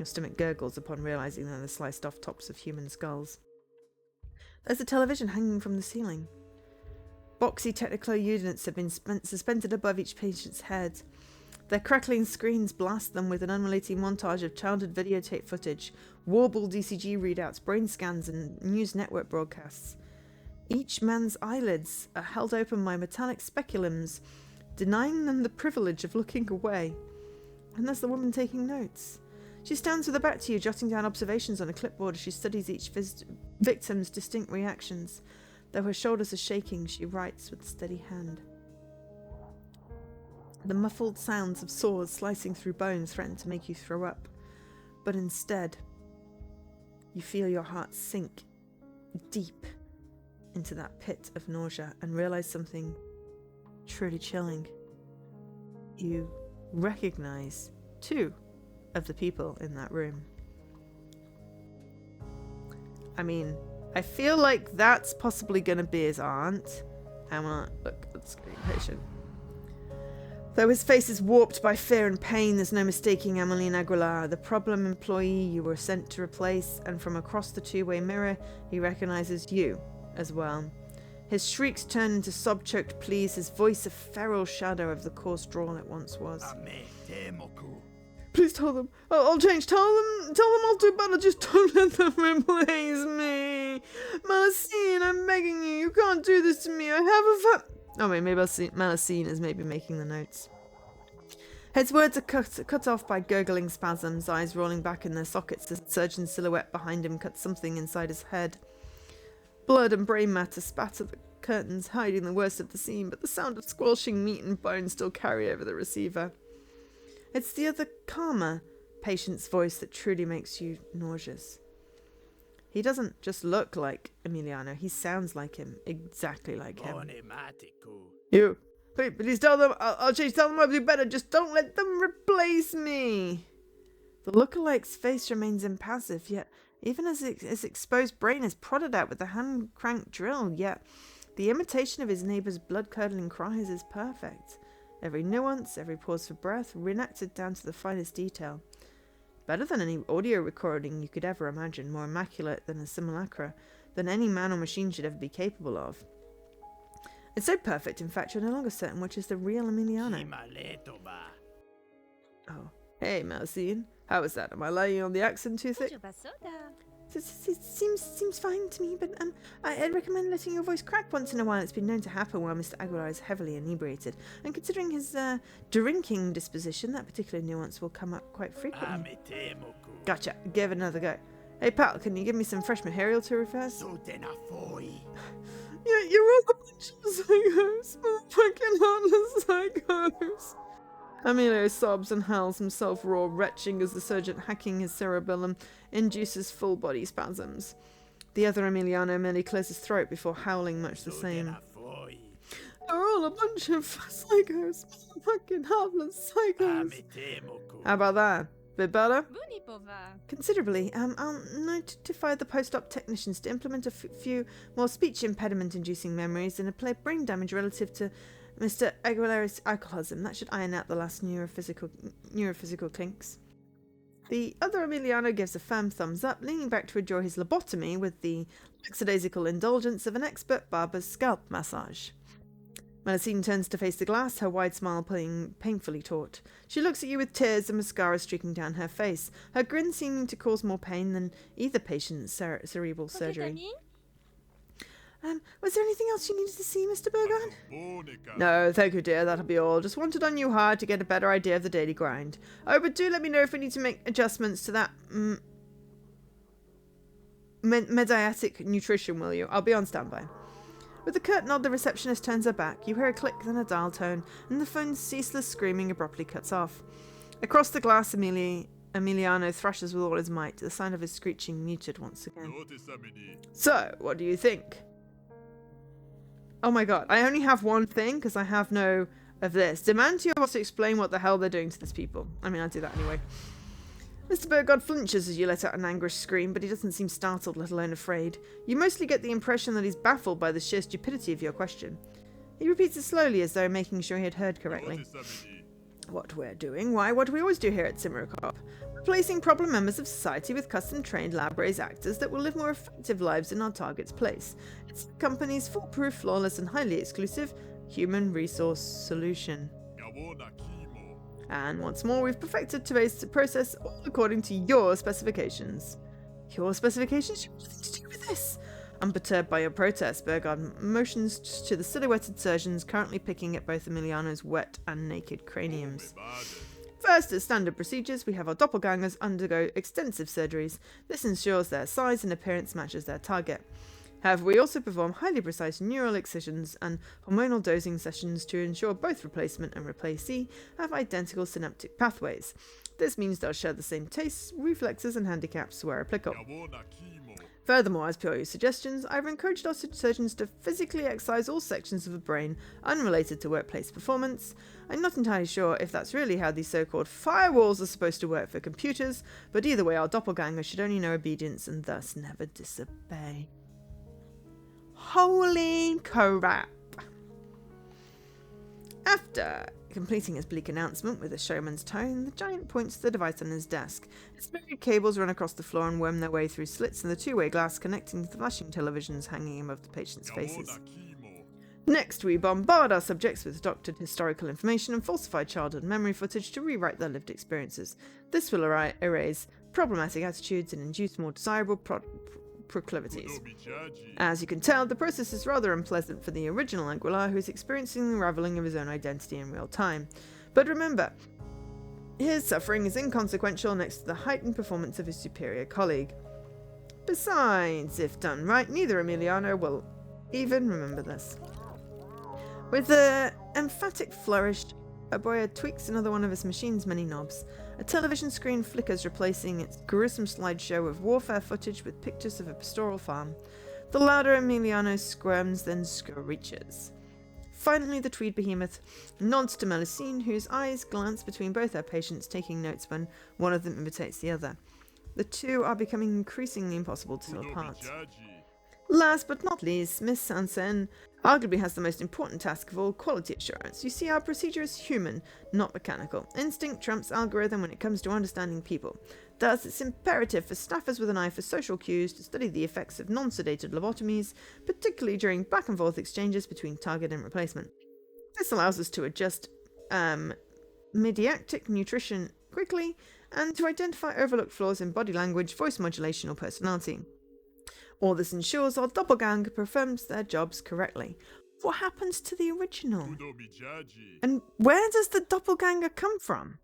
Your stomach gurgles upon realizing they're the sliced off tops of human skulls. There's a television hanging from the ceiling. Boxy Technicolor units have been suspended above each patient's head. Their crackling screens blast them with an unrelated montage of childhood videotape footage, warbled ECG readouts, brain scans, and news network broadcasts. Each man's eyelids are held open by metallic speculums, denying them the privilege of looking away. And there's the woman taking notes. She stands with her back to you, jotting down observations on a clipboard as she studies each victim's distinct reactions. Though her shoulders are shaking, she writes with a steady hand. The muffled sounds of saws slicing through bone threaten to make you throw up. But instead, you feel your heart sink deep into that pit of nausea and realize something truly chilling. You recognize 2 of the people in that room. I mean, I feel like that's possibly going to be his aunt. I'm gonna look at the screen. Patient. Though his face is warped by fear and pain, there's no mistaking Emmeline Aguilar, the problem employee you were sent to replace, and from across the two-way mirror, he recognizes you as well. His shrieks turn into sob-choked pleas, his voice a feral shadow of the coarse drawl it once was. Please tell them. I'll change. Tell them I'll do better. Just don't let them replace me. Melusine, I'm begging you. You can't do this to me. I have a Oh wait, maybe Melusine is maybe making the notes. His words are cut off by gurgling spasms, eyes rolling back in their sockets as the surgeon's silhouette behind him cuts something inside his head. Blood and brain matter spatter the curtains, hiding the worst of the scene, but the sound of squelching meat and bone still carry over the receiver. It's the other calmer patient's voice that truly makes you nauseous. He doesn't just look like Emiliano, he sounds like him, exactly like him. You, please tell them, I'll change, tell them I'll do better, just don't let them replace me. The lookalike's face remains impassive, yet even as his exposed brain is prodded out with the hand-cranked drill, yet the imitation of his neighbour's blood-curdling cries is perfect. Every nuance, every pause for breath, reenacted down to the finest detail. Better than any audio recording you could ever imagine, more immaculate than a simulacra, than any man or machine should ever be capable of. It's so perfect, in fact, you're no longer certain which is the real Emiliano. Oh, hey, Melusine. How was that? Am I lying on the accent too thick? It seems fine to me, but I'd recommend letting your voice crack once in a while. It's been known to happen while Mr. Aguilar is heavily inebriated, and considering his drinking disposition, that particular nuance will come up quite frequently. Gotcha. Give it another go. Hey pal, can you give me some fresh material to reverse? Yeah, you're all a bunch of psychos, fucking heartless psychos. Emilio sobs and howls himself raw, retching as the surgeon hacking his cerebellum induces full-body spasms. The other Emiliano merely clears his throat before howling much the same. They're all a bunch of psychos, fucking heartless psychos. How about that? Bit better? Considerably. I'll notify the post-op technicians to implement a few more speech impediment-inducing memories and apply brain damage relative to Mr. Aguilera's alcoholism. That should iron out the last neurophysical kinks. The other Emiliano gives a firm thumbs up, leaning back to enjoy his lobotomy with the lackadaisical indulgence of an expert barber's scalp massage. Melusine turns to face the glass, her wide smile playing painfully taut. She looks at you with tears and mascara streaking down her face, her grin seeming to cause more pain than either patient's cerebral surgery. Was there anything else you needed to see, Mr. Burgon? No, thank you, dear. That'll be all. Just wanted on you hard to get a better idea of the daily grind. Oh, but do let me know if we need to make adjustments to that mediatic nutrition, will you? I'll be on standby. With a curt nod, the receptionist turns her back. You hear a click, then a dial tone, and the phone's ceaseless screaming abruptly cuts off. Across the glass, Emiliano thrashes with all his might, the sound of his screeching muted once again. So, what do you think? Oh my god, I only have one thing because I have no of this. Demand to your boss to explain what the hell they're doing to these people. I mean, I'll do that anyway. Mr. Burgod flinches as you let out an anguished scream, but he doesn't seem startled, let alone afraid. You mostly get the impression that he's baffled by the sheer stupidity of your question. He repeats it slowly as though making sure he had heard correctly. what we're doing. Why, what do we always do here at Simmercop? Replacing problem members of society with custom-trained lab-raised actors that will live more effective lives in our target's place. It's the company's foolproof, flawless, and highly exclusive human resource solution. And once more, we've perfected today's process all according to your specifications. Your specifications? You have nothing to do with this! Unperturbed by your protest, Burgard motions to the silhouetted surgeons currently picking at both Emiliano's wet and naked craniums. First, as standard procedures, we have our doppelgangers undergo extensive surgeries. This ensures their size and appearance matches their target. However, we also perform highly precise neural excisions and hormonal dosing sessions to ensure both replacement and replacee have identical synaptic pathways. This means they'll share the same tastes, reflexes, and handicaps where applicable. Furthermore, as per your suggestions, I've encouraged our surgeons to physically excise all sections of the brain unrelated to workplace performance. I'm not entirely sure if that's really how these so-called firewalls are supposed to work for computers, but either way our doppelganger should only know obedience and thus never disobey. Holy crap! After completing his bleak announcement with a showman's tone, the giant points to the device on his desk. Its myriad cables run across the floor and worm their way through slits in the two-way glass connecting to the flashing televisions hanging above the patients' faces. Next, we bombard our subjects with doctored historical information and falsified childhood memory footage to rewrite their lived experiences. This will erase problematic attitudes and induce more desirable proclivities. As you can tell, the process is rather unpleasant for the original Aguilar, who is experiencing the unraveling of his own identity in real time. But remember, his suffering is inconsequential next to the heightened performance of his superior colleague. Besides, if done right, neither Emiliano will even remember this. With an emphatic flourish, Aboya tweaks another one of his machine's many knobs. A television screen flickers, replacing its gruesome slideshow of warfare footage with pictures of a pastoral farm. The louder Emiliano squirms, then screeches. Finally, the tweed behemoth nods to Melusine, whose eyes glance between both her patients, taking notes when one of them imitates the other. The two are becoming increasingly impossible to tell apart. Last but not least, Miss Sansen arguably has the most important task of all, quality assurance. You see, our procedure is human, not mechanical. Instinct trumps algorithm when it comes to understanding people. Thus, it's imperative for staffers with an eye for social cues to study the effects of non-sedated lobotomies, particularly during back-and-forth exchanges between target and replacement. This allows us to adjust mediatic nutrition quickly and to identify overlooked flaws in body language, voice modulation, or personality. All this ensures our doppelganger performs their jobs correctly. What happens to the original? And where does the doppelganger come from?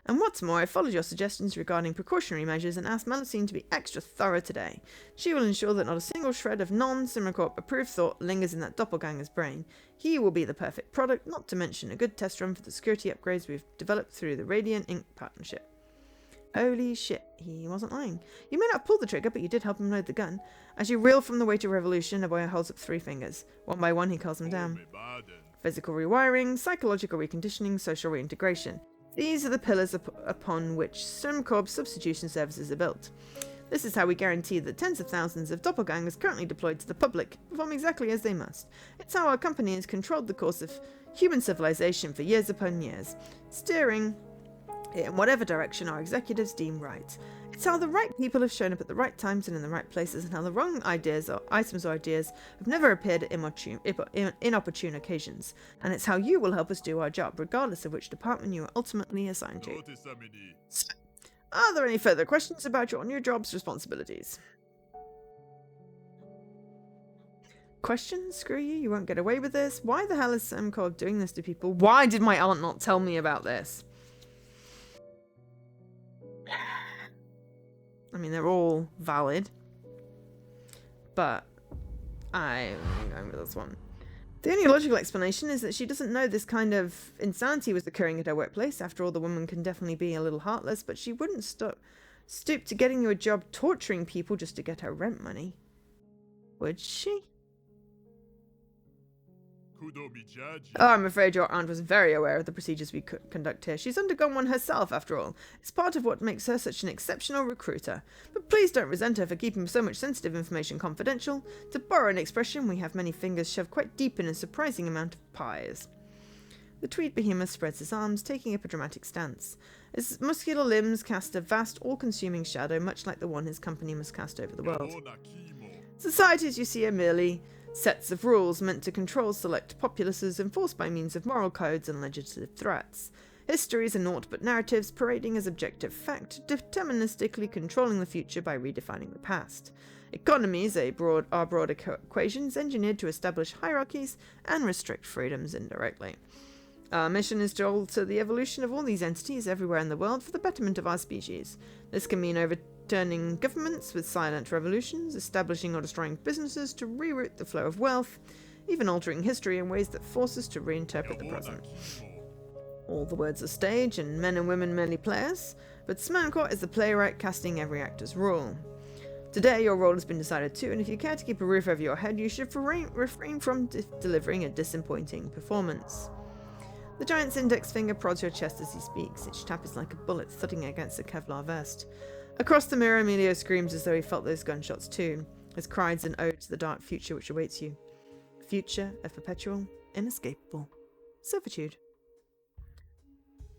And what's more, I followed your suggestions regarding precautionary measures and asked Melusine to be extra thorough today. She will ensure that not a single shred of non-Simmercorp approved thought lingers in that doppelganger's brain. He will be the perfect product, not to mention a good test run for the security upgrades we've developed through the Radiant Inc. partnership. Holy shit, he wasn't lying. You may not have pulled the trigger, but you did help him load the gun. As you reel from the weight of revolution, Aboya holds up 3 fingers. One by one, he calls them down. Physical rewiring, psychological reconditioning, social reintegration. These are the pillars upon which SimCorp's substitution services are built. This is how we guarantee that tens of thousands of doppelgangers currently deployed to the public perform exactly as they must. It's how our company has controlled the course of human civilization for years upon years, steering in whatever direction our executives deem right. It's how the right people have shown up at the right times and in the right places, and how the wrong ideas or items or ideas have never appeared at inopportune occasions. And it's how you will help us do our job, regardless of which department you are ultimately assigned to. So, are there any further questions about your new job's responsibilities? Questions? Screw you, you won't get away with this. Why the hell is SimCorp doing this to people? Why did my aunt not tell me about this? I mean, they're all valid, but I'm going with this one. The only logical explanation is that she doesn't know this kind of insanity was occurring at her workplace. After all, the woman can definitely be a little heartless, but she wouldn't stoop to getting you a job torturing people just to get her rent money. Would she? Oh, I'm afraid your aunt was very aware of the procedures we conduct here. She's undergone one herself, after all. It's part of what makes her such an exceptional recruiter. But please don't resent her for keeping so much sensitive information confidential. To borrow an expression, we have many fingers shoved quite deep in a surprising amount of pies. The tweed behemoth spreads his arms, taking up a dramatic stance. His muscular limbs cast a vast, all-consuming shadow, much like the one his company must cast over the world. Societies, you see, are merely sets of rules meant to control select populaces, enforced by means of moral codes and legislative threats. Histories are naught but narratives, parading as objective fact, deterministically controlling the future by redefining the past. Economies are broad equations engineered to establish hierarchies and restrict freedoms indirectly. Our mission is to alter the evolution of all these entities everywhere in the world for the betterment of our species. This can mean overturning governments with silent revolutions, establishing or destroying businesses to reroute the flow of wealth, even altering history in ways that force us to reinterpret the present. All the words are stage, and men and women merely players, but Smirncourt is the playwright casting every actor's role. Today your role has been decided too, and if you care to keep a roof over your head, you should refrain from delivering a disappointing performance. The giant's index finger prods your chest as he speaks. Each tap is like a bullet thudding against a Kevlar vest. Across the mirror, Emilio screams as though he felt those gunshots too. His cries an ode to the dark future which awaits you. A future of perpetual, inescapable servitude.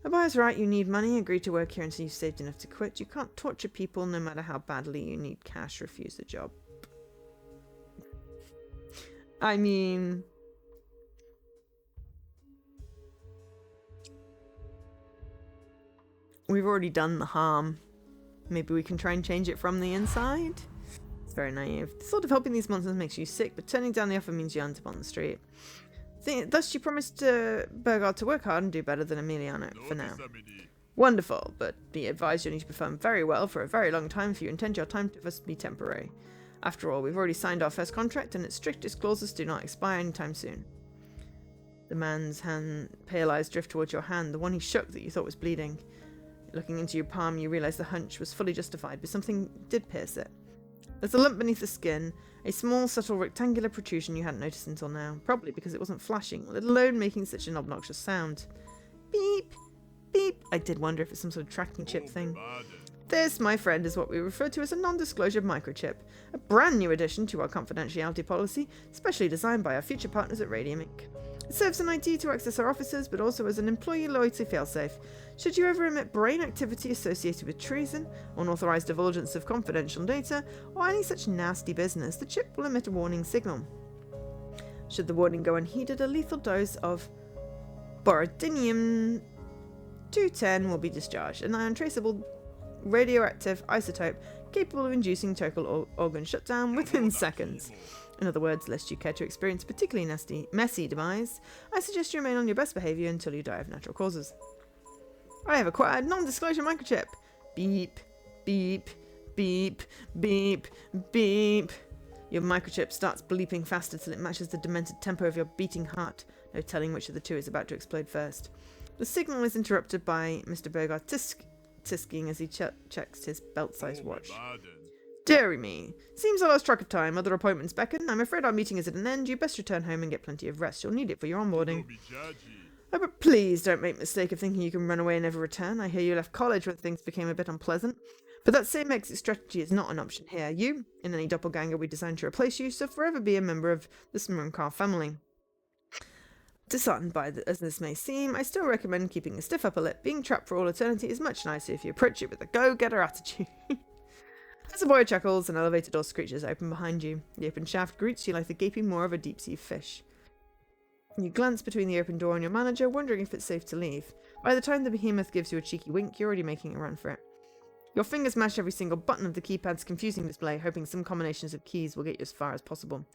Abaya's right, you need money. Agree to work here until you've saved enough to quit. You can't torture people no matter how badly you need cash. Refuse the job. I mean... we've already done the harm. Maybe we can try and change it from the inside? It's very naive. The thought of helping these monsters makes you sick, but turning down the offer means you end up on the street. Thus you promised Burgard to work hard and do better than Emiliano for now. Wonderful, but be advised you'll need to perform very well for a very long time if you intend your time to be temporary. After all, we've already signed our first contract and its strictest clauses do not expire anytime soon. The man's pale eyes drift towards your hand, the one he shook that you thought was bleeding. Looking into your palm, you realise the hunch was fully justified, but something did pierce it. There's a lump beneath the skin, a small, subtle, rectangular protrusion you hadn't noticed until now, probably because it wasn't flashing, let alone making such an obnoxious sound. Beep! Beep! I did wonder if it's some sort of tracking chip thing. This, my friend, is what we refer to as a non-disclosure microchip, a brand new addition to our confidentiality policy, specially designed by our future partners at Radium Inc. It serves an ID to access our offices, but also as an employee loyalty failsafe. Should you ever emit brain activity associated with treason, unauthorized divulgence of confidential data, or any such nasty business, the chip will emit a warning signal. Should the warning go unheeded, a lethal dose of borodinium-210 will be discharged, an untraceable radioactive isotope capable of inducing total organ shutdown within seconds. In other words, lest you care to experience a particularly messy demise, I suggest you remain on your best behaviour until you die of natural causes. I have acquired non-disclosure microchip. Beep, beep, beep, beep, beep. Your microchip starts bleeping faster till it matches the demented tempo of your beating heart, no telling which of the two is about to explode first. The signal is interrupted by Mr. Burgard tisking as he checks his belt-sized watch. Deary me. Seems I lost track of time. Other appointments beckon. I'm afraid our meeting is at an end. You best return home and get plenty of rest. You'll need it for your onboarding. Oh, but please don't make the mistake of thinking you can run away and never return. I hear you left college when things became a bit unpleasant. But that same exit strategy is not an option here. You, and any doppelganger we designed to replace you, shall forever be a member of the Smirncourt family. Disheartened by as this may seem, I still recommend keeping a stiff upper lip. Being trapped for all eternity is much nicer if you approach it with a go-getter attitude. As the boy chuckles, an elevator door screeches open behind you. The open shaft greets you like the gaping maw of a deep-sea fish. You glance between the open door and your manager, wondering if it's safe to leave. By the time the behemoth gives you a cheeky wink, you're already making a run for it. Your fingers mash every single button of the keypad's confusing display, hoping some combinations of keys will get you as far as possible.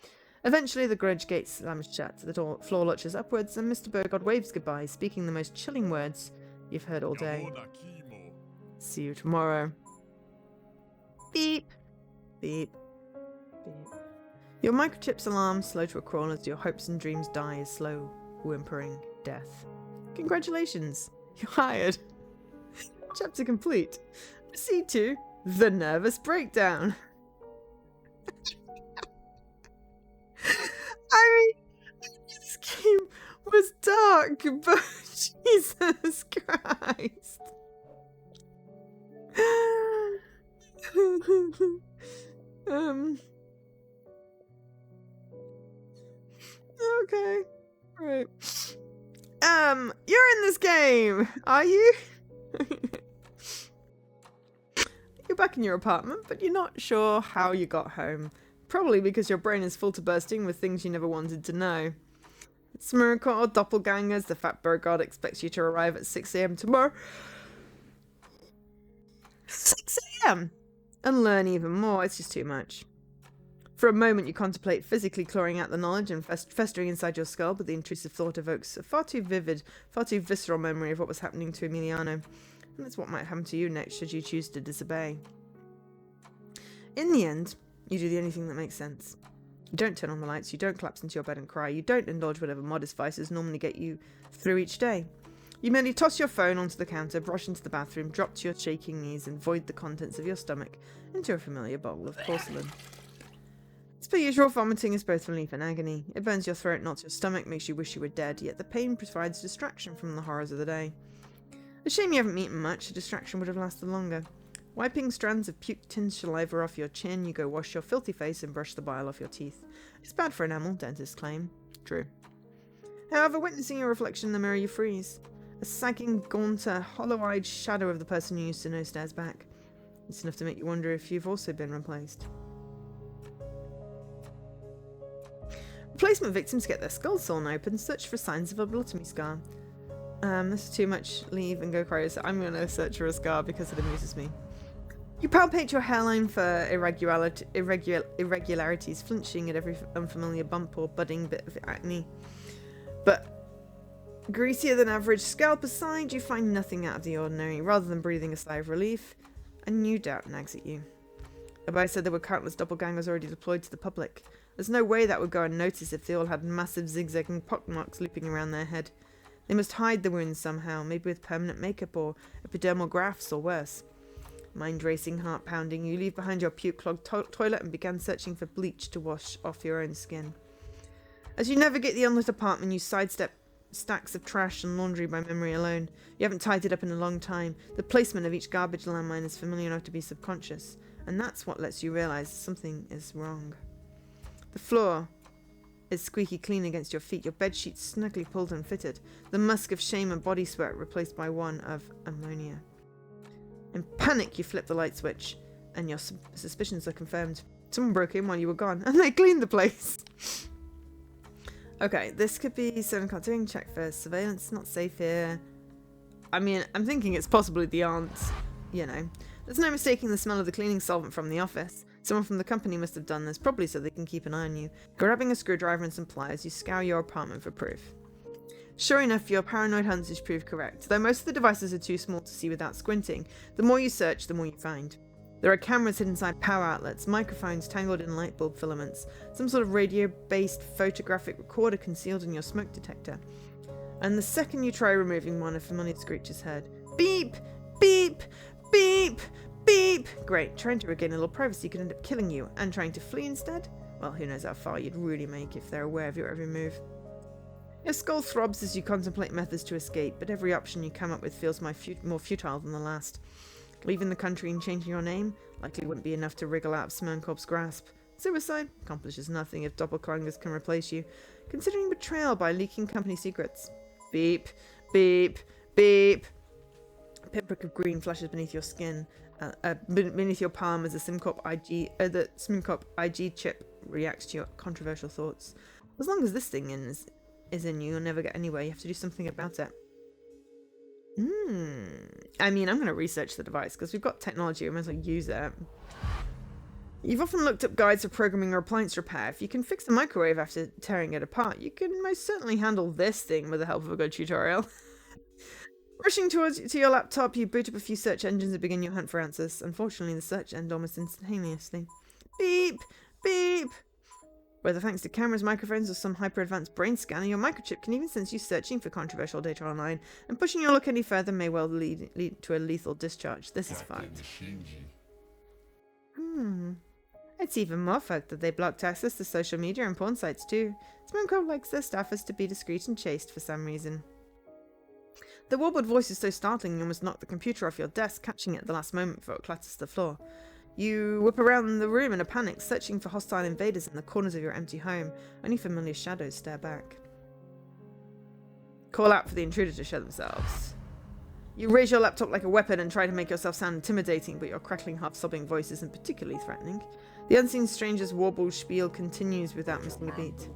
Eventually, the grudge gate slams shut, the floor lurches upwards, and Mr. Burgard waves goodbye, speaking the most chilling words you've heard all day. See you tomorrow. Beep. Beep. Beep. Your microchip's alarm slow to a crawl as your hopes and dreams die a slow, whimpering death. Congratulations, you're hired. Chapter complete. Proceed to the nervous breakdown. I mean, this game was dark, but Jesus Christ. Okay. Right. You're in this game, are you? You're back in your apartment, but you're not sure how you got home. Probably because your brain is full to bursting with things you never wanted to know. It's a miracle or doppelgangers. The fat bird god expects you to arrive at 6 a.m. tomorrow. 6 a.m. and learn even more. It's just too much. For a moment, you contemplate physically clawing out the knowledge and festering inside your skull, but the intrusive thought evokes a far too vivid, far too visceral memory of what was happening to Emiliano. And that's what might happen to you next should you choose to disobey. In the end, you do the only thing that makes sense. You don't turn on the lights, you don't collapse into your bed and cry, you don't indulge whatever modest vices normally get you through each day. You merely toss your phone onto the counter, brush into the bathroom, drop to your shaking knees, and void the contents of your stomach into a familiar bowl of porcelain. As per usual, vomiting is both relief and agony. It burns your throat, knots your stomach, makes you wish you were dead, yet the pain provides distraction from the horrors of the day. A shame you haven't eaten much, a distraction would have lasted longer. Wiping strands of puke-tinged saliva off your chin, you go wash your filthy face and brush the bile off your teeth. It's bad for enamel, dentists claim. True. However, witnessing your reflection in the mirror, you freeze. A sagging, gaunter, hollow-eyed shadow of the person you used to know stares back. It's enough to make you wonder if you've also been replaced. Replacement victims get their skulls sawn open, search for signs of a lobotomy scar. This is too much. Leave and go cry. So I'm going to search for a scar because it amuses me. You palpate your hairline for irregularities, flinching at every unfamiliar bump or budding bit of acne. But greasier than average scalp aside, you find nothing out of the ordinary. Rather than breathing a sigh of relief, a new doubt nags at you. Abbai said there were countless doppelgangers already deployed to the public. There's no way that would go unnoticed if they all had massive zigzagging pockmarks looping around their head. They must hide the wounds somehow, maybe with permanent makeup or epidermal grafts or worse. Mind racing, heart pounding, you leave behind your puke-clogged toilet and began searching for bleach to wash off your own skin. As you navigate the unlit apartment, you sidestep stacks of trash and laundry by memory alone. You haven't tidied up in a long time. The placement of each garbage landmine is familiar enough to be subconscious, and that's what lets you realise something is wrong. The floor is squeaky clean against your feet, your bedsheets snugly pulled and fitted, the musk of shame and body sweat replaced by one of ammonia. In panic, you flip the light switch, and your suspicions are confirmed. Someone broke in while you were gone, and they cleaned the place. Okay, this could be certain cartooning. Check for surveillance. Not safe here. I mean, I'm thinking it's possibly the aunt. You know, there's no mistaking the smell of the cleaning solvent from the office. Someone from the company must have done this, probably so they can keep an eye on you. Grabbing a screwdriver and some pliers, you scour your apartment for proof. Sure enough, your paranoid hunches prove correct. Though most of the devices are too small to see without squinting, the more you search, the more you find. There are cameras hidden inside power outlets, microphones tangled in light bulb filaments, some sort of radio-based photographic recorder concealed in your smoke detector. And the second you try removing one, a familiar screech is heard. Beep! Beep! Beep! Beep! Great, trying to regain a little privacy could end up killing you, and trying to flee instead? Well, who knows how far you'd really make if they're aware of your every move. Your skull throbs as you contemplate methods to escape, but every option you come up with feels more futile than the last. Leaving the country and changing your name likely wouldn't be enough to wriggle out of Smirnkorp's grasp. Suicide accomplishes nothing if doppelgangers can replace you, considering betrayal by leaking company secrets. Beep, beep, beep. A pinprick of green flashes beneath your skin, beneath your palm as the Smirnkorp IG chip reacts to your controversial thoughts. As long as this thing is in you, you'll never get anywhere. You have to do something about it. I mean, I'm going to research the device because we've got technology. We might as well use it. You've often looked up guides for programming or appliance repair. If you can fix the microwave after tearing it apart, you can most certainly handle this thing with the help of a good tutorial. Rushing to your laptop, you boot up a few search engines and begin your hunt for answers. Unfortunately, the search ends almost instantaneously. Beep! Beep! Whether thanks to cameras, microphones, or some hyper-advanced brain scanner, your microchip can even sense you searching for controversial data online, and pushing your luck any further may well lead to a lethal discharge. This is fucked. It's even more fucked that they blocked access to social media and porn sites too. Smirnkorp likes their staffers to be discreet and chaste for some reason. The warbled voice is so startling you almost knock the computer off your desk, catching it at the last moment before it clatters to the floor. You whip around the room in a panic, searching for hostile invaders in the corners of your empty home. Only familiar shadows stare back. Call out for the intruder to show themselves. You raise your laptop like a weapon and try to make yourself sound intimidating, but your crackling, half-sobbing voice isn't particularly threatening. The unseen stranger's warbled spiel continues without missing a beat.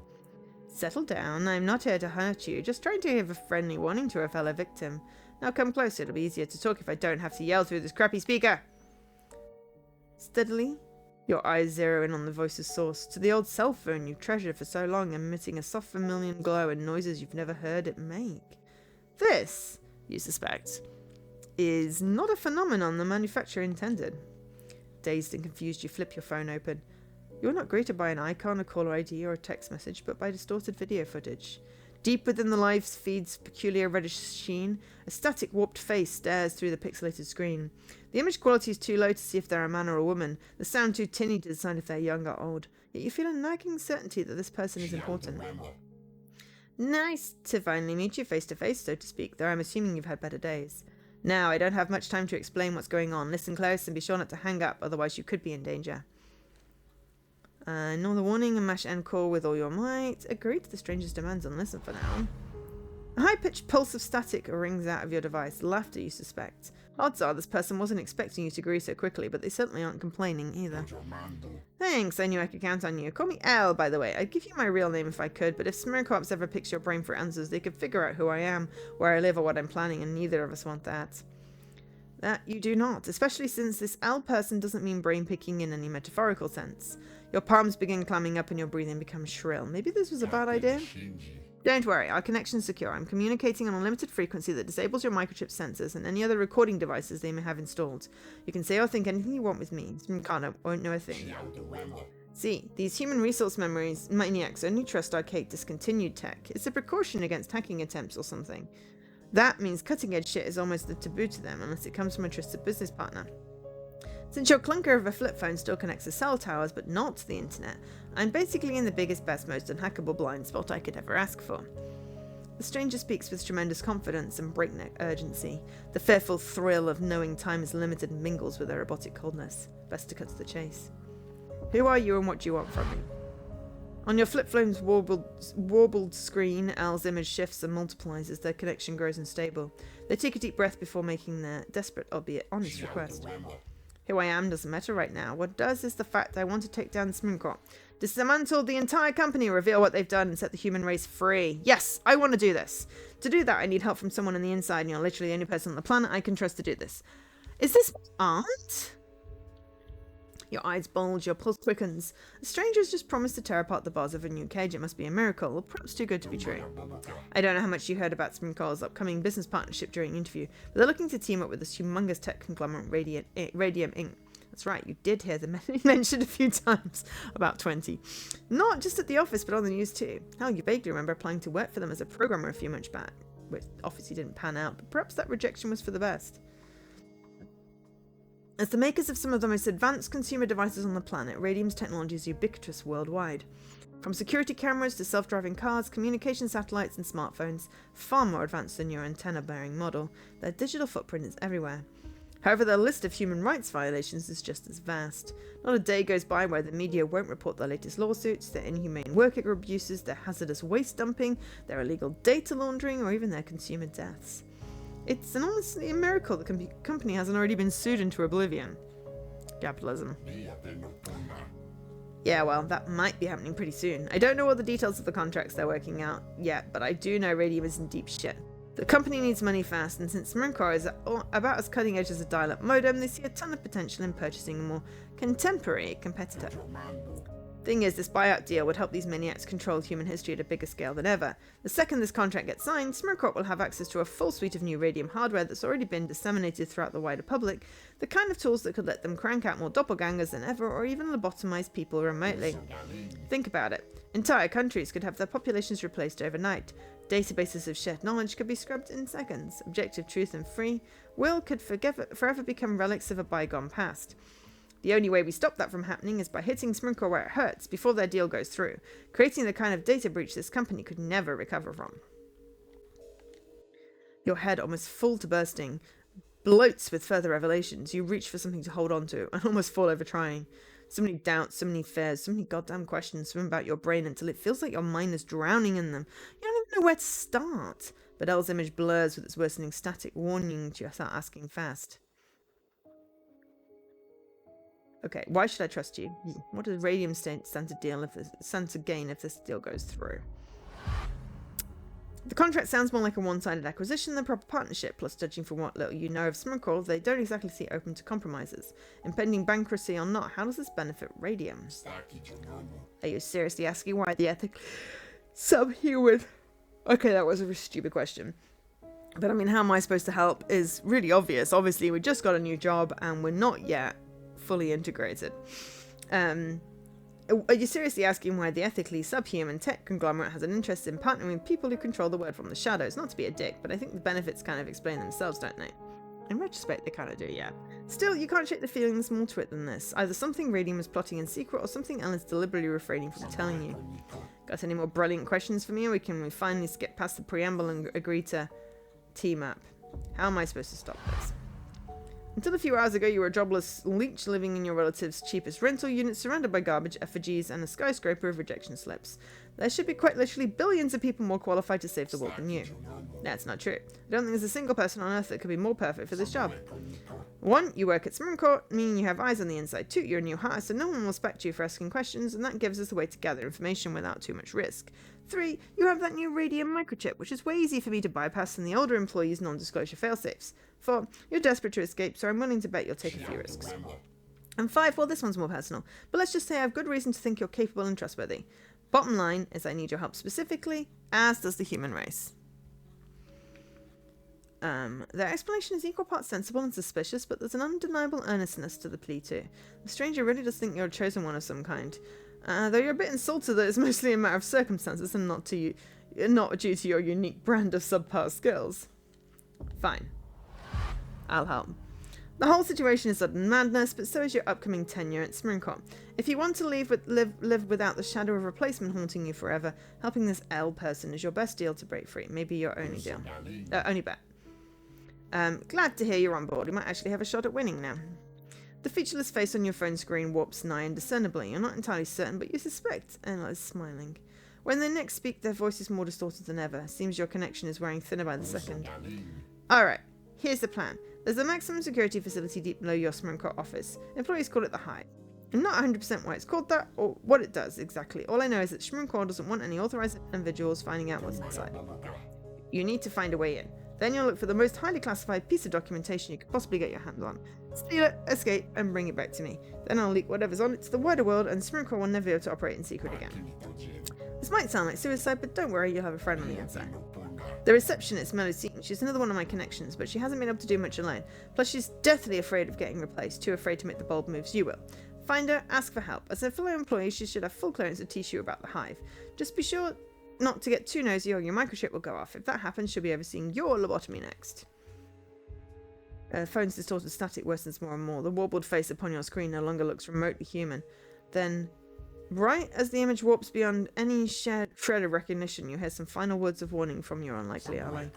Settle down. I'm not here to hurt you. Just trying to give a friendly warning to a fellow victim. Now come closer. It'll be easier to talk if I don't have to yell through this crappy speaker. Steadily, your eyes zero in on the voice's source, to the old cell phone you've treasured for so long, emitting a soft vermilion glow and noises you've never heard it make. This, you suspect, is not a phenomenon the manufacturer intended. Dazed and confused, you flip your phone open. You're not greeted by an icon, a caller ID, or a text message, but by distorted video footage. Deep within the live feed's peculiar reddish sheen, a static warped face stares through the pixelated screen. The image quality is too low to see if they're a man or a woman, the sound too tinny to decide if they're young or old, yet you feel a nagging certainty that this person is important. Nice to finally meet you face to face, so to speak, though I'm assuming you've had better days. Now, I don't have much time to explain what's going on. Listen close and be sure not to hang up, otherwise you could be in danger. Ignore the warning and mash end call with all your might. Agree to the stranger's demands and listen for now. A high-pitched pulse of static rings out of your device. Laughter, you suspect. Odds are this person wasn't expecting you to agree so quickly, but they certainly aren't complaining either. Thanks, I knew I could count on you. Call me Elle, by the way. I'd give you my real name if I could, but if Smircorps ever picks your brain for answers, they could figure out who I am, where I live, or what I'm planning, and neither of us want that. That you do not, especially since this Elle person doesn't mean brain-picking in any metaphorical sense. Your palms begin climbing up and your breathing becomes shrill. Maybe this was a bad idea? Don't worry, our connection's secure. I'm communicating on a limited frequency that disables your microchip sensors and any other recording devices they may have installed. You can say or think anything you want with me. Smrkana won't know a thing. See, these human resource maniacs only trust archaic discontinued tech. It's a precaution against hacking attempts or something. That means cutting-edge shit is almost a taboo to them unless it comes from a trusted business partner. Since your clunker of a flip phone still connects to cell towers but not to the internet, I'm basically in the biggest, best, most unhackable blind spot I could ever ask for. The stranger speaks with tremendous confidence and breakneck urgency. The fearful thrill of knowing time is limited mingles with their robotic coldness. Best to cut to the chase. Who are you and what do you want from me? On your flip phone's warbled screen, Al's image shifts and multiplies as their connection grows unstable. They take a deep breath before making their desperate, albeit honest request. Who I am doesn't matter right now. What does is the fact that I want to take down Smircorp, dismantle the entire company, reveal what they've done, and set the human race free. Yes, I want to do this. To do that, I need help from someone on the inside, and you're literally the only person on the planet I can trust to do this. Is this art? Your eyes bulge, your pulse quickens. A stranger has just promised to tear apart the bars of a new cage. It must be a miracle, or perhaps too good to be true. I don't know how much you heard about Smircorp's upcoming business partnership during the interview, but they're looking to team up with this humongous tech conglomerate, Radium Inc. That's right, you did hear them mentioned a few times, about 20. Not just at the office, but on the news too. Hell, you vaguely remember applying to work for them as a programmer a few months back, which obviously didn't pan out, but perhaps that rejection was for the best. As the makers of some of the most advanced consumer devices on the planet, Radium's technology is ubiquitous worldwide. From security cameras to self-driving cars, communication satellites and smartphones, far more advanced than your antenna-bearing model, their digital footprint is everywhere. However, their list of human rights violations is just as vast. Not a day goes by where the media won't report their latest lawsuits, their inhumane worker abuses, their hazardous waste dumping, their illegal data laundering, or even their consumer deaths. It's honestly a miracle the company hasn't already been sued into oblivion. Capitalism. Yeah, well, that might be happening pretty soon. I don't know all the details of the contracts they're working out yet, but I do know Radium is in deep shit. The company needs money fast, and since Smircorp is about as cutting edge as a dial-up modem, they see a ton of potential in purchasing a more contemporary competitor. Thing is, this buyout deal would help these maniacs control human history at a bigger scale than ever. The second this contract gets signed, Smircorp will have access to a full suite of new Radium hardware that's already been disseminated throughout the wider public, the kind of tools that could let them crank out more doppelgangers than ever, or even lobotomize people remotely. Think about it. Entire countries could have their populations replaced overnight. Databases of shared knowledge could be scrubbed in seconds. Objective truth and free will could forever become relics of a bygone past. The only way we stop that from happening is by hitting Smircorp where it hurts before their deal goes through, creating the kind of data breach this company could never recover from. Your head, almost full to bursting, bloats with further revelations. You reach for something to hold on to and almost fall over trying. So many doubts, so many fears, so many goddamn questions swim about your brain until it feels like your mind is drowning in them. You don't even know where to start. Badell's image blurs with its worsening static, warning you to start asking fast. Okay, why should I trust you? What does Radium stand to gain if this deal goes through? The contract sounds more like a one-sided acquisition than a proper partnership, plus judging from what little you know of Smurkle, they don't exactly see open to compromises. Impending bankruptcy or not, how does this benefit Radium? Are you seriously asking why the ethic subhuman? Okay, that was a stupid question. But I mean, how am I supposed to help is really obvious. Obviously, we just got a new job and we're not yet fully integrated. Are you seriously asking why the ethically subhuman tech conglomerate has an interest in partnering with people who control the word from the shadows? Not to be a dick, but I think the benefits kind of explain themselves, don't they? In retrospect, they kind of do, yeah. Still, you can't shake the feeling there's more to it than this. Either something Radium is plotting in secret, or something Ellen's deliberately refraining from telling you. Got any more brilliant questions for me, or can we finally skip past the preamble and agree to team up? How am I supposed to stop this? Until a few hours ago, you were a jobless leech living in your relative's cheapest rental unit, surrounded by garbage, effigies, and a skyscraper of rejection slips. There should be quite literally billions of people more qualified to save the world than you. That's not true. I don't think there's a single person on Earth that could be more perfect for this job. 1, you work at Smurkle, meaning you have eyes on the inside. 2, you're a new hire, so no one will respect you for asking questions, and that gives us a way to gather information without too much risk. 3, you have that new Radium microchip, which is way easier for me to bypass than the older employees' non-disclosure failsafes. 4, you're desperate to escape, so I'm willing to bet you'll take a few risks. And 5, well, this one's more personal, but let's just say I have good reason to think you're capable and trustworthy. Bottom line is I need your help specifically, as does the human race. Their explanation is equal parts sensible and suspicious, but there's an undeniable earnestness to the plea too. The stranger really does think you're a chosen one of some kind. Though you're a bit insulted that it's mostly a matter of circumstances and not due to your unique brand of subpar skills. Fine. I'll help. The whole situation is sudden madness, but so is your upcoming tenure at Smurkle. If you want to live without the shadow of replacement haunting you forever, helping this L person is your best deal to break free. Maybe your only deal. Only bet. Glad to hear you're on board. You might actually have a shot at winning now. The featureless face on your phone screen warps nigh indiscernibly. You're not entirely certain, but you suspect. Ella is smiling. When they next speak, their voice is more distorted than ever. Seems your connection is wearing thinner by the second. Alright, here's the plan. There's a maximum security facility deep below your Smurkle office. Employees call it the Hive. I'm not 100% why it's called that, or what it does exactly. All I know is that Smurkle doesn't want any authorized individuals finding out what's inside. You need to find a way in. Then you'll look for the most highly classified piece of documentation you could possibly get your hands on. Steal it, escape, and bring it back to me. Then I'll leak whatever's on it to the wider world, and Smurkle will never be able to operate in secret again. This might sound like suicide, but don't worry, you'll have a friend on the inside. The receptionist, Melusine, she's another one of my connections, but she hasn't been able to do much alone. Plus, she's deathly afraid of getting replaced, too afraid to make the bold moves you will. Find her, ask for help. As a fellow employee, she should have full clearance to teach you about the Hive. Just be sure not to get too nosy or your microchip will go off. If that happens, she'll be overseeing your lobotomy next. Phone's distorted static worsens more and more. The warbled face upon your screen no longer looks remotely human. Then, right as the image warps beyond any shared shred of recognition, you hear some final words of warning from your unlikely ally.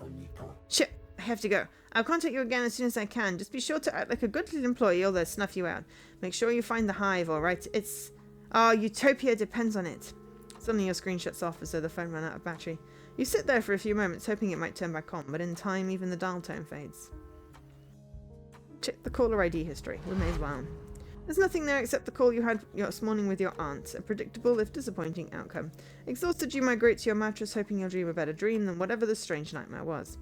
Shit, I have to go. I'll contact you again as soon as I can. Just be sure to act like a good little employee or they'll snuff you out. Make sure you find the Hive, alright? It's... Utopia depends on it. Suddenly your screen shuts off as though the phone ran out of battery. You sit there for a few moments hoping it might turn back on, but in time even the dial tone fades. Check the caller ID history. We may as well. There's nothing there except the call you had this morning with your aunt. A predictable if disappointing outcome. Exhausted, you migrate to your mattress hoping you'll dream a better dream than whatever the strange nightmare was.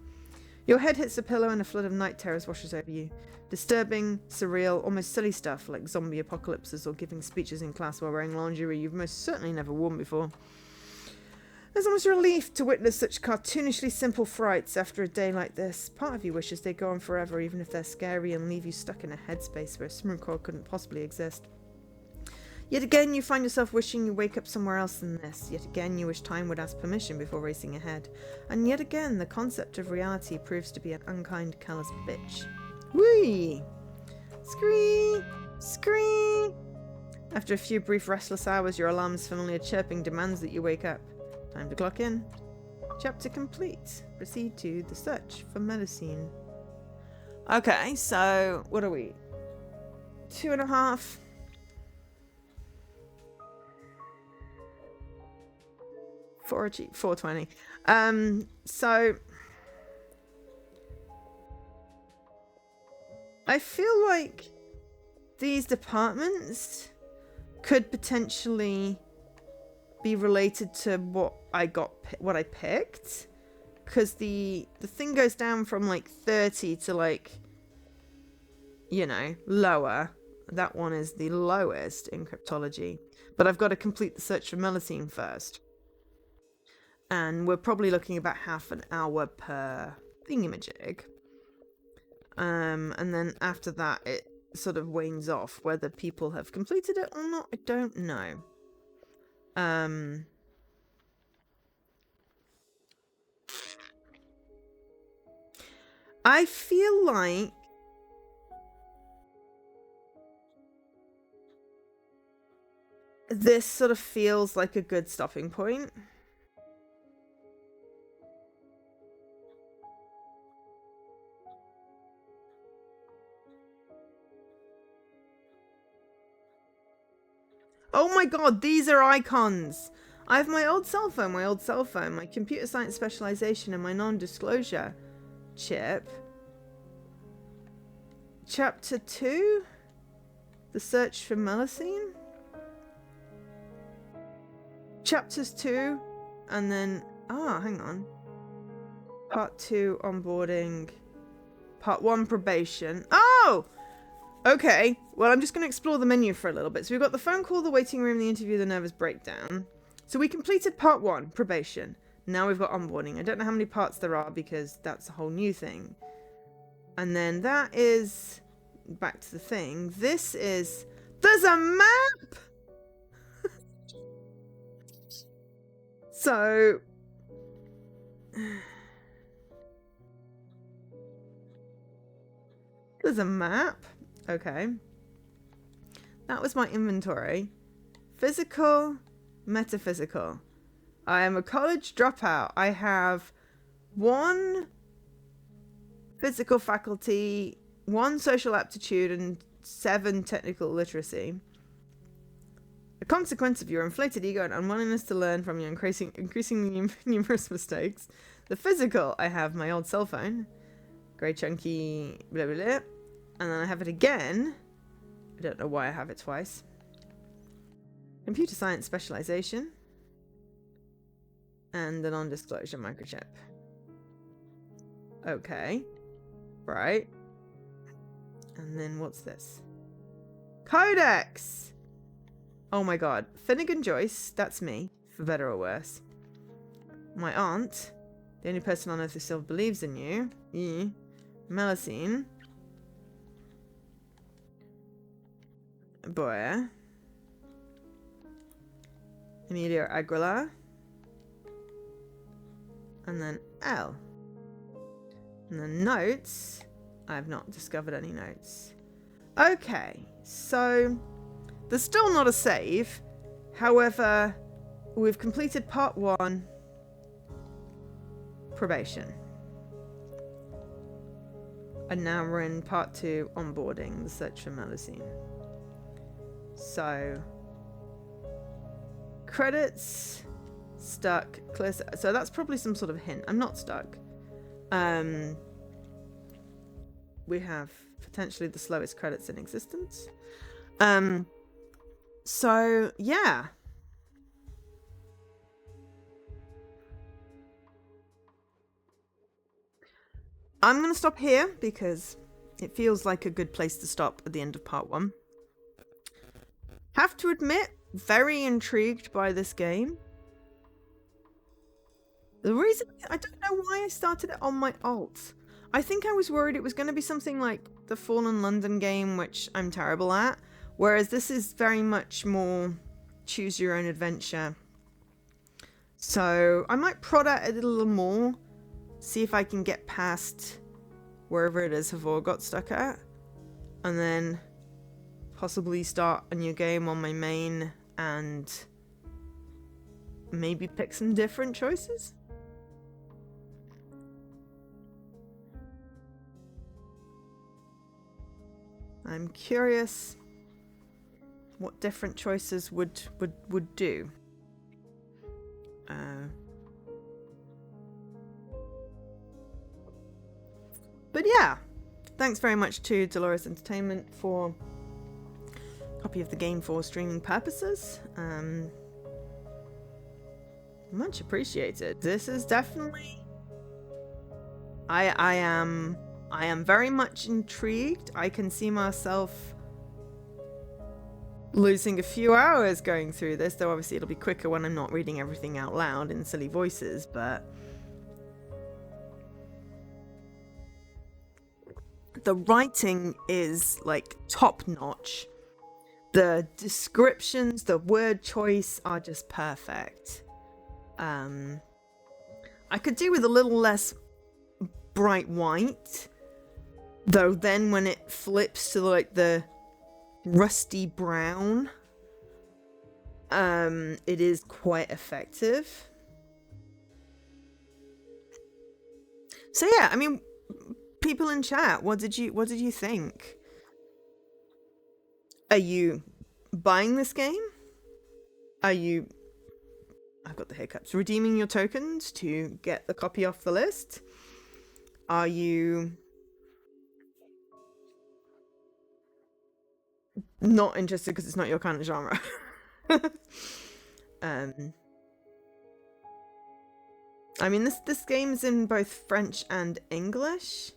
Your head hits the pillow and a flood of night terrors washes over you. Disturbing, surreal, almost silly stuff like zombie apocalypses or giving speeches in class while wearing lingerie you've most certainly never worn before. There's almost a relief to witness such cartoonishly simple frights after a day like this. Part of you wishes they'd go on forever, even if they're scary, and leave you stuck in a headspace where Smurkle couldn't possibly exist. Yet again, you find yourself wishing you wake up somewhere else than this. Yet again, you wish time would ask permission before racing ahead. And yet again, the concept of reality proves to be an unkind, callous bitch. Whee! Scree! Scree! After a few brief restless hours, your alarm's familiar chirping demands that you wake up. Time to clock in. Chapter complete. Proceed to the search for Melusine. Okay, so what are we? 2.5. $420. So I feel like these departments could potentially be related to what I picked, because the thing goes down from like 30 to like, you know, lower. That one is the lowest in cryptology, but I've got to complete the search for Melusine first, and we're probably looking about half an hour per thingamajig. And then after that it sort of wanes off. Whether people have completed it or not, I don't know. I feel like this sort of feels like a good stopping point. Oh my god, these are icons! I have my old cell phone, my computer science specialization, and my non-disclosure chip. Chapter 2? The search for Melusine? Chapters 2, and then... hang on. Part 2, onboarding. Part 1, probation. Oh! Okay, well, I'm just going to explore the menu for a little bit. So we've got the phone call, the waiting room, the interview, the nervous breakdown. So we completed part 1, probation. Now we've got onboarding. I don't know how many parts there are because that's a whole new thing. And then that is... back to the thing. This is... there's a map! So... there's a map. Okay. That was my inventory. Physical, metaphysical. I am a college dropout. I have 1 physical faculty, 1 social aptitude, and 7 technical literacy. A consequence of your inflated ego and unwillingness to learn from your increasingly numerous mistakes. The physical, I have my old cell phone. Grey chunky blah blah blah. And then I have it again. I don't know why I have it twice. Computer science specialization. And the non-disclosure microchip. Okay. Right. And then what's this? Codex! Oh my god. Finnegan Joyce, that's me. For better or worse. My aunt. The only person on earth who still believes in you. Melusine. Boya. Emilio Aguilar. And then L. And then notes. I have not discovered any notes. Okay, so there's still not a save. However, we've completed part 1. Probation. And now we're in part 2, onboarding, the search for Melusine. So, credits, stuck, clear. So that's probably some sort of hint. I'm not stuck. We have potentially the slowest credits in existence. So, yeah. I'm going to stop here because it feels like a good place to stop at the end of part 1. Have to admit, very intrigued by this game. The reason, I don't know why I started it on my alt. I think I was worried it was going to be something like the Fallen London game, which I'm terrible at. Whereas this is very much more choose your own adventure. So I might prod at it a little more. See if I can get past wherever it is Havor got stuck at. And then possibly start a new game on my main and maybe pick some different choices. I'm curious what different choices would do. But yeah, thanks very much to Dolores Entertainment for a copy of the game for streaming purposes. Much appreciated. This is definitely... I am very much intrigued. I can see myself losing a few hours going through this, though obviously it'll be quicker when I'm not reading everything out loud in silly voices, but the writing is like top notch. The descriptions, the word choice are just perfect. I could do with a little less bright white, though then when it flips to like the rusty brown, it is quite effective. So yeah, I mean, people in chat, what did you think? Are you buying this game? Are you, I've got the hiccups, redeeming your tokens to get the copy off the list? Are you not interested because it's not your kind of genre? I mean, this game's in both French and English.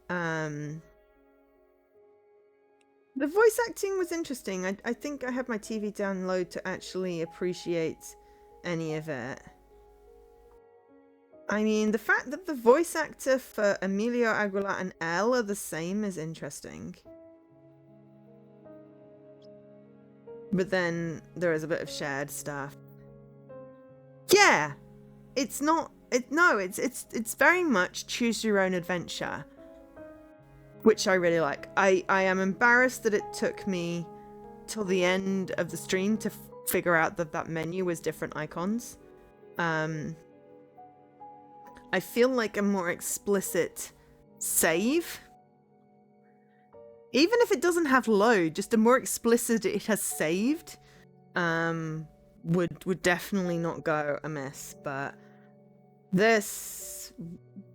The voice acting was interesting. I think I had my TV down low to actually appreciate any of it. I mean, the fact that the voice actor for Emilio Aguilar and Elle are the same is interesting. But then there is a bit of shared stuff. Yeah, it's not. It's very much choose your own adventure, which I really like. I am embarrassed that it took me till the end of the stream to figure out that menu was different icons. I feel like a more explicit save, even if it doesn't have load, just a more explicit it has saved, would definitely not go amiss. But this,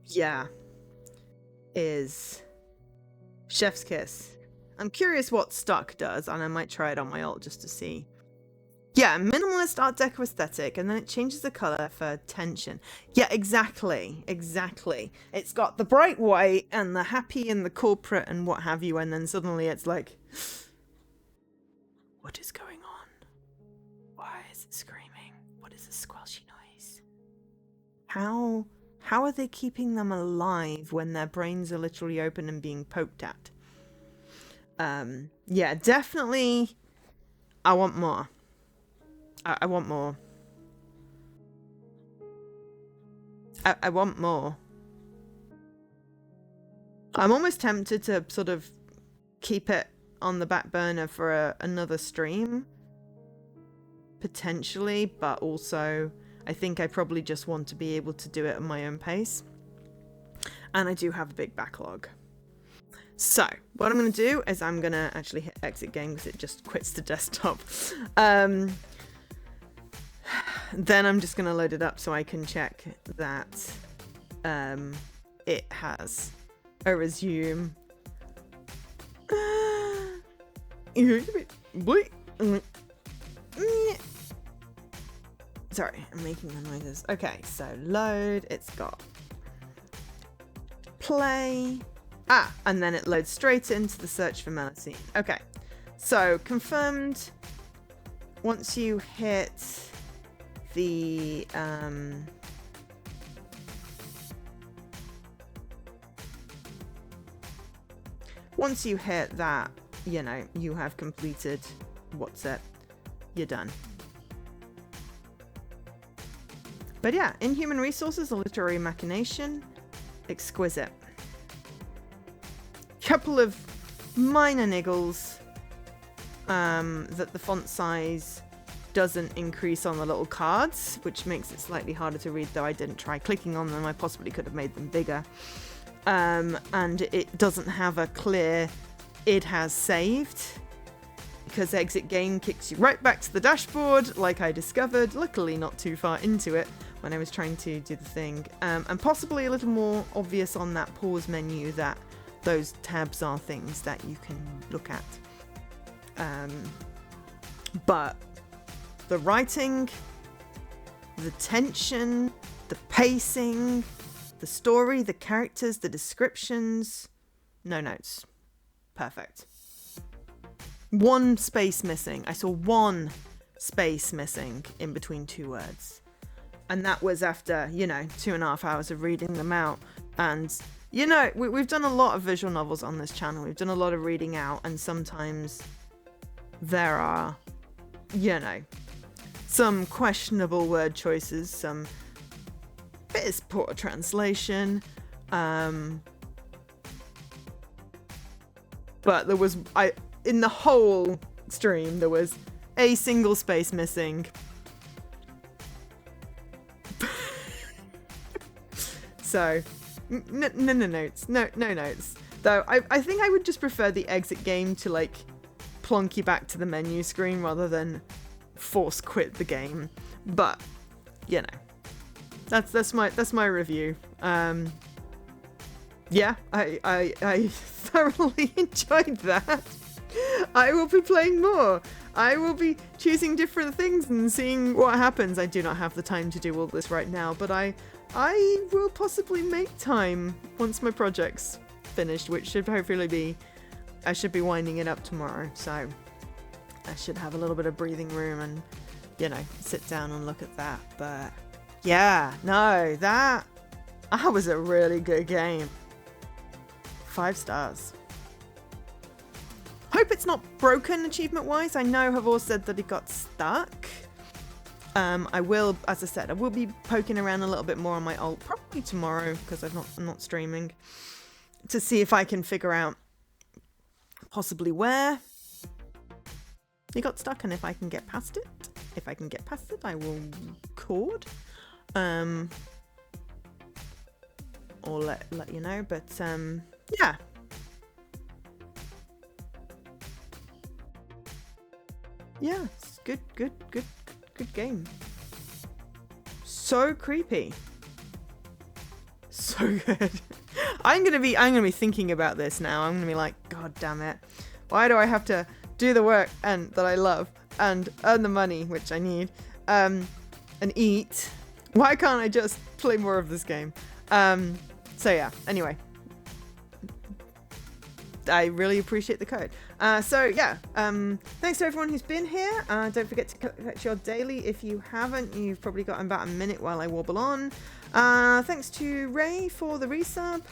yeah, is chef's kiss. I'm curious what Stuck does, and I might try it on my alt just to see. Yeah, minimalist art deco aesthetic, and then it changes the color for tension. Yeah, exactly. It's got the bright white and the happy and the corporate and what have you, and then suddenly it's like, what is going on? Why is it screaming? What is this squelchy noise? How are they keeping them alive when their brains are literally open and being poked at? Yeah, definitely. I want more. I want more. I want more. I'm almost tempted to sort of keep it on the back burner for another stream. Potentially, but also I think I probably just want to be able to do it at my own pace. And I do have a big backlog. So, what I'm going to do is I'm going to actually hit exit game because it just quits the desktop. Then I'm just going to load it up so I can check that it has a resume. Sorry, I'm making the noises. Okay, so load, it's got play. And then it loads straight into the search for Melacine. Okay, so confirmed. Once you hit the once you hit that, you know, you have completed what's it, you're done. But yeah, Inhuman Resources, a literary machination, exquisite. Couple of minor niggles, that the font size doesn't increase on the little cards, which makes it slightly harder to read, though I didn't try clicking on them. I possibly could have made them bigger. And it doesn't have a clear it has saved, because exit game kicks you right back to the dashboard, like I discovered, luckily not too far into it when I was trying to do the thing. And possibly a little more obvious on that pause menu that those tabs are things that you can look at. But the writing, the tension, the pacing, the story, the characters, the descriptions, no notes. Perfect. One space missing. I saw one space missing in between two words. And that was after, 2.5 hours of reading them out. And, we've done a lot of visual novels on this channel. We've done a lot of reading out. And sometimes there are, some questionable word choices, some bit of poor translation. But there was, in the whole stream, there was a single space missing. So, no notes. No notes. Though, I think I would just prefer the exit game to, like, plonk you back to the menu screen rather than force quit the game. But, that's my review. Yeah, I thoroughly enjoyed that. I will be playing more. I will be choosing different things and seeing what happens. I do not have the time to do all this right now, but I will possibly make time once my project's finished, which should hopefully be, I should be winding it up tomorrow, so I should have a little bit of breathing room and, sit down and look at that. But yeah, no, that was a really good game. 5 stars. Hope it's not broken achievement-wise. I know I've all said that it got stuck. I will, as I said, I will be poking around a little bit more on my alt probably tomorrow because I'm not streaming, to see if I can figure out possibly where it got stuck and if I can get past it. If I can get past it, I will record, or let you know. But yeah. Yeah, it's good game. So creepy. So good. I'm gonna be thinking about this now. I'm gonna be like, God damn it. Why do I have to do the work and that I love and earn the money, which I need, and eat? Why can't I just play more of this game? So yeah, anyway. I really appreciate the code. So yeah, thanks to everyone who's been here. Don't forget to catch your daily if you haven't. You've probably got about a minute while I wobble on. Thanks to Ray for the resub.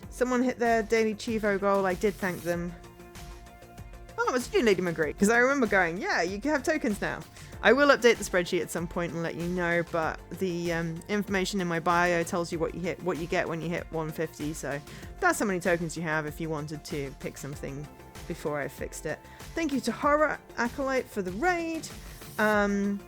Someone hit their daily Chivo goal. I did thank them. Oh, it was you, Lady McGree, because I remember going, yeah, you can have tokens now. I will update the spreadsheet at some point and let you know, but the information in my bio tells you what you get when you hit 150. So that's how many tokens you have if you wanted to pick something before I fixed it. Thank you to Horror Acolyte for the raid. And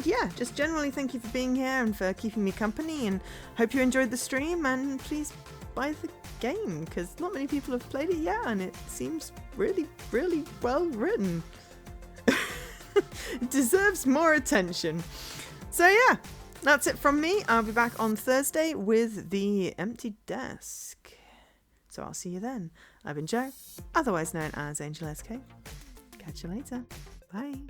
yeah, just generally thank you for being here and for keeping me company, and hope you enjoyed the stream, and please buy the game because not many people have played it yet and it seems really, really well written. It deserves more attention. So yeah, that's it from me. I'll be back on Thursday with the empty desk. So I'll see you then. I've been Joe, otherwise known as Angel SK. Catch you later. Bye.